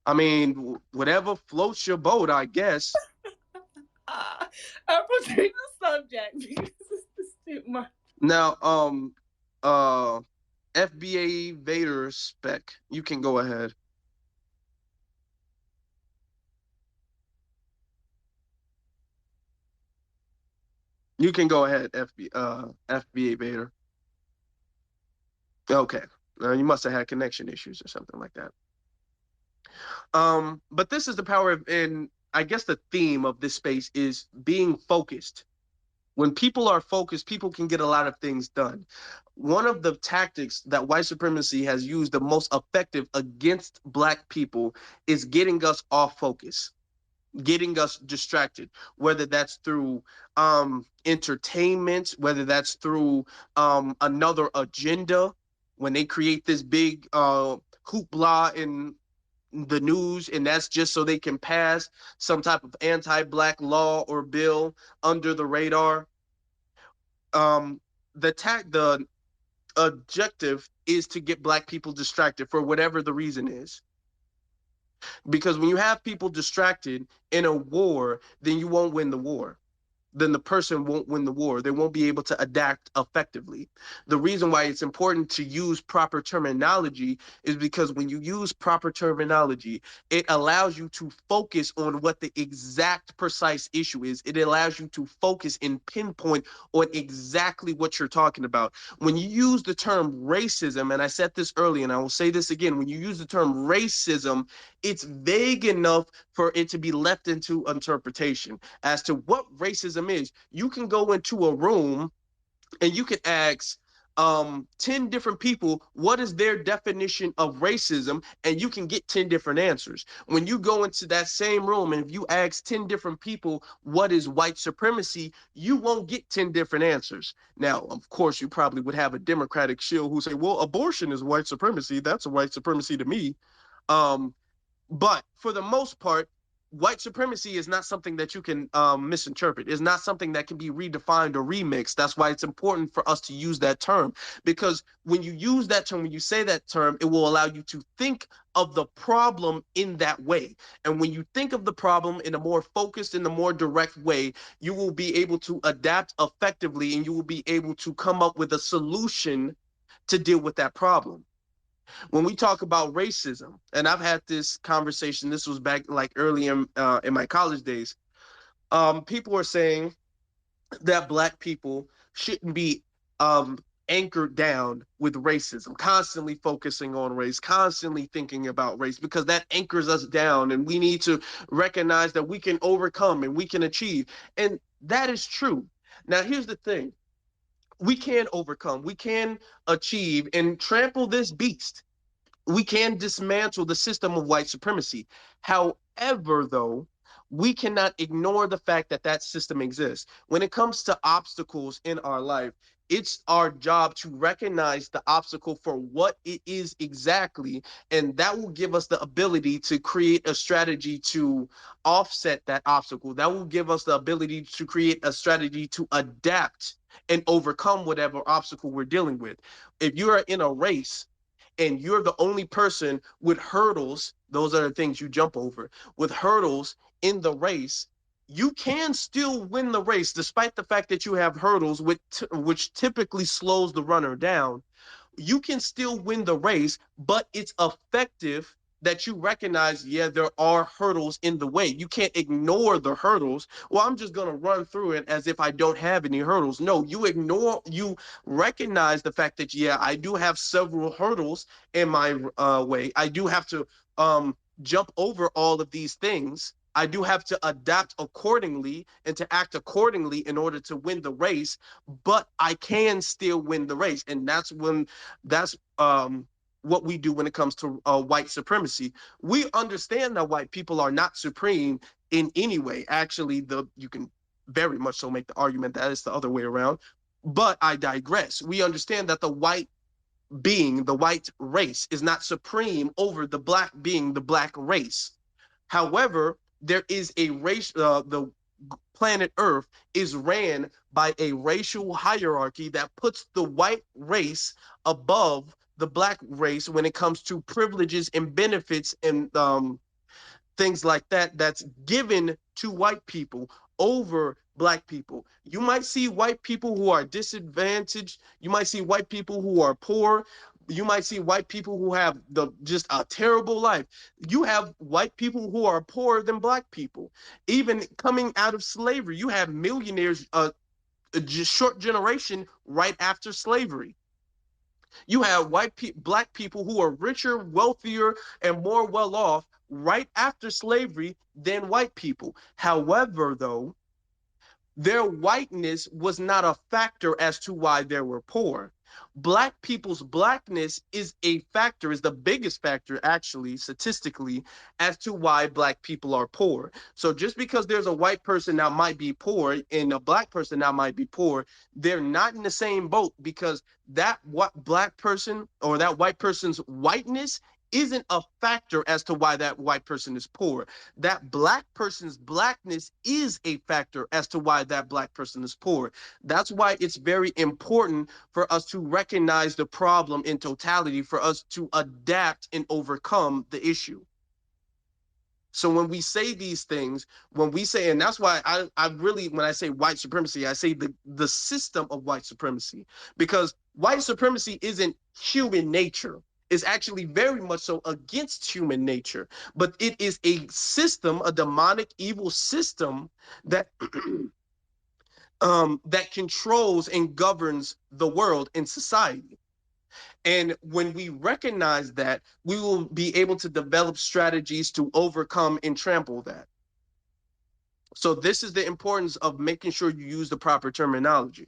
Speaker 2: I mean, whatever floats your boat, I guess.
Speaker 8: I will change the subject because it's too much.
Speaker 2: Now, FBA Vader spec, you can go ahead. You can go ahead, FBA Vader. Okay. You must have had connection issues or something like that. But this is the power of, and I guess the theme of this space is being focused. When people are focused, people can get a lot of things done. One of the tactics that white supremacy has used the most effective against Black people is getting us off focus, getting us distracted, whether that's through entertainment, whether that's through another agenda. When they create this big hoopla in the news, and that's just so they can pass some type of anti-Black law or bill under the radar. The objective is to get black people distracted for whatever the reason is. Because when you have people distracted in a war, then you won't win the war. Then the person won't win the war. They won't be able to adapt effectively. The reason why it's important to use proper terminology is because when you use proper terminology, it allows you to focus on what the exact precise issue is. It allows you to focus and pinpoint on exactly what you're talking about. When you use the term racism, and I said this earlier, and I will say this again, when you use the term racism, it's vague enough for it to be left into interpretation as to what racism is. You can go into a room and you can ask 10 different people what is their definition of racism, and you can get 10 different answers. When you go into that same room and if you ask 10 different people what is white supremacy, you won't get 10 different answers. Now, of course, you probably would have a Democratic shill who say, well, abortion is white supremacy. That's a white supremacy to me. But for the most part, white supremacy is not something that you can misinterpret. It's not something that can be redefined or remixed. That's why it's important for us to use that term, because when you use that term, when you say that term, it will allow you to think of the problem in that way. And when you think of the problem in a more focused, in a more direct way, you will be able to adapt effectively and you will be able to come up with a solution to deal with that problem. When we talk about racism, and I've had this conversation, this was back like early in my college days, people are saying that black people shouldn't be anchored down with racism, constantly focusing on race, constantly thinking about race, because that anchors us down, and we need to recognize that we can overcome and we can achieve. And that is true. Now, here's the thing. We can overcome, we can achieve and trample this beast. We can dismantle the system of white supremacy. However, though, we cannot ignore the fact that that system exists. When it comes to obstacles in our life, it's our job to recognize the obstacle for what it is exactly, and that will give us the ability to create a strategy to offset that obstacle. That will give us the ability to create a strategy to adapt and overcome whatever obstacle we're dealing with. If you are in a race and you're the only person with hurdles, those are the things you jump over, with hurdles in the race, you can still win the race despite the fact that you have hurdles, which typically slows the runner down. You can still win the race, but it's effective that you recognize, yeah, there are hurdles in the way. You can't ignore the hurdles. Well, I'm just going to run through it as if I don't have any hurdles. No, you recognize the fact that, yeah, I do have several hurdles in my way. I do have to jump over all of these things. I do have to adapt accordingly and to act accordingly in order to win the race, but I can still win the race. And that's what we do when it comes to white supremacy. We understand that white people are not supreme in any way. Actually, you can very much so make the argument that it's the other way around. But I digress. We understand that the white race is not supreme over the black being, the black race. However, there is a race, the planet Earth is ran by a racial hierarchy that puts the white race above the black race when it comes to privileges and benefits and things like that, that's given to white people over black people. You might see white people who are disadvantaged. You might see white people who are poor. You might see white people who have just a terrible life. You have white people who are poorer than black people. Even coming out of slavery, you have millionaires, just short generation right after slavery. You have black people who are richer, wealthier, and more well off right after slavery than white people. However, though, their whiteness was not a factor as to why they were poor. Black people's blackness is a factor, is the biggest factor, actually, statistically, as to why black people are poor. So just because there's a white person that might be poor and a black person that might be poor, they're not in the same boat, because that black person or that white person's whiteness isn't a factor as to why that white person is poor. That black person's blackness is a factor as to why that black person is poor. That's why it's very important for us to recognize the problem in totality, for us to adapt and overcome the issue. So when we say these things, when we say, and that's why I really, when I say white supremacy, I say the system of white supremacy, because white supremacy isn't human nature. It's actually very much so against human nature, but it is a system, a demonic, evil system that that controls and governs the world and society. And when we recognize that, we will be able to develop strategies to overcome and trample that. So this is the importance of making sure you use the proper terminology.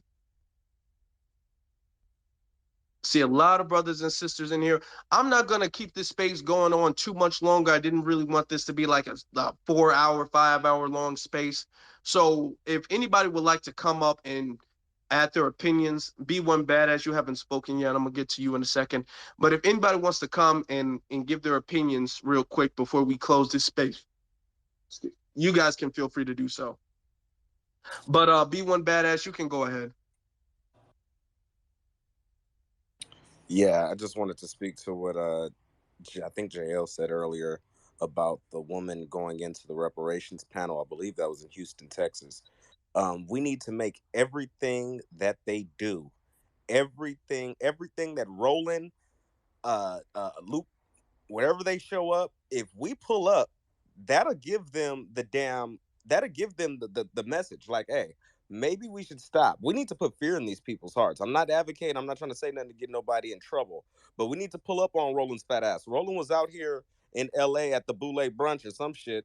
Speaker 2: See a lot of brothers and sisters in here. I'm not going to keep this space going on too much longer. I didn't really want this to be like a 4 hour, 5 hour long space. So if anybody would like to come up and add their opinions, be one badass, you haven't spoken yet. I'm going to get to you in a second. But if anybody wants to come and give their opinions real quick before we close this space, you guys can feel free to do so. But be one badass, you can go ahead.
Speaker 15: Yeah, I just wanted to speak to what I think JL said earlier about the woman going into the reparations panel. I believe that was in Houston, Texas. We need to make everything that they do, everything that Roland, Luke, wherever they show up, if we pull up, that'll give them the message like, hey, maybe we should stop. We need to put fear in these people's hearts. I'm not advocating, I'm not trying to say nothing to get nobody in trouble, but we need to pull up on Roland's fat ass. Roland was out here in LA at the Boule brunch or some shit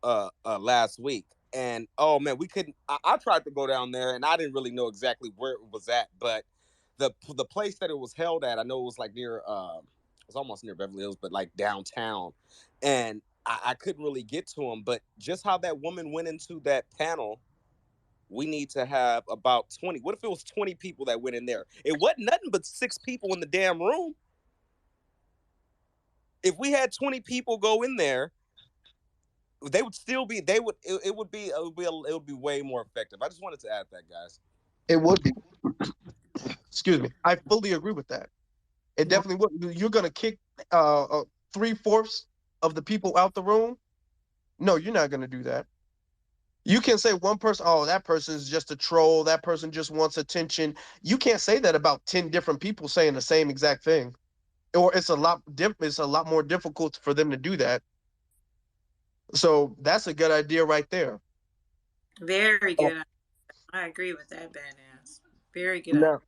Speaker 15: last week. And oh man, we couldn't. I tried to go down there, and I didn't really know exactly where it was at. But the place that it was held at, I know it was like near. It was almost near Beverly Hills, but like downtown. And I couldn't really get to him. But just how that woman went into that panel, we need to have about 20. What if it was 20 people that went in there? It wasn't nothing but 6 people in the damn room. If we had 20 people go in there, they would still be. It would be way more effective. I just wanted to add that, guys.
Speaker 2: It would be. Excuse me. I fully agree with that. It definitely would. You're gonna kick 3/4 of the people out the room? No, you're not gonna do that. You can say one person, oh, that person is just a troll. That person just wants attention. You can't say that about 10 different people saying the same exact thing, or it's a lot more difficult for them to do that. So that's a good idea right there.
Speaker 6: Very good. I agree with that, badass. Very good.
Speaker 2: Now,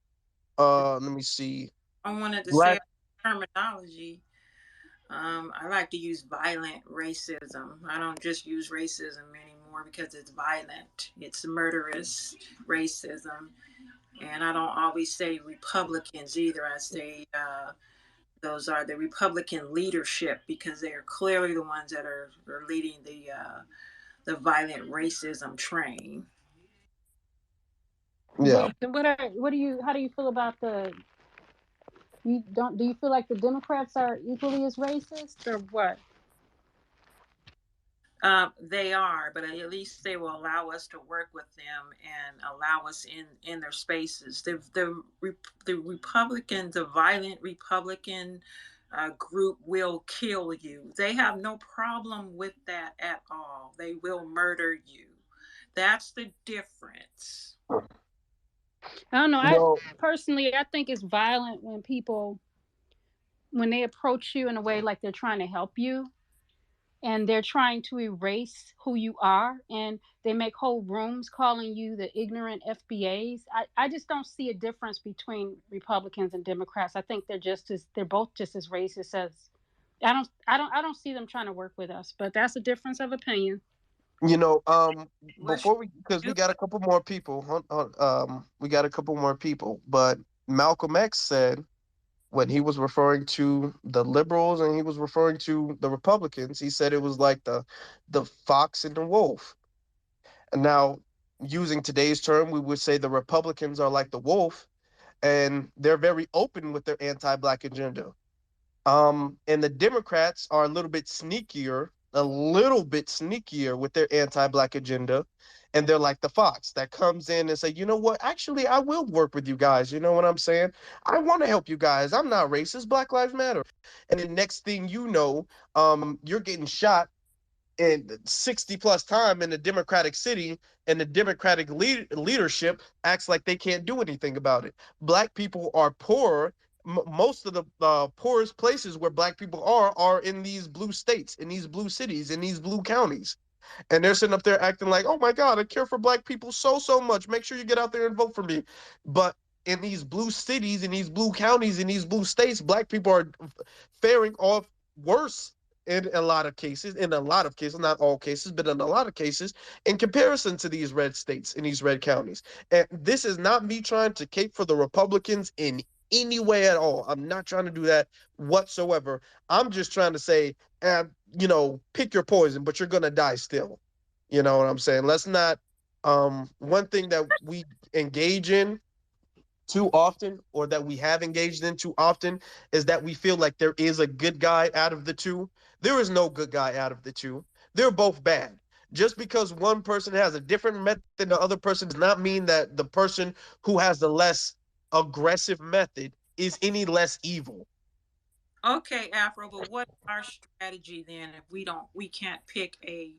Speaker 2: let me see.
Speaker 6: I wanted to say terminology. I like to use violent racism. I don't just use racism anymore because it's violent. It's murderous racism. And I don't always say Republicans either. I say those are the Republican leadership because they are clearly the ones that are leading the violent racism train.
Speaker 2: Yeah.
Speaker 3: How do you feel about do you feel like the Democrats are equally as racist or what?
Speaker 6: They are, but at least they will allow us to work with them and allow us in their spaces. The Republicans, the violent Republican group will kill you. They have no problem with that at all. They will murder you. That's the difference.
Speaker 3: I don't know. I personally think it's violent when they approach you in a way like they're trying to help you and they're trying to erase who you are, and they make whole rooms calling you the ignorant FBAs. I just don't see a difference between Republicans and Democrats. I think they're both just as racist as I don't see them trying to work with us, but that's a difference of opinion.
Speaker 2: Before because we got a couple more people. We got a couple more people, but Malcolm X said when he was referring to the liberals and he was referring to the Republicans, he said it was like the fox and the wolf. And now, using today's term, we would say the Republicans are like the wolf, and they're very open with their anti-black agenda. And the Democrats are a little bit sneakier with their anti-black agenda. And they're like the fox that comes in and say, you know what? Actually, I will work with you guys. You know what I'm saying? I want to help you guys. I'm not racist. Black Lives Matter. And the next thing you know, you're getting shot and 60 plus time in the Democratic city, and the Democratic leadership acts like they can't do anything about it. Black people are poor. Most of the poorest places where black people are in these blue states, in these blue cities, in these blue counties. And they're sitting up there acting like, oh my God, I care for black people so much. Make sure you get out there and vote for me. But in these blue cities, in these blue counties, in these blue states, black people are faring off worse in a lot of cases, not all cases, but in a lot of cases, in comparison to these red states, in these red counties. And this is not me trying to cape for the Republicans in any way at all. I'm not trying to do that whatsoever. I'm just trying to say, pick your poison, but you're gonna die still. You know what I'm saying? Let's not. One thing that we engage in too often, or that we have engaged in too often, is that we feel like there is a good guy out of the two. There is no good guy out of the two. They're both bad. Just because one person has a different method than the other person does not mean that the person who has the less aggressive method is any less evil.
Speaker 8: Okay, Afro, but what is our strategy then if we can't pick a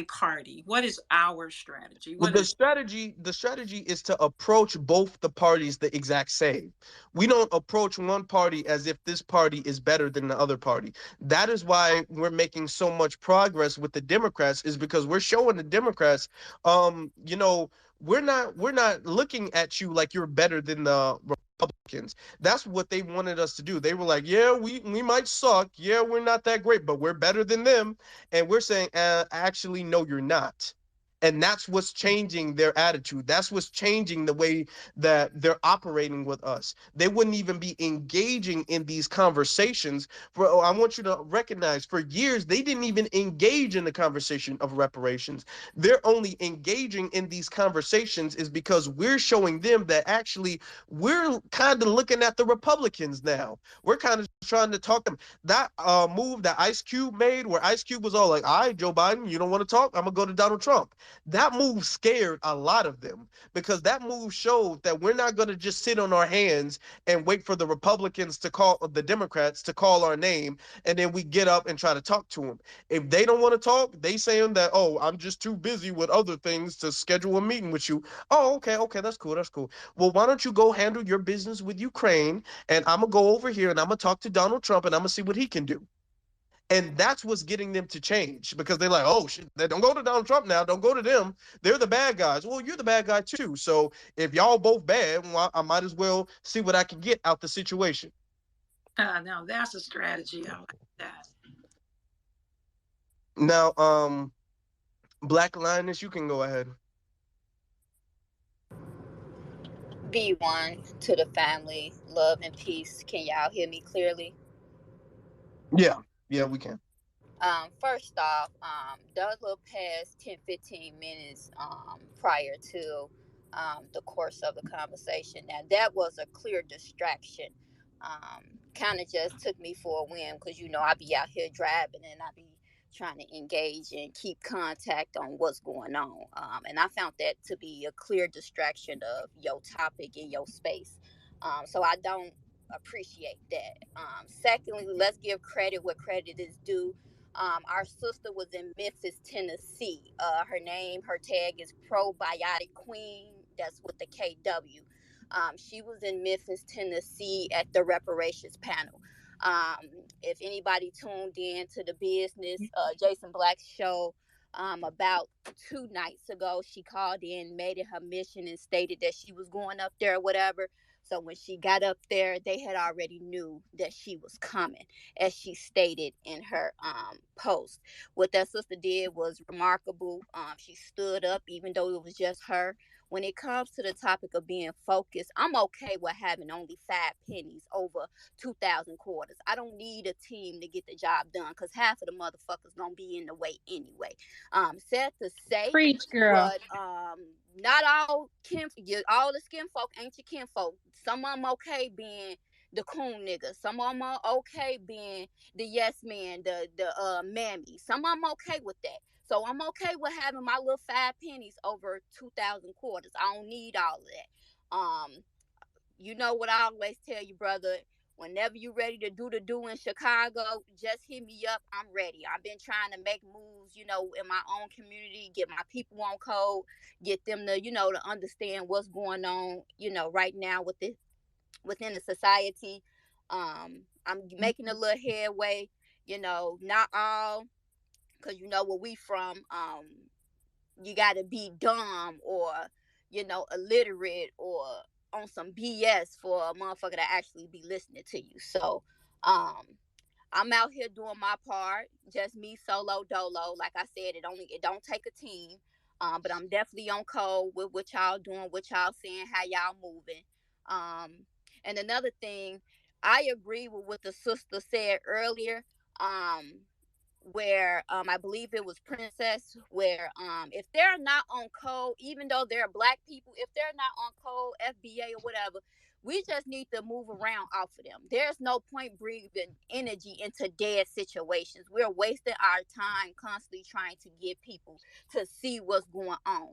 Speaker 8: party? What is our strategy?
Speaker 2: Well,
Speaker 8: What is
Speaker 2: the strategy is to approach both the parties the exact same. We don't approach one party as if this party is better than the other party. That is why we're making so much progress with the Democrats, is because we're showing the Democrats, we're not looking at you like you're better than the Republicans. That's what they wanted us to do. They were like, yeah, we might suck. Yeah, we're not that great, but we're better than them. And we're saying, actually, no, you're not. And that's what's changing their attitude. That's what's changing the way that they're operating with us. They wouldn't even be engaging in these conversations. I want you to recognize, for years they didn't even engage in the conversation of reparations. They're only engaging in these conversations is because we're showing them that actually we're kind of looking at the Republicans now. We're kind of trying to talk them. That move that Ice Cube made, where Ice Cube was all like, all right, Joe Biden, you don't want to talk, I'm gonna go to Donald Trump. That move scared a lot of them, because that move showed that we're not going to just sit on our hands and wait for the Republicans to call the Democrats to call our name, and then we get up and try to talk to them. If they don't want to talk, they saying that, oh, I'm just too busy with other things to schedule a meeting with you. Oh, okay, that's cool. Well, why don't you go handle your business with Ukraine, and I'm gonna go over here and I'm gonna talk to Donald Trump and I'm gonna see what he can do. And that's what's getting them to change, because they're like, oh, shit, they don't go to Donald Trump now. Don't go to them. They're the bad guys. Well, you're the bad guy too. So if y'all both bad, well, I might as well see what I can get out the situation.
Speaker 8: now that's a strategy. I like that.
Speaker 2: Now, Black Lioness, you can go ahead.
Speaker 16: Be one to the family, love and peace. Can y'all hear me clearly?
Speaker 2: Yeah, we can.
Speaker 16: First off, those little past 10-15 minutes prior to the course of the conversation, now that was a clear distraction. Kind of just took me for a whim, because I be out here driving and I be trying to engage and keep contact on what's going on. And I found that to be a clear distraction of your topic in your space. So I don't appreciate that. Secondly, let's give credit where credit is due. Our sister was in Memphis, Tennessee. Her tag is Probiotic Queen. That's with the KW. She was in Memphis, Tennessee at the reparations panel. If anybody tuned in to the business, Jason Black's show, about 2 nights ago, she called in, made it her mission, and stated that she was going up there or whatever. So when she got up there, they had already knew that she was coming, as she stated in her post. What that sister did was remarkable. She stood up, even though it was just her. When it comes to the topic of being focused, I'm okay with having only 5 pennies over 2,000 quarters. I don't need a team to get the job done, because half of the motherfuckers gonna be in the way anyway. Sad to say,
Speaker 3: Preach, girl.
Speaker 16: but not all all the skin folk ain't your kinfolk. Some of them okay being the coon nigga. Some of them are okay being the yes man, the mammy. Some of them okay with that. So I'm okay with having my little 5 pennies over 2,000 quarters. I don't need all of that. You know what I always tell you, brother. Whenever you ready to do the do in Chicago, just hit me up. I'm ready. I've been trying to make moves, in my own community, get my people on code, get them to, to understand what's going on, right now within the society. I'm making a little headway, not all, because where we from, you got to be dumb or illiterate or on some BS for a motherfucker to actually be listening to you. So I'm out here doing my part, just me solo dolo. Like I said, it don't take a team. But I'm definitely on code with what y'all doing, what y'all saying, how y'all moving. And another thing, I agree with what the sister said earlier. Where I believe it was Princess, where if they're not on code, even though they're black people, if they're not on code, FBA or whatever, we just need to move around off of them. There's no point breathing energy into dead situations. We're wasting our time constantly trying to get people to see what's going on.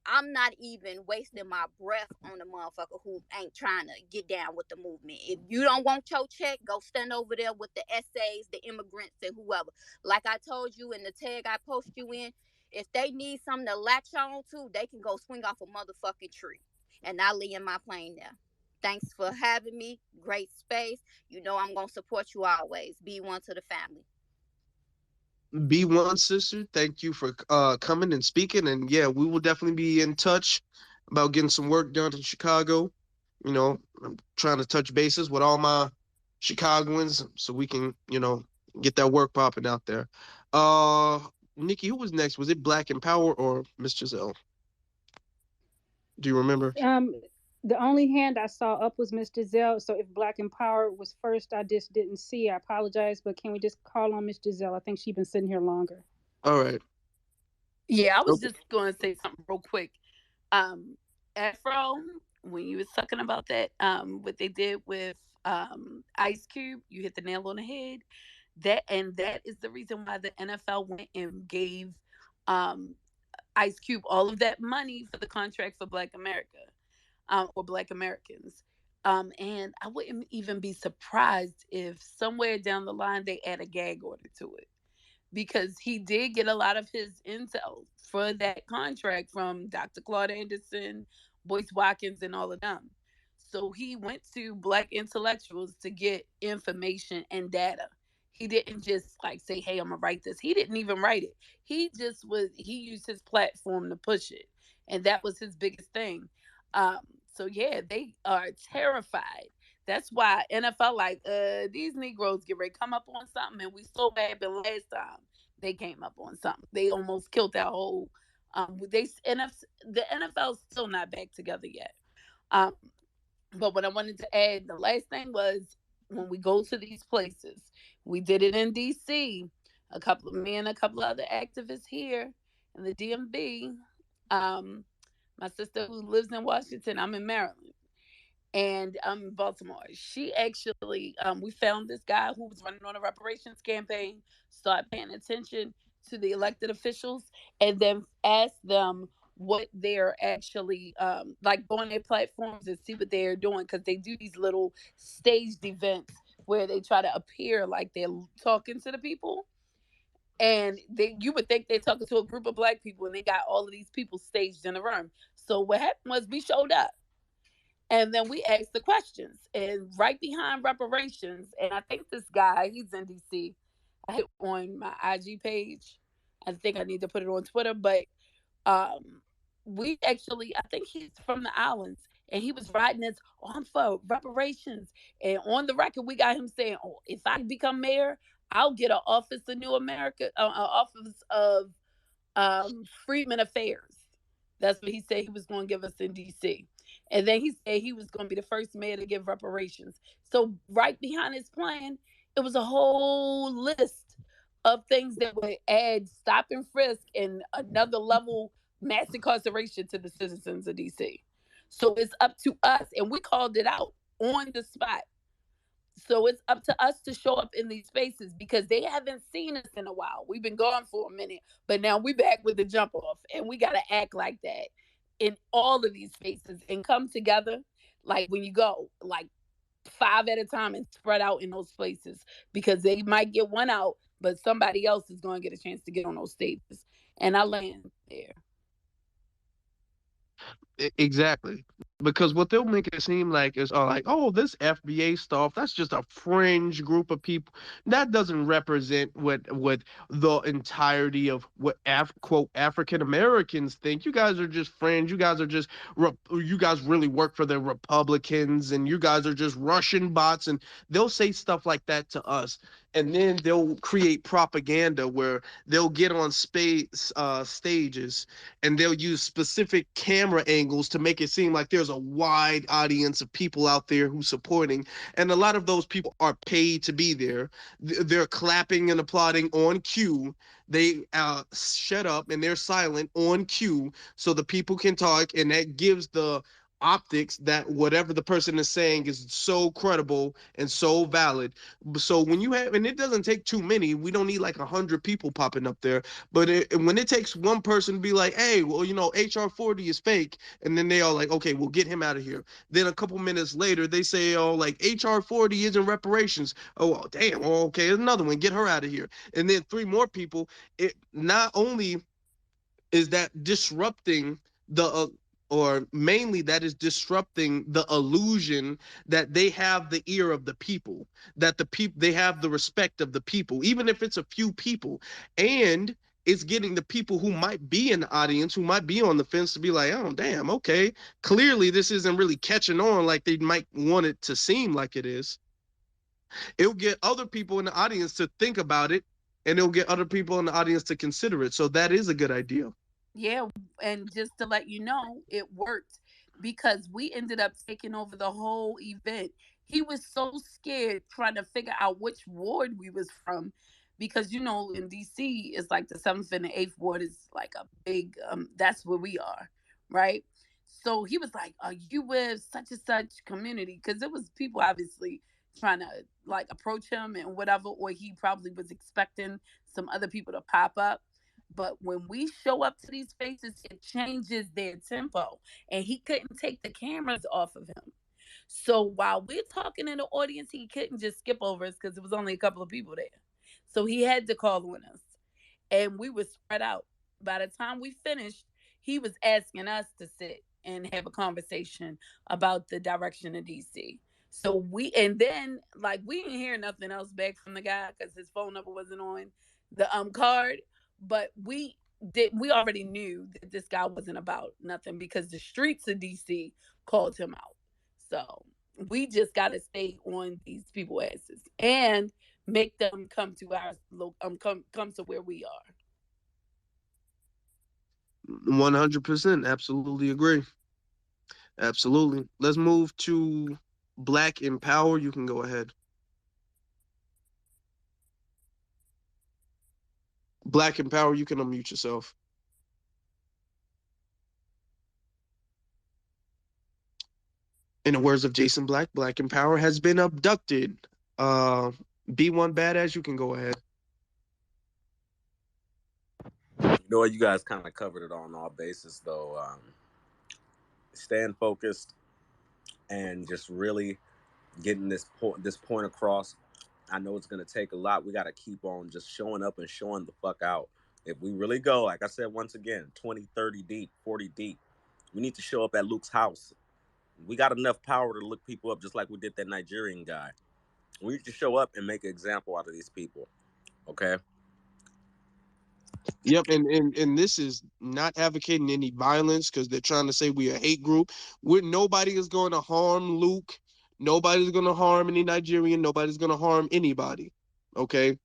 Speaker 16: I'm not even wasting my breath on a motherfucker who ain't trying to get down with the movement. If you don't want your check, go stand over there with the essays, the immigrants, and whoever. Like I told you in the tag I post you in, if they need something to latch on to, they can go swing off a motherfucking tree. And I lay in my plane there. Thanks for having me. Great space. I'm going to support you always. Be one to the family.
Speaker 2: Be one, sister. Thank you for coming and speaking. And yeah, we will definitely be in touch about getting some work done in Chicago. I'm trying to touch bases with all my Chicagoans so we can, get that work popping out there. Nikki, who was next? Was it Black and Power or Miss Giselle? Do you remember?
Speaker 3: The only hand I saw up was Miss Giselle. So if Black and Power was first, I just didn't see. I apologize, but can we just call on Miss Giselle? I think she's been sitting here longer.
Speaker 2: All right.
Speaker 8: Yeah, I was
Speaker 2: Okay.
Speaker 8: just going to say something real quick. Afro, when you was talking about that, what they did with Ice Cube, you hit the nail on the head. That is the reason why the NFL went and gave Ice Cube all of that money for the contract for Black America, or Black Americans. And I wouldn't even be surprised if somewhere down the line they add a gag order to it, because he did get a lot of his intel for that contract from Dr. Claude Anderson, Boyce Watkins, and all of them. So he went to Black intellectuals to get information and data. He didn't just like say, "Hey, I'm gonna write this." He didn't even write it. He used his platform to push it, and that was his biggest thing. So yeah, they are terrified. That's why NFL like these Negroes get ready to come up on something, and we saw what happened last time they came up on something. They almost killed that whole. The NFL's still not back together yet. Um, but what I wanted to add, the last thing was when we go to these places, we did it in DC. Me and a couple of other activists here in the DMV. My sister who lives in Washington, I'm in Maryland, and I'm in Baltimore. She actually, we found this guy who was running on a reparations campaign, started paying attention to the elected officials, and then asked them what they're actually like, go on their platforms and see what they're doing, because they do these little staged events where they try to appear like they're talking to the people. And you would think they're talking to a group of Black people, and they got all of these people staged in a room. So what happened was we showed up. And then we asked the questions, and right behind reparations, and I think this guy, he's in DC. I hit on my IG page. I think I need to put it on Twitter, but we actually, I think he's from the islands, and he was writing this on for reparations. And on the record, we got him saying, "Oh, if I become mayor, I'll get an office of New America, an office of Freedmen Affairs." That's what he said he was going to give us in DC. And then he said he was going to be the first mayor to give reparations. So right behind his plan, it was a whole list of things that would add stop and frisk and another level mass incarceration to the citizens of DC. So it's up to us, and we called it out on the spot. So it's up to us to show up in these spaces because they haven't seen us in a while. We've been gone for a minute, but now we back with the jump off, and we got to act like that in all of these spaces and come together. Like when you go, like 5 at a time and spread out in those places because they might get one out, but somebody else is going to get a chance to get on those stages. And I land there.
Speaker 2: Exactly. Because what they'll make it seem like is like, oh, this FBA stuff, that's just a fringe group of people. That doesn't represent what the entirety of what quote African Americans think. You guys are just fringe. You guys are just you guys really work for the Republicans, and you guys are just Russian bots, and they'll say stuff like that to us. And then they'll create propaganda where they'll get on stages and they'll use specific camera angles to make it seem like there's a wide audience of people out there who's supporting. And a lot of those people are paid to be there. They're clapping and applauding on cue. They shut up and they're silent on cue so the people can talk, and that gives the optics that whatever the person is saying is so credible and so valid. So when you have, and it doesn't take too many, we don't need like 100 people popping up there, but when it takes one person to be like, hey, well, HR 40 is fake, and then they all like, okay, we'll get him out of here. Then a couple minutes later, they say, oh, like HR 40 isn't reparations. Oh, well, damn, well, okay, there's another one, get her out of here. And then 3 more people. It not only is that disrupting or mainly that is disrupting the illusion that they have the ear of the people, that they have the respect of the people, even if it's a few people. And it's getting the people who might be in the audience, who might be on the fence, to be like, oh, damn, okay, clearly this isn't really catching on like they might want it to seem like it is. It'll get other people in the audience to think about it, and it'll get other people in the audience to consider it. So that is a good idea.
Speaker 8: Yeah, and just to let you know, it worked because we ended up taking over the whole event. He was so scared trying to figure out which ward we was from because in DC it's like the 7th and the 8th ward is like a big that's where we are, right? So he was like, "Are you with such and such community?" Because it was people obviously trying to like approach him and whatever, or he probably was expecting some other people to pop up. But when we show up to these faces, it changes their tempo. And he couldn't take the cameras off of him. So while we're talking in the audience, he couldn't just skip over us because there was only a couple of people there. So he had to call on us. And we were spread out. By the time we finished, he was asking us to sit and have a conversation about the direction of DC. So and then like we didn't hear nothing else back from the guy because his phone number wasn't on the card. But we already knew that this guy wasn't about nothing because the streets of DC called him out. So we just got to stay on these people's asses and make them come to our come to where we are.
Speaker 2: 100%, absolutely agree. Absolutely. Let's move to Black Empower. You can go ahead. Black Empower, you can unmute yourself. In the words of Jason Black, Black Empower has been abducted. B1 Badass, you can go ahead.
Speaker 15: You guys kind of covered it on all bases, though. Staying focused and just really getting this point across. I know it's going to take a lot. We got to keep on just showing up and showing the fuck out. If we really go, like I said, once again, 20, 30 deep, 40 deep, we need to show up at Luke's house. We got enough power to look people up just like we did that Nigerian guy. We need to show up and make an example out of these people. Okay?
Speaker 2: Yep, and this is not advocating any violence because they're trying to say we a hate group. Nobody is going to harm Luke. Nobody's going to harm any Nigerian. Nobody's going to harm anybody. Okay?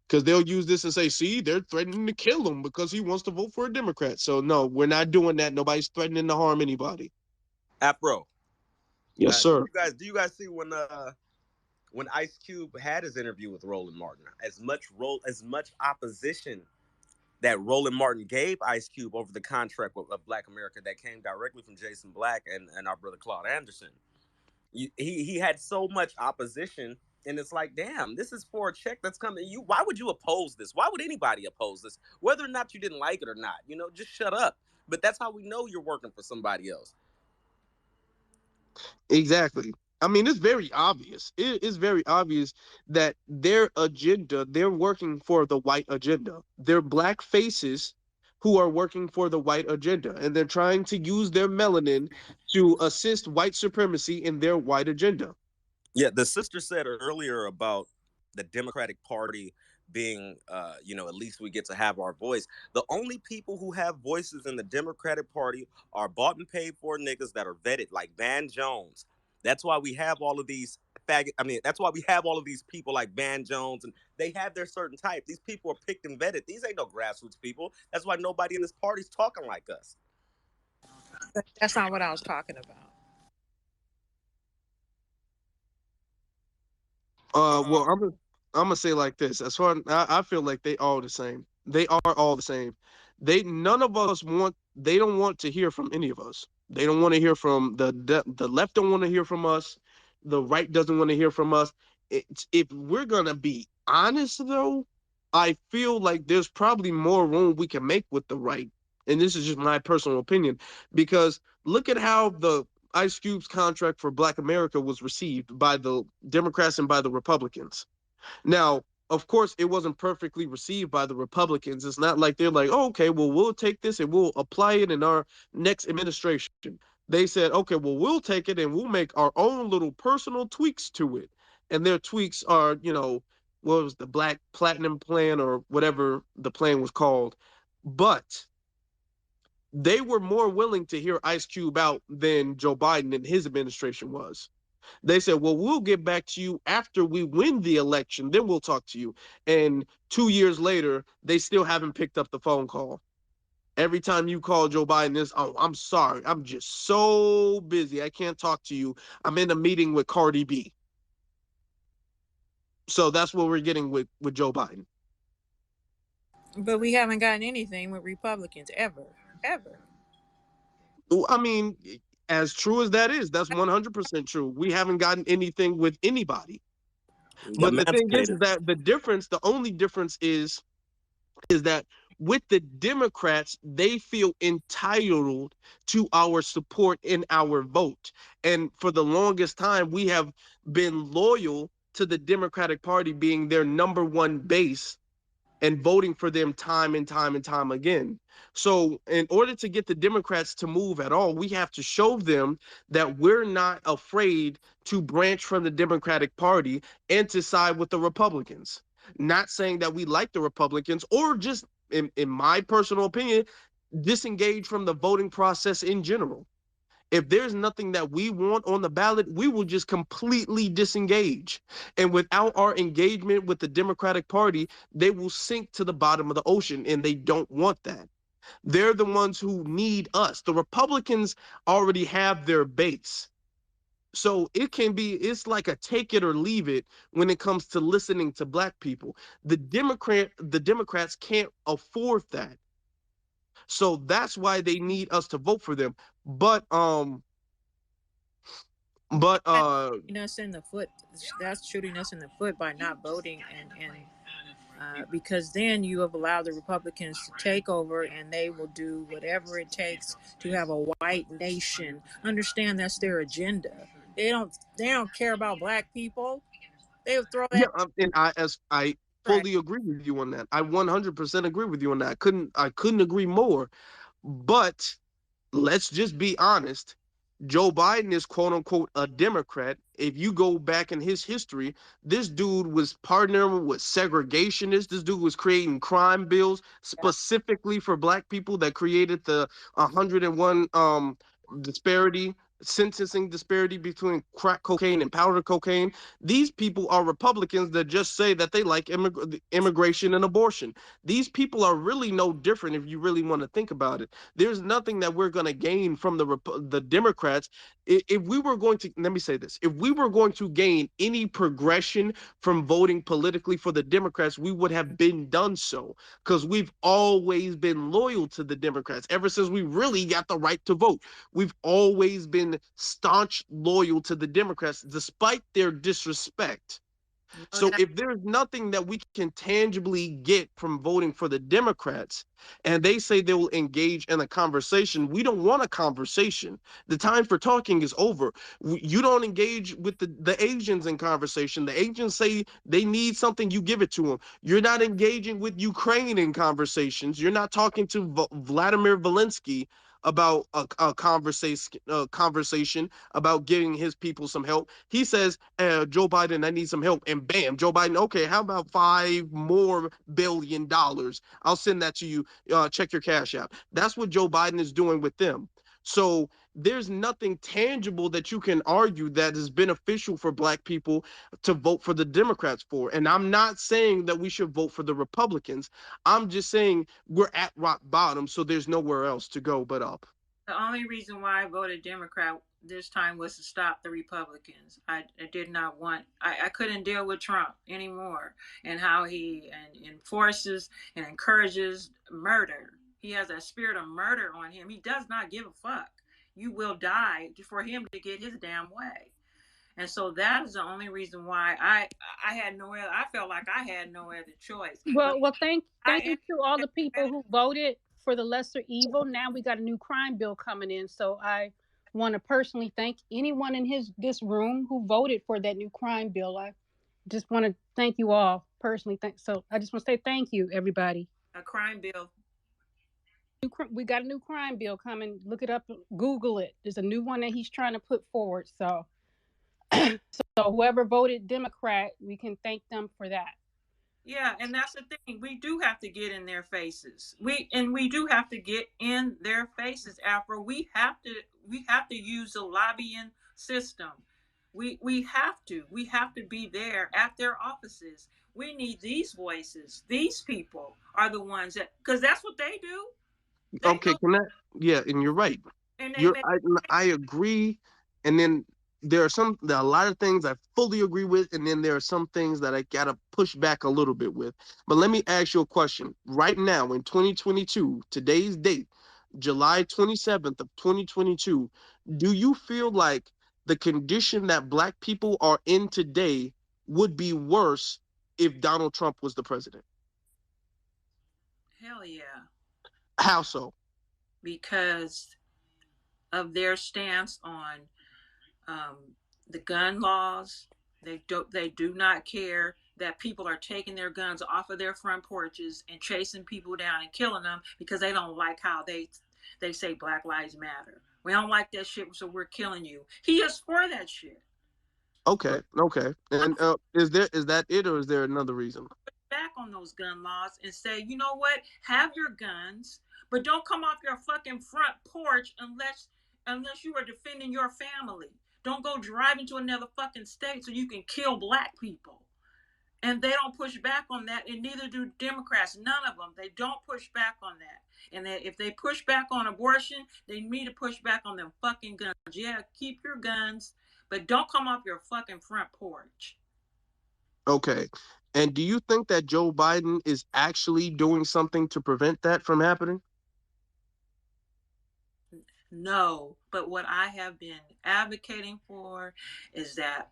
Speaker 2: Because they'll use this and say, see, they're threatening to kill him because he wants to vote for a Democrat. So no, we're not doing that. Nobody's threatening to harm anybody.
Speaker 15: Afro.
Speaker 2: Yes, sir.
Speaker 15: Do you guys see when Ice Cube had his interview with Roland Martin? As much opposition that Roland Martin gave Ice Cube over the contract of Black America that came directly from Jason Black and our brother Claude Anderson. He had so much opposition, and it's like, damn, this is for a check that's coming. Why would you oppose this? Why would anybody oppose this? Whether or not you didn't like it or not, just shut up. But that's how we know you're working for somebody else.
Speaker 2: Exactly. I mean, it's very obvious. It is very obvious that their agenda, they're working for the white agenda. They're black faces who are working for the white agenda, and they're trying to use their melanin to assist white supremacy in their white agenda.
Speaker 15: Yeah, the sister said earlier about the Democratic Party being, at least we get to have our voice. The only people who have voices in the Democratic Party are bought and paid for niggas that are vetted, like Van Jones. That's why we have all of these that's why we have all of these people like Van Jones, and they have their certain type. These people are picked and vetted. These ain't no grassroots people. That's why nobody in this party's talking like us.
Speaker 6: That's not what I was talking about.
Speaker 2: Well, I'm gonna say like this. As far I feel like they all the same. They are all the same. None of us want. They don't want to hear from any of us. They don't want to hear from the left. Don't want to hear from us. The right doesn't want to hear from us. If we're gonna be honest, though, I feel like there's probably more room we can make with the right. And this is just my personal opinion, because look at how the Ice Cube's contract for Black America was received by the Democrats and by the Republicans. Now, of course, it wasn't perfectly received by the Republicans. It's not like they're like, oh, okay, well, we'll take this and we'll apply it in our next administration. They said, okay, well, we'll take it and we'll make our own little personal tweaks to it. And their tweaks are, what was the Black Platinum Plan or whatever the plan was called. But they were more willing to hear Ice Cube out than Joe Biden and his administration was. They said, well, we'll get back to you after we win the election. Then we'll talk to you. And 2 years later, they still haven't picked up the phone call. Every time you call Joe Biden, oh, I'm sorry. I'm just so busy. I can't talk to you. I'm in a meeting with Cardi B. So that's what we're getting with Joe Biden.
Speaker 6: But we haven't gotten anything with Republicans ever.
Speaker 2: I mean, as true as that is, that's 100% true. We haven't gotten anything with anybody. But the thing is that the only difference is that with the Democrats, they feel entitled to our support in our vote. And for the longest time, we have been loyal to the Democratic Party being their number one base and voting for them time and time and time again. So in order to get the Democrats to move at all, we have to show them that we're not afraid to branch from the Democratic Party and to side with the Republicans. Not saying that we like the Republicans, or just, in my personal opinion, disengage from the voting process in general. If there's nothing that we want on the ballot, we will just completely disengage. And without our engagement with the Democratic Party, they will sink to the bottom of the ocean, and they don't want that. They're the ones who need us. The Republicans already have their base. So it's like a take it or leave it when it comes to listening to Black people. The Democrats can't afford that. So that's why they need us to vote for them. But
Speaker 6: shooting us in the foot. That's shooting us in the foot by not voting, and because then you have allowed the Republicans to take over, and they will do whatever it takes to have a white nation. Understand that's their agenda. They don't care about Black people. They'll throw that.
Speaker 2: Yeah, and I fully agree with you on that. I 100% agree with you on that. I couldn't agree more. But let's just be honest. Joe Biden is quote unquote a Democrat. If you go back in his history, this dude was partnering with segregationists. This dude was creating crime bills specifically for Black people that created the 101 sentencing disparity between crack cocaine and powder cocaine. These people are Republicans that just say that they like immigration and abortion. These people are really no different if you really want to think about it. There's nothing that we're going to gain from the Democrats. If we were going to, let me say this, if we were going to gain any progression from voting politically for the Democrats, we would have been done so, because we've always been loyal to the Democrats ever since we really got the right to vote. We've always been been staunch loyal to the Democrats despite their disrespect. So if there's nothing that we can tangibly get from voting for the Democrats, and they say they will engage in a conversation, we don't want a conversation. The time for talking is over. You don't engage with the Asians in conversation. The Asians say they need something, you give it to them. You're not engaging with Ukraine in conversations. You're not talking to Vladimir Zelensky about a conversation about getting his people some help. He says, Joe Biden, I need some help. And bam, Joe Biden, okay, how about $5 more billion? I'll send that to you. Check your Cash App. That's what Joe Biden is doing with them. So there's nothing tangible that you can argue that is beneficial for Black people to vote for the Democrats for. And I'm not saying that we should vote for the Republicans. I'm just saying we're at rock bottom, so there's nowhere else to go but up.
Speaker 6: The only reason why I voted Democrat this time was to stop the Republicans. I did not want, I couldn't deal with Trump anymore and how he enforces and encourages murder. He has a spirit of murder on him. He does not give a fuck. You will die for him to get his damn way. And so that is the only reason why I had no other, I felt like I had no other choice.
Speaker 3: Well, thank you to all the people who voted for the lesser evil. Now we got a new crime bill coming in, so I want to personally thank anyone in this room who voted for that new crime bill. I just want to thank you all personally. So I just want to say thank you, everybody.
Speaker 6: A crime bill.
Speaker 3: We got a new crime bill coming. Look it up, Google it. There's a new one that he's trying to put forward. So whoever voted Democrat, we can thank them for that.
Speaker 6: Yeah, and that's the thing. We do have to get in their faces. We do have to get in their faces, Afro. We have to use the lobbying system. We have to be there at their offices. We need these voices. These people are the ones that, because that's what they do.
Speaker 2: Okay, yeah, and you're right. I agree, and then there are a lot of things I fully agree with, and then there are some things that I gotta push back a little bit with. But let me ask you a question. Right now, in 2022, today's date, July 27th of 2022, do you feel like the condition that Black people are in today would be worse if Donald Trump was the president?
Speaker 6: Hell yeah.
Speaker 2: How so?
Speaker 6: Because of their stance on the gun laws. They do not care that people are taking their guns off of their front porches and chasing people down and killing them because they don't like how they say Black Lives Matter. We don't like that shit, so we're killing you. He is for that shit.
Speaker 2: Okay. And is that it, or is there another reason?
Speaker 6: Back on those gun laws and say, you know what? Have your guns, but don't come off your fucking front porch unless you are defending your family. Don't go driving to another fucking state so you can kill Black people. And they don't push back on that, and neither do Democrats. None of them. They don't push back on that. And if they push back on abortion, they need to push back on them fucking guns. Yeah, keep your guns, but don't come off your fucking front porch.
Speaker 2: Okay. And do you think that Joe Biden is actually doing something to prevent that from happening?
Speaker 6: No, but what I have been advocating for is that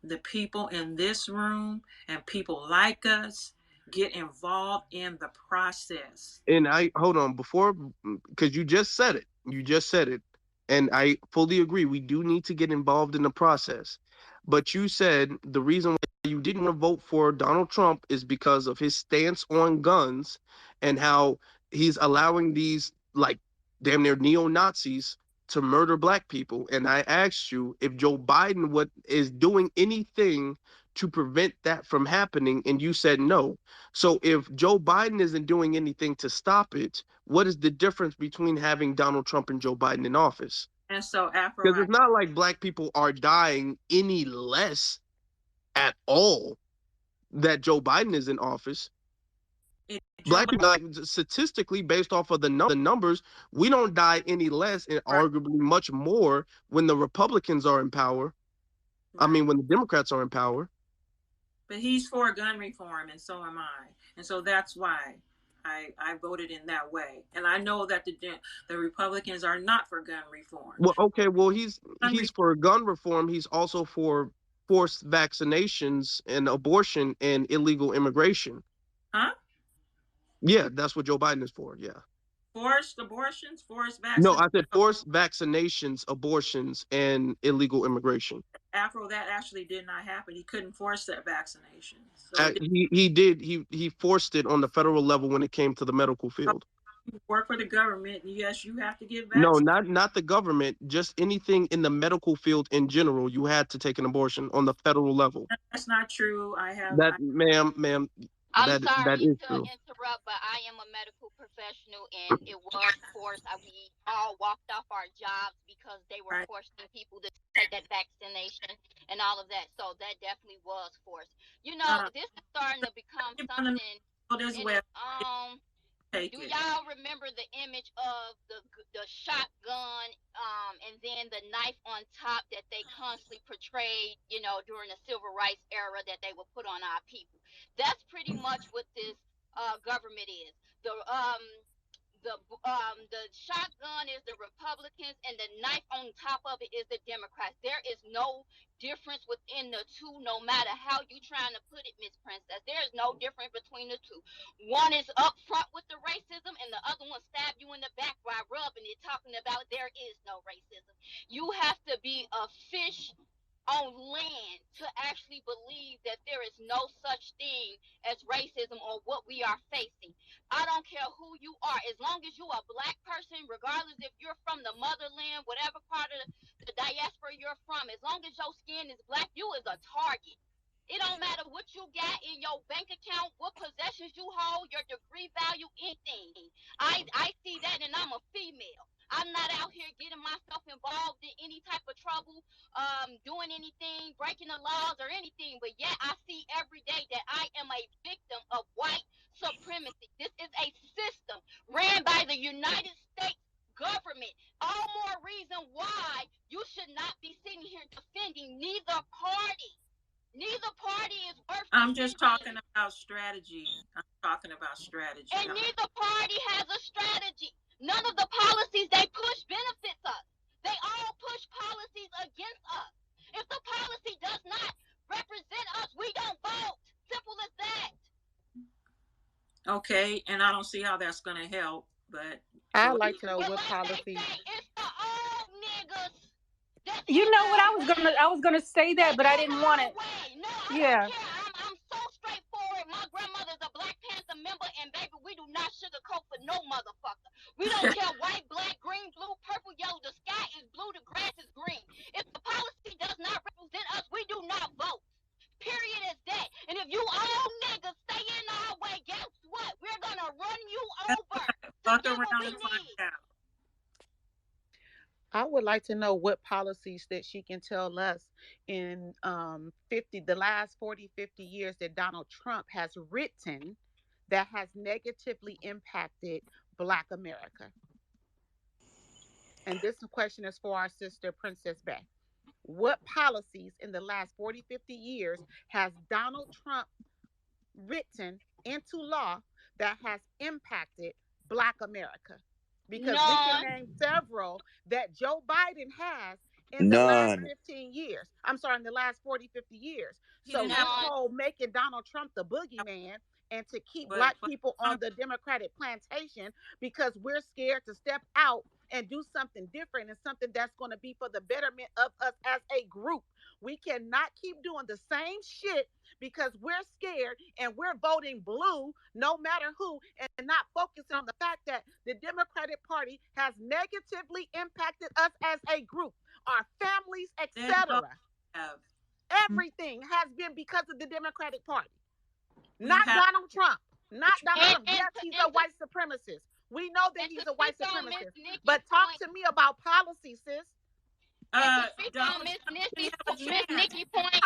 Speaker 6: the people in this room and people like us get involved in the process.
Speaker 2: And hold on, because you just said it. And I fully agree. We do need to get involved in the process. But you said the reason why you didn't want to vote for Donald Trump is because of his stance on guns and how he's allowing these, like, damn near neo-Nazis to murder Black people. And I asked you if Joe Biden is doing anything to prevent that from happening, and you said no. So if Joe Biden isn't doing anything to stop it, what is the difference between having Donald Trump and Joe Biden in office?
Speaker 6: And so Afro,
Speaker 2: because it's not like Black people are dying any less at all that Joe Biden is in office. Black people, like, statistically, based off of the numbers, we don't die any less, and arguably much more when the Republicans are in power. Right. I mean, when the Democrats are in power.
Speaker 6: But he's for gun reform, and so am I. And so that's why I voted in that way, and I know that the Republicans are not for gun reform.
Speaker 2: Well, okay, well he's for gun reform. He's also for forced vaccinations and abortion and illegal immigration.
Speaker 6: Huh?
Speaker 2: Yeah, that's what Joe Biden is for. Yeah.
Speaker 6: Forced abortions, forced
Speaker 2: No,
Speaker 6: vaccinations.
Speaker 2: I said forced vaccinations, abortions, and illegal immigration.
Speaker 6: Afro, that actually did not happen. He couldn't force that vaccination. So
Speaker 2: He did. He forced it on the federal level when it came to the medical field.
Speaker 6: Work for the government. Yes, you have to get
Speaker 2: No,
Speaker 6: vaccinated.
Speaker 2: not the government. Just anything in the medical field in general. You had to take an abortion on the federal level.
Speaker 6: That's not true.
Speaker 2: Ma'am,
Speaker 16: I'm
Speaker 2: that
Speaker 16: sorry
Speaker 2: is
Speaker 16: to
Speaker 2: true.
Speaker 16: interrupt, but I am a medical professional, and it was forced. We all walked off our jobs because they were forcing people to take that vaccination and all of that. So that definitely was forced. You know, this is starting to become something. Do y'all remember the image of the shotgun and then the knife on top that they constantly portrayed, you know, during the civil rights era that they would put on our people? That's pretty much what this government is. The shotgun is the Republicans, and the knife on top of it is the Democrats. There is no difference within the two, no matter how you trying to put it, Miss Princess. There is no difference between the two. One is up front with the racism, and the other one stab you in the back while rubbing it, talking about there is no racism. You have to be a fish on land to actually believe that there is no such thing as racism or what we are facing. I don't care who you are, as long as you are a black person, regardless if you're from the motherland, whatever part of the diaspora you're from, as long as your skin is black, you is a target. It don't matter what you got in your bank account, what possessions you hold, your degree value, anything. I see that, and I'm a female. I'm not out here getting myself involved in any type of trouble, doing anything, breaking the laws or anything. But yet I see every day that I am a victim of white supremacy. This is a system ran by the United States government. All more reason why you should not be sitting here defending neither party. Neither party is worth
Speaker 6: I'm just talking about strategy. I'm talking about strategy.
Speaker 16: And neither party has a strategy. None of the policies they push benefits us. They all push policies against us. If the policy does not represent us, we don't vote. Simple as that.
Speaker 6: Okay, and I don't see how that's going to help, but
Speaker 17: I'd like to know what policy.
Speaker 16: It's the old niggas.
Speaker 3: You know what? I was gonna say that, but I didn't want it.
Speaker 16: No,
Speaker 3: yeah.
Speaker 16: Don't care. I'm so straightforward. My grandmother's a Black Panther member, and baby, we do not sugarcoat for no motherfucker. We don't care white, black, green, blue, purple, yellow. The sky is blue, the grass is green. If the policy does not represent us, we do not vote. Period is that. And if you old niggas stay in our way, guess what? We're gonna run you over.
Speaker 6: Fuck around and find out.
Speaker 17: I would like to know what policies that she can tell us in the last 40, 50 years that Donald Trump has written that has negatively impacted Black America. And this question is for our sister, Princess Bay. What policies in the last 40, 50 years has Donald Trump written into law that has impacted Black America? Because we can name several that Joe Biden has in the last 15 years. I'm sorry, in the last 40, 50 years. So this whole making Donald Trump the boogeyman and to keep Black people on the Democratic plantation because we're scared to step out and do something different and something that's going to be for the betterment of us as a group. We cannot keep doing the same shit because we're scared and we're voting blue no matter who and not focusing on the fact that the Democratic Party has negatively impacted us as a group, our families, etc. Everything has been because of the Democratic Party. Not Donald Trump. Not Donald Trump. Yes, he's a white supremacist. We know that he's a white supremacist. But talk to me about policy, sis.
Speaker 16: Miss Nikki point.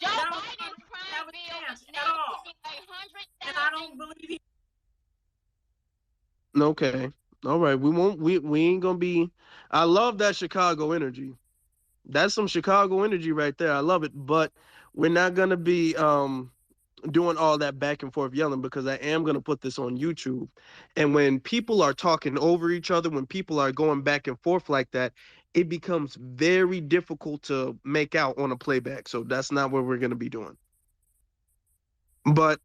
Speaker 16: Joe Biden's crime bill was now $100,000.
Speaker 6: And I don't believe he.
Speaker 2: Okay. All right. We ain't gonna be. I love that Chicago energy. That's some Chicago energy right there. I love it. But we're not gonna be doing all that back and forth yelling because I am going to put this on YouTube. And when people are talking over each other, when people are going back and forth like that, it becomes very difficult to make out on a playback. So that's not what we're going to be doing. But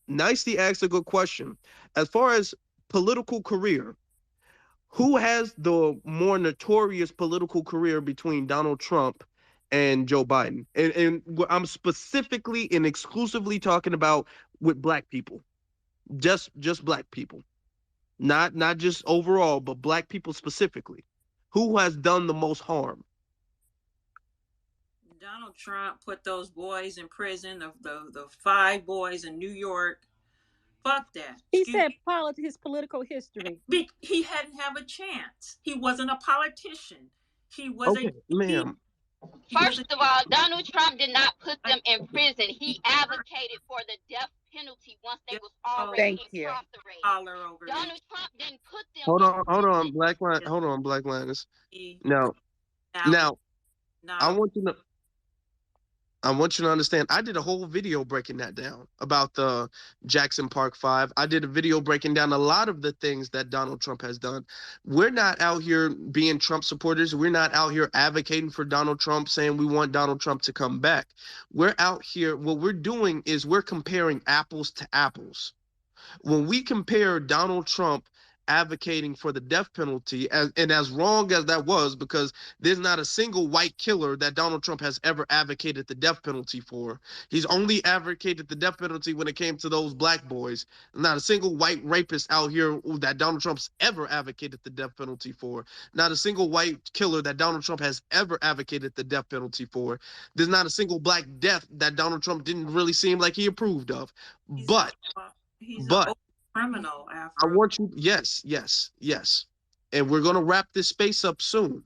Speaker 2: Nicely asked a good question. As far as political career, who has the more notorious political career between Donald Trump and Joe Biden? And I'm specifically and exclusively talking about with black people. Just black people. Not just overall, but black people specifically. Who has done the most harm?
Speaker 18: Donald Trump put those boys in prison, the 5 boys in New York. Fuck that.
Speaker 3: He said his political history.
Speaker 18: He hadn't have a chance. He wasn't a politician. He was
Speaker 2: okay, ma'am.
Speaker 16: First of all, Donald Trump did not put them in prison. He advocated for the death penalty once they was already incarcerated. Donald Trump didn't put them.
Speaker 2: Hold on, Black Linus. Now, I want you to understand. I did a whole video breaking that down about the Jackson Park 5. I did a video breaking down a lot of the things that Donald Trump has done. We're not out here being Trump supporters. We're not out here advocating for Donald Trump, saying we want Donald Trump to come back. We're out here. What we're doing is we're comparing apples to apples. When we compare Donald Trump advocating for the death penalty, and as wrong as that was, because there's not a single white killer that Donald Trump has ever advocated the death penalty for. He's only advocated the death penalty when it came to those black boys. Not a single white rapist out here that Donald Trump's ever advocated the death penalty for. Not a single white killer that Donald Trump has ever advocated the death penalty for. There's not a single black death that Donald Trump didn't really seem like he approved of.
Speaker 18: He's a criminal, Afro.
Speaker 2: I want you, yes. And we're going to wrap this space up soon.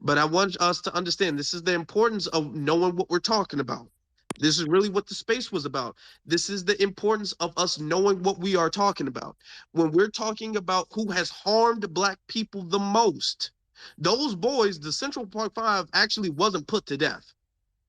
Speaker 2: But I want us to understand this is the importance of knowing what we're talking about. This is really what the space was about. This is the importance of us knowing what we are talking about. When we're talking about who has harmed black people the most, those boys, the Central Park 5 actually wasn't put to death.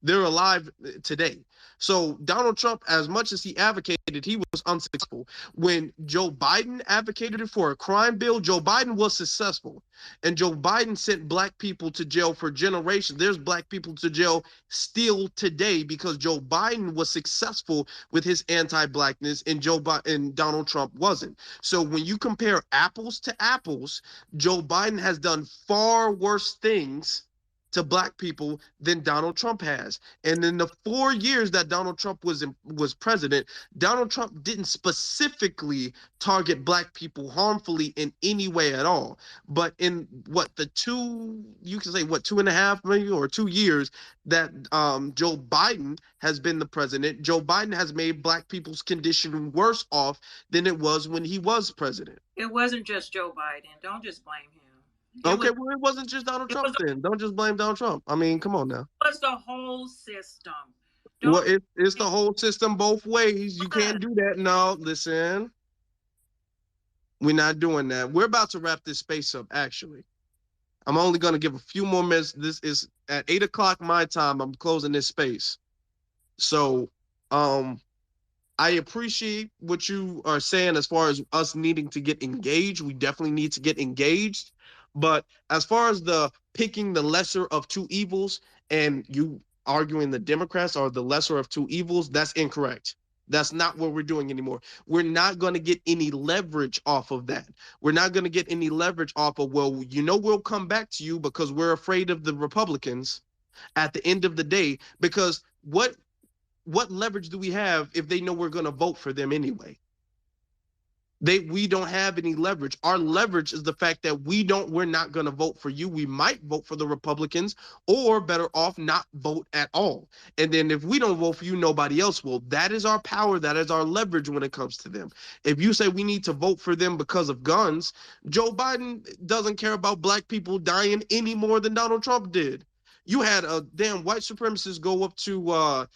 Speaker 2: They're alive today. So Donald Trump, as much as he advocated, he was unsuccessful. When Joe Biden advocated for a crime bill, Joe Biden was successful. And Joe Biden sent black people to jail for generations. There's black people to jail still today because Joe Biden was successful with his anti-blackness and Donald Trump wasn't. So when you compare apples to apples, Joe Biden has done far worse things to black people than Donald Trump has. And in the 4 years that Donald Trump was president, Donald Trump didn't specifically target black people harmfully in any way at all. But in you can say 2.5 maybe or 2 years that Joe Biden has been the president, Joe Biden has made black people's condition worse off than it was when he was president.
Speaker 18: It wasn't just Joe Biden. Don't just blame him.
Speaker 2: It wasn't just Donald Trump then. Don't just blame Donald Trump. I mean, come on now.
Speaker 18: It was the whole system.
Speaker 2: It's the whole system both ways. You can't do that. No, listen. We're not doing that. We're about to wrap this space up, actually. I'm only going to give a few more minutes. This is at 8 o'clock my time. I'm closing this space. So, I appreciate what you are saying as far as us needing to get engaged. We definitely need to get engaged. But as far as the picking the lesser of two evils and you arguing the Democrats are the lesser of two evils, that's incorrect. That's not what we're doing anymore. We're not going to get any leverage off of that. We're not going to get any leverage off of, well, we'll come back to you because we're afraid of the Republicans at the end of the day. Because what leverage do we have if they know we're going to vote for them anyway? We don't have any leverage. Our leverage is the fact that we're not going to vote for you. We might vote for the Republicans, or better off not vote at all. And then if we don't vote for you, nobody else will. That is our power. That is our leverage when it comes to them. If you say we need to vote for them because of guns, Joe Biden doesn't care about black people dying any more than Donald Trump did. You had a damn white supremacist go up to a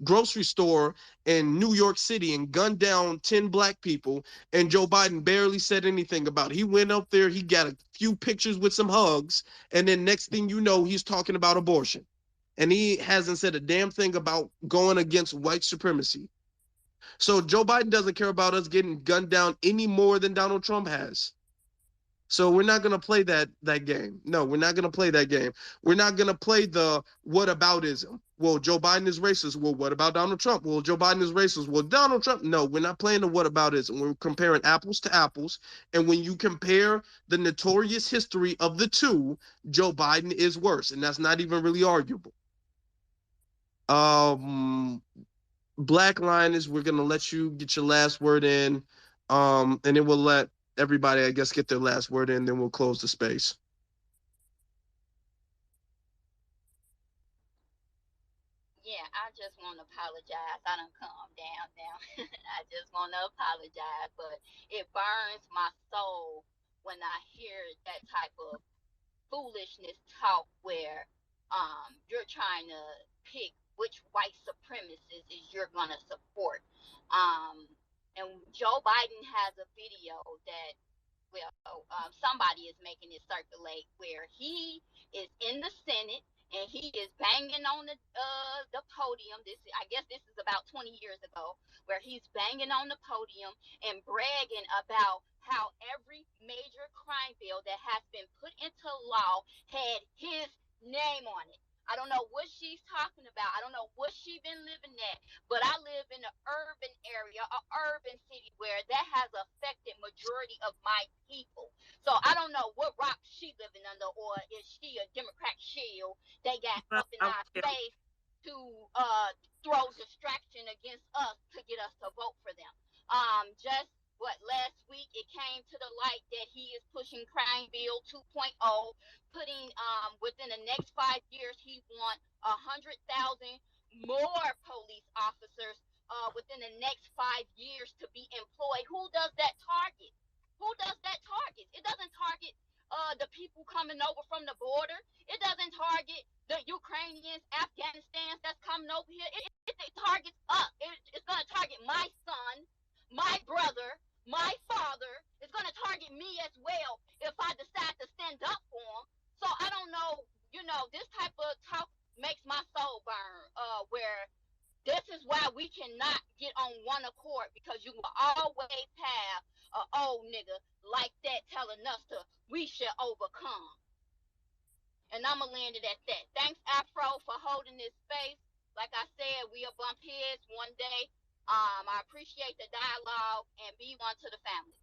Speaker 2: grocery store in New York City and gunned down 10 black people, and Joe Biden barely said anything about it. He went up there, he got a few pictures with some hugs, and then next thing you know, he's talking about abortion. And he hasn't said a damn thing about going against white supremacy. So Joe Biden doesn't care about us getting gunned down any more than Donald Trump has. So we're not gonna play that game. No, we're not gonna play that game. We're not gonna play the whataboutism. Well, Joe Biden is racist. Well, what about Donald Trump? Well, Joe Biden is racist. Well, Donald Trump. No, we're not playing the whataboutism. We're comparing apples to apples. And when you compare the notorious history of the two, Joe Biden is worse, and that's not even really arguable. Black Lioness, we're gonna let you get your last word in, and then we'll let everybody, I guess, get their last word in. Then we'll close the space.
Speaker 16: Yeah, I just want to apologize. I done calm down now. I just want to apologize, but it burns my soul when I hear that type of foolishness talk where you're trying to pick which white supremacist is you're gonna support. And Joe Biden has a video that somebody is making it circulate where he is in the Senate and he is banging on the podium. I guess this is about 20 years ago, where he's banging on the podium and bragging about how every major crime bill that has been put into law had his name on it. I don't know what she's talking about. I don't know what she been living at, but I live in an urban area, an urban city where that has affected majority of my people. So I don't know what rock she living under, or is she a Democrat shield they got up in our face to throw distraction against us to get us to vote for them. Just last week it came to the light that he is pushing crime bill 2.0, putting within the next 5 years he wants 100,000 more police officers within the next 5 years to be employed. Who does that target? Who does that target? It doesn't target the people coming over from the border. It doesn't target the Ukrainians, Afghanistans that's coming over here. It targets us. It's going to target my son, my brother, my father. It's going to target me as well if I decide to stand up for them. So I don't know, this type of talk makes my soul burn, where this is why we cannot get on one accord, because you will always have an old nigga like that telling us we should overcome. And I'm going to land it at that. Thanks, Afro, for holding this space. Like I said, we'll bump heads one day. I appreciate the dialogue, and be one to the family.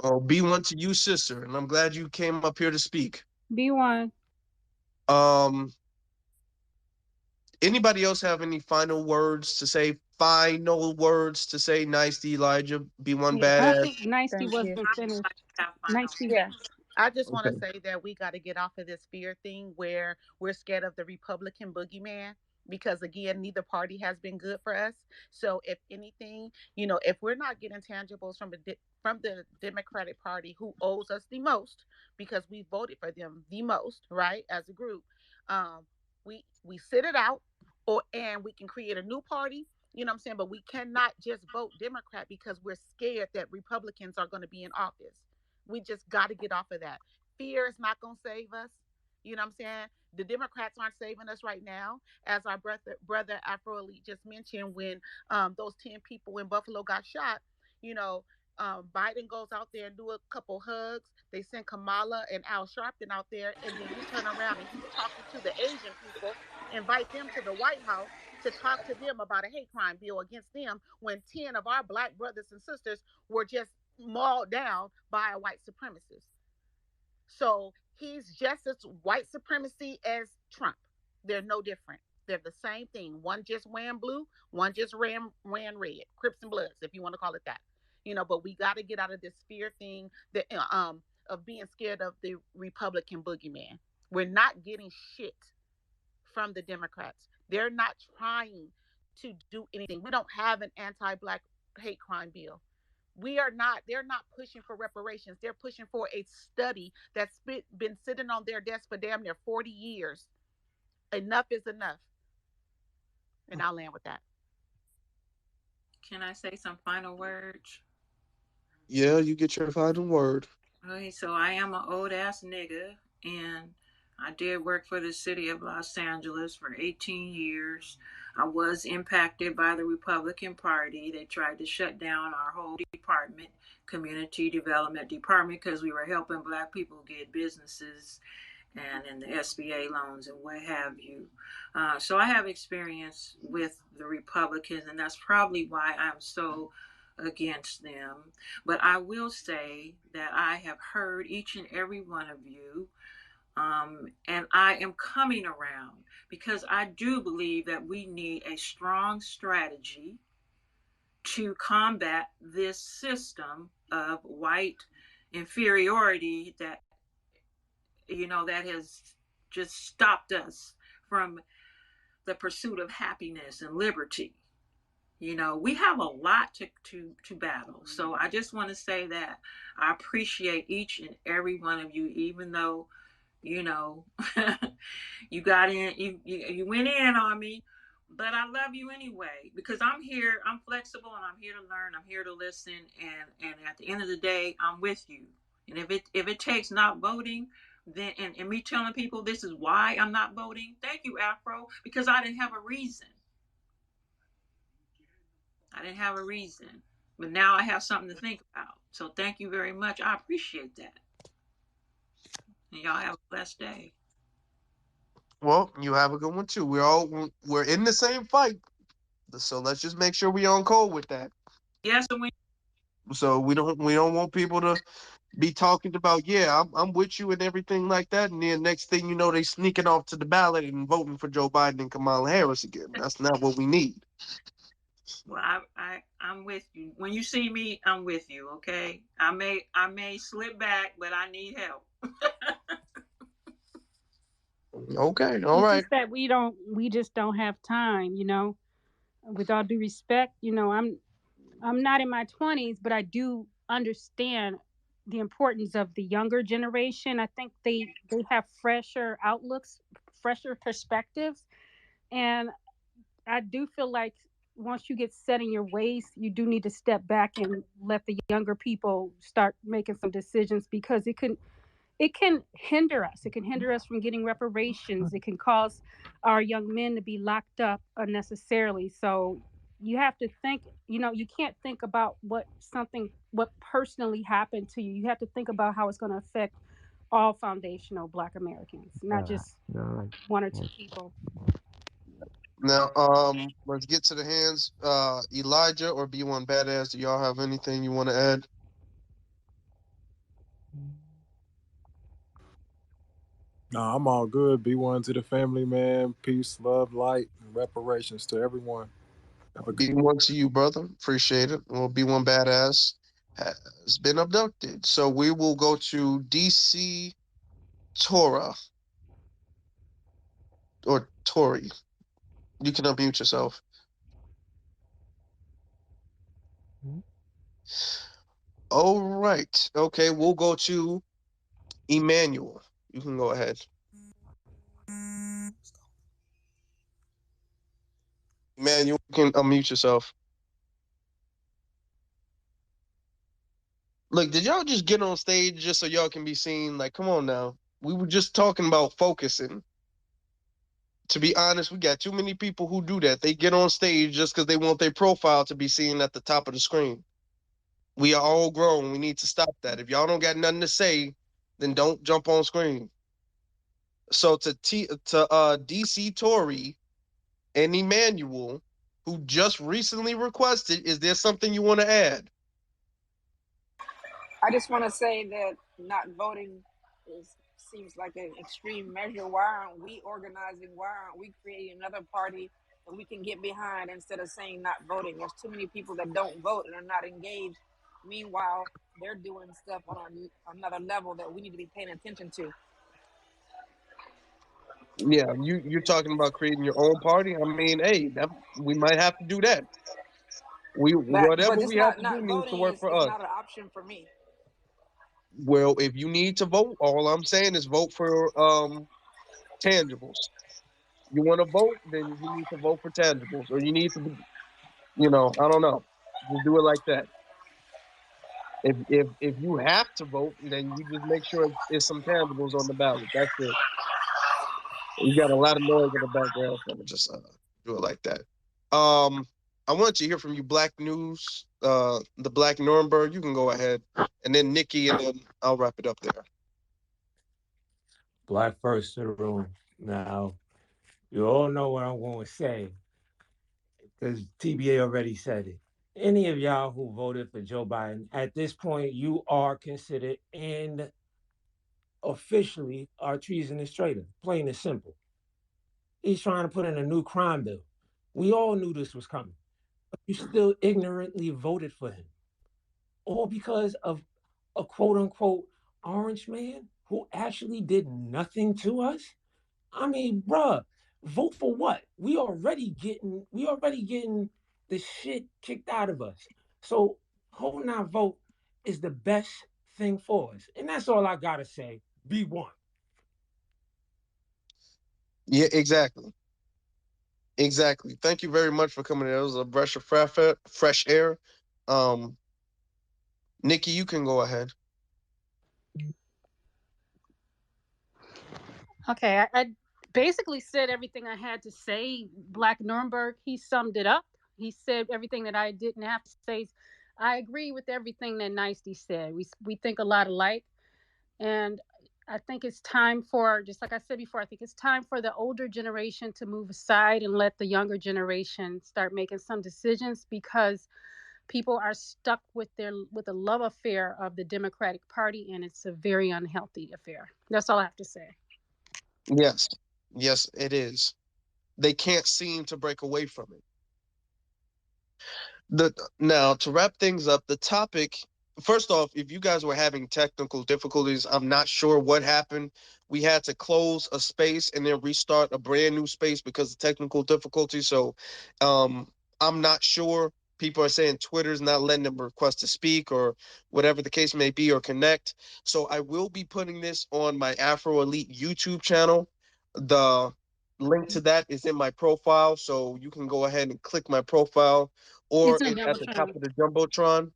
Speaker 2: Oh, be one to you, sister, and I'm glad you came up here to speak.
Speaker 3: Be one.
Speaker 2: Anybody else have any final words to say? Final words to say? Nice to Elijah. Be one
Speaker 3: I
Speaker 2: badass.
Speaker 3: think Nicey
Speaker 17: Thank
Speaker 3: wasn't
Speaker 17: you.
Speaker 3: finished. Nicey.
Speaker 17: Yeah. I just want to
Speaker 2: Okay.
Speaker 17: say that we got to get off of this fear thing where we're scared of the Republican boogeyman, because again, neither party has been good for us. So if anything, if we're not getting tangibles from the Democratic Party, who owes us the most because we voted for them the most, right, as a group, we sit it out, and we can create a new party. You know what I'm saying? But we cannot just vote Democrat because we're scared that Republicans are going to be in office. We just got to get off of that. Fear is not going to save us. You know what I'm saying? The Democrats aren't saving us right now. As our brother Afro Elite just mentioned, when those 10 people in Buffalo got shot, you know, Biden goes out there and do a couple hugs. They send Kamala and Al Sharpton out there, and then you turn around and he's talking to the Asian people, invite them to the White House to talk to them about a hate crime bill against them, when 10 of our black brothers and sisters were just mauled down by a white supremacist. So he's just as white supremacy as Trump. They're no different. They're the same thing. One just ran blue, one just ran red. Crips and Bloods, if you want to call it that. But we got to get out of this fear thing that of being scared of the Republican boogeyman. We're not getting shit from the Democrats. They're not trying to do anything. We don't have an anti-black hate crime bill. They're not pushing for reparations. They're pushing for a study that's been sitting on their desk for damn near 40 years. Enough is enough. And I'll land with that.
Speaker 18: Can I say some final words?
Speaker 2: Yeah, you get your final word.
Speaker 18: Okay, so I am an old ass nigga, and I did work for the city of Los Angeles for 18 years. I was impacted by the Republican Party. They tried to shut down our whole department, community development department, because we were helping Black people get businesses and in the SBA loans and what have you. So I have experience with the Republicans, and that's probably why I'm so against them. But I will say that I have heard each and every one of you, and I am coming around because I do believe that we need a strong strategy to combat this system of white inferiority that that has just stopped us from the pursuit of happiness and liberty. We have a lot to battle. So I just want to say that I appreciate each and every one of you, even though you know you got in, you went in on me, but I love you anyway because I'm here. I'm flexible and I'm here to learn. I'm here to listen, and at the end of the day, I'm with you. And if it takes not voting, then and me telling people this is why I'm not voting, thank you, Afro, because I didn't have a reason. I didn't have a reason, but now I have something to think about. So thank you very much. I appreciate that. And y'all have a blessed day.
Speaker 2: Well, you have a good one too. We're in the same fight, so let's just make sure we're on code with that.
Speaker 18: Yes, and
Speaker 2: So we don't want people to be talking about, yeah, I'm with you and everything like that, and then next thing you know, they sneaking off to the ballot and voting for Joe Biden and Kamala Harris again. That's not what we need.
Speaker 18: Well, I'm with you. When you see me, I'm with you. Okay, I may slip back, but I need help.
Speaker 2: Okay, all
Speaker 3: It's
Speaker 2: right.
Speaker 3: just that we just don't have time, With all due respect, I'm not in my 20s, but I do understand the importance of the younger generation. I think they have fresher outlooks, fresher perspectives, and I do feel like once you get set in your ways, you do need to step back and let the younger people start making some decisions because it can hinder us. It can hinder us from getting reparations. It can cause our young men to be locked up unnecessarily. So you have to think, you can't think about what personally happened to you. You have to think about how it's going to affect all foundational Black Americans, not just one or two people.
Speaker 2: Now, let's get to the hands. Elijah or B1 Badass, do y'all have anything you want to add?
Speaker 10: Nah, I'm all good. Be one to the family, man. Peace, love, light, and reparations to everyone. Have a good
Speaker 2: B1 to you, brother. Appreciate it. Well, B1 Badass has been abducted. So we will go to DC Tora or Tori. You can unmute yourself. All right. Okay, we'll go to Emmanuel. You can go ahead. Emmanuel, you can unmute yourself. Look, did y'all just get on stage just so y'all can be seen? Like, come on now. We were just talking about focusing. To be honest, we got too many people who do that. They get on stage just because they want their profile to be seen at the top of the screen. We are all grown. We need to stop that. If y'all don't got nothing to say, then don't jump on screen. So to DC Tory and Emmanuel, who just recently requested, is there something you want to add?
Speaker 19: I just want to say that not voting seems like an extreme measure. Why aren't we organizing? Why aren't we creating another party that we can get behind instead of saying not voting? There's too many people that don't vote and are not engaged. Meanwhile, they're doing stuff on another level that we need to be paying attention to.
Speaker 2: Yeah, you're talking about creating your own party. I mean, hey, we might have to do that.
Speaker 19: But
Speaker 2: Whatever
Speaker 19: just
Speaker 2: we have to do
Speaker 19: not
Speaker 2: needs to
Speaker 19: voting
Speaker 2: work
Speaker 19: is
Speaker 2: for us.
Speaker 19: not an option for me.
Speaker 2: Well, if you need to vote, all I'm saying is vote for tangibles. You want to vote, then you need to vote for tangibles, or you need to, I don't know, just do it like that. If you have to vote, then you just make sure it's some tangibles on the ballot. That's it. You got a lot of noise in the background, so I'm gonna just do it like that. I want to hear from you, Black News, the Black Nuremberg. You can go ahead, and then Nikki, and then I'll wrap it up there.
Speaker 20: Black first to the room. Now, you all know what I'm going to say because TBA already said it. Any of y'all who voted for Joe Biden, at this point, you are considered and officially are treasonous traitor, plain and simple. He's trying to put in a new crime bill. We all knew this was coming, but you still ignorantly voted for him. All because of a quote unquote orange man who actually did nothing to us? I mean, bruh, vote for what? We already getting the shit kicked out of us. So holding our vote is the best thing for us. And that's all I gotta say. Be one.
Speaker 2: Yeah, exactly. Exactly. Thank you very much for coming in. It was a breath of fresh air. Um, Nikki, you can go ahead.
Speaker 3: Okay, I basically said everything I had to say. Black Nuremberg, he summed it up. He said everything that I didn't have to say. I agree with everything that Nicey said. We think a lot alike, and I think it's time for, just like I said before, I think it's time for the older generation to move aside and let the younger generation start making some decisions, because people are stuck with a love affair of the Democratic Party, and it's a very unhealthy affair. That's all I have to say.
Speaker 2: Yes, yes, it is. They can't seem to break away from it. Now, to wrap things up, the topic, first off, if you guys were having technical difficulties, I'm not sure what happened. We had to close a space and then restart a brand new space because of technical difficulties. So I'm not sure. People are saying Twitter's not letting them request to speak or whatever the case may be or connect. So I will be putting this on my Afro Elite YouTube channel. The link to that is in my profile. So you can go ahead and click my profile, or
Speaker 3: It's in
Speaker 2: at the top
Speaker 3: Jumbotron.
Speaker 2: of the Jumbotron.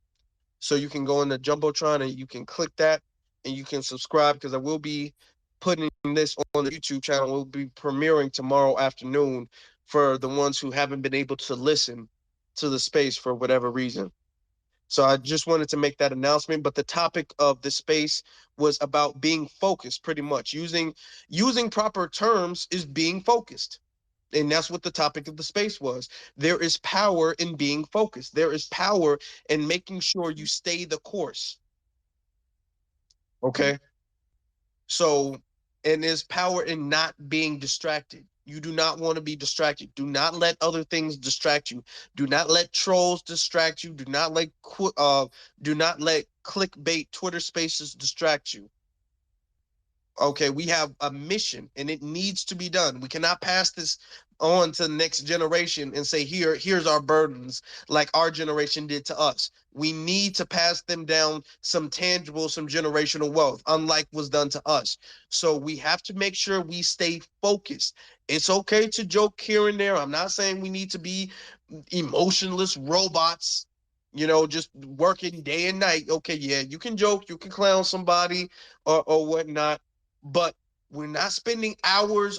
Speaker 2: So you can go in the Jumbotron and you can click that and you can subscribe, because I will be putting this on the YouTube channel. We'll be premiering tomorrow afternoon for the ones who haven't been able to listen to the space for whatever reason. So I just wanted to make that announcement. But the topic of the space was about being focused, pretty much. Using proper terms is being focused. And that's what the topic of the space was. There is power in being focused. There is power in making sure you stay the course. Okay. So, and there's power in not being distracted. You do not want to be distracted. Do not let other things distract you. Do not let trolls distract you. Do not let clickbait Twitter spaces distract you. Okay, we have a mission and it needs to be done. We cannot pass this on to the next generation and say, here's our burdens, like our generation did to us. We need to pass them down some tangible, some generational wealth, unlike was done to us. So we have to make sure we stay focused. It's okay to joke here and there. I'm not saying we need to be emotionless robots, just working day and night. Okay, yeah, you can joke, you can clown somebody or whatnot, but we're not spending hours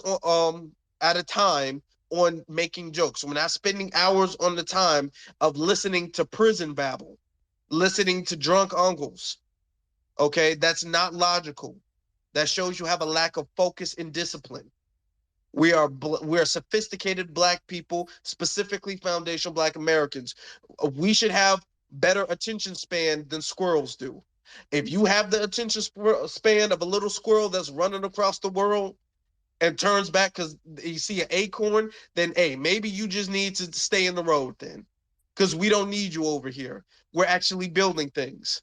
Speaker 2: at a time on making jokes. We're not spending hours on the time of listening to prison babble, listening to drunk uncles. Okay, that's not logical. That shows you have a lack of focus and discipline. We are sophisticated Black people, specifically foundational Black Americans. We should have better attention span than squirrels do. If you have the attention span of a little squirrel that's running across the world and turns back because you see an acorn, then hey, maybe you just need to stay in the road then, because we don't need you over here. We're actually building things.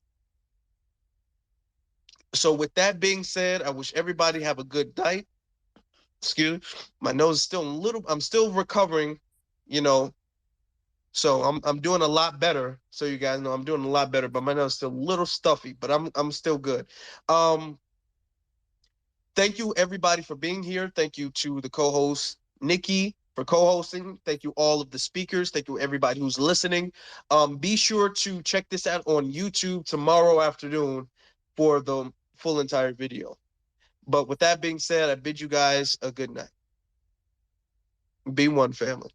Speaker 2: So with that being said, I wish everybody have a good night. Excuse my nose is still I'm still recovering, you know. So I'm doing a lot better. So you guys know I'm doing a lot better, but my nose is still a little stuffy, but I'm still good. Thank you everybody for being here. Thank you to the co-host Nikki for co-hosting. Thank you all of the speakers. Thank you everybody who's listening. Be sure to check this out on YouTube tomorrow afternoon for the full entire video. But with that being said, I bid you guys a good night. Be one family.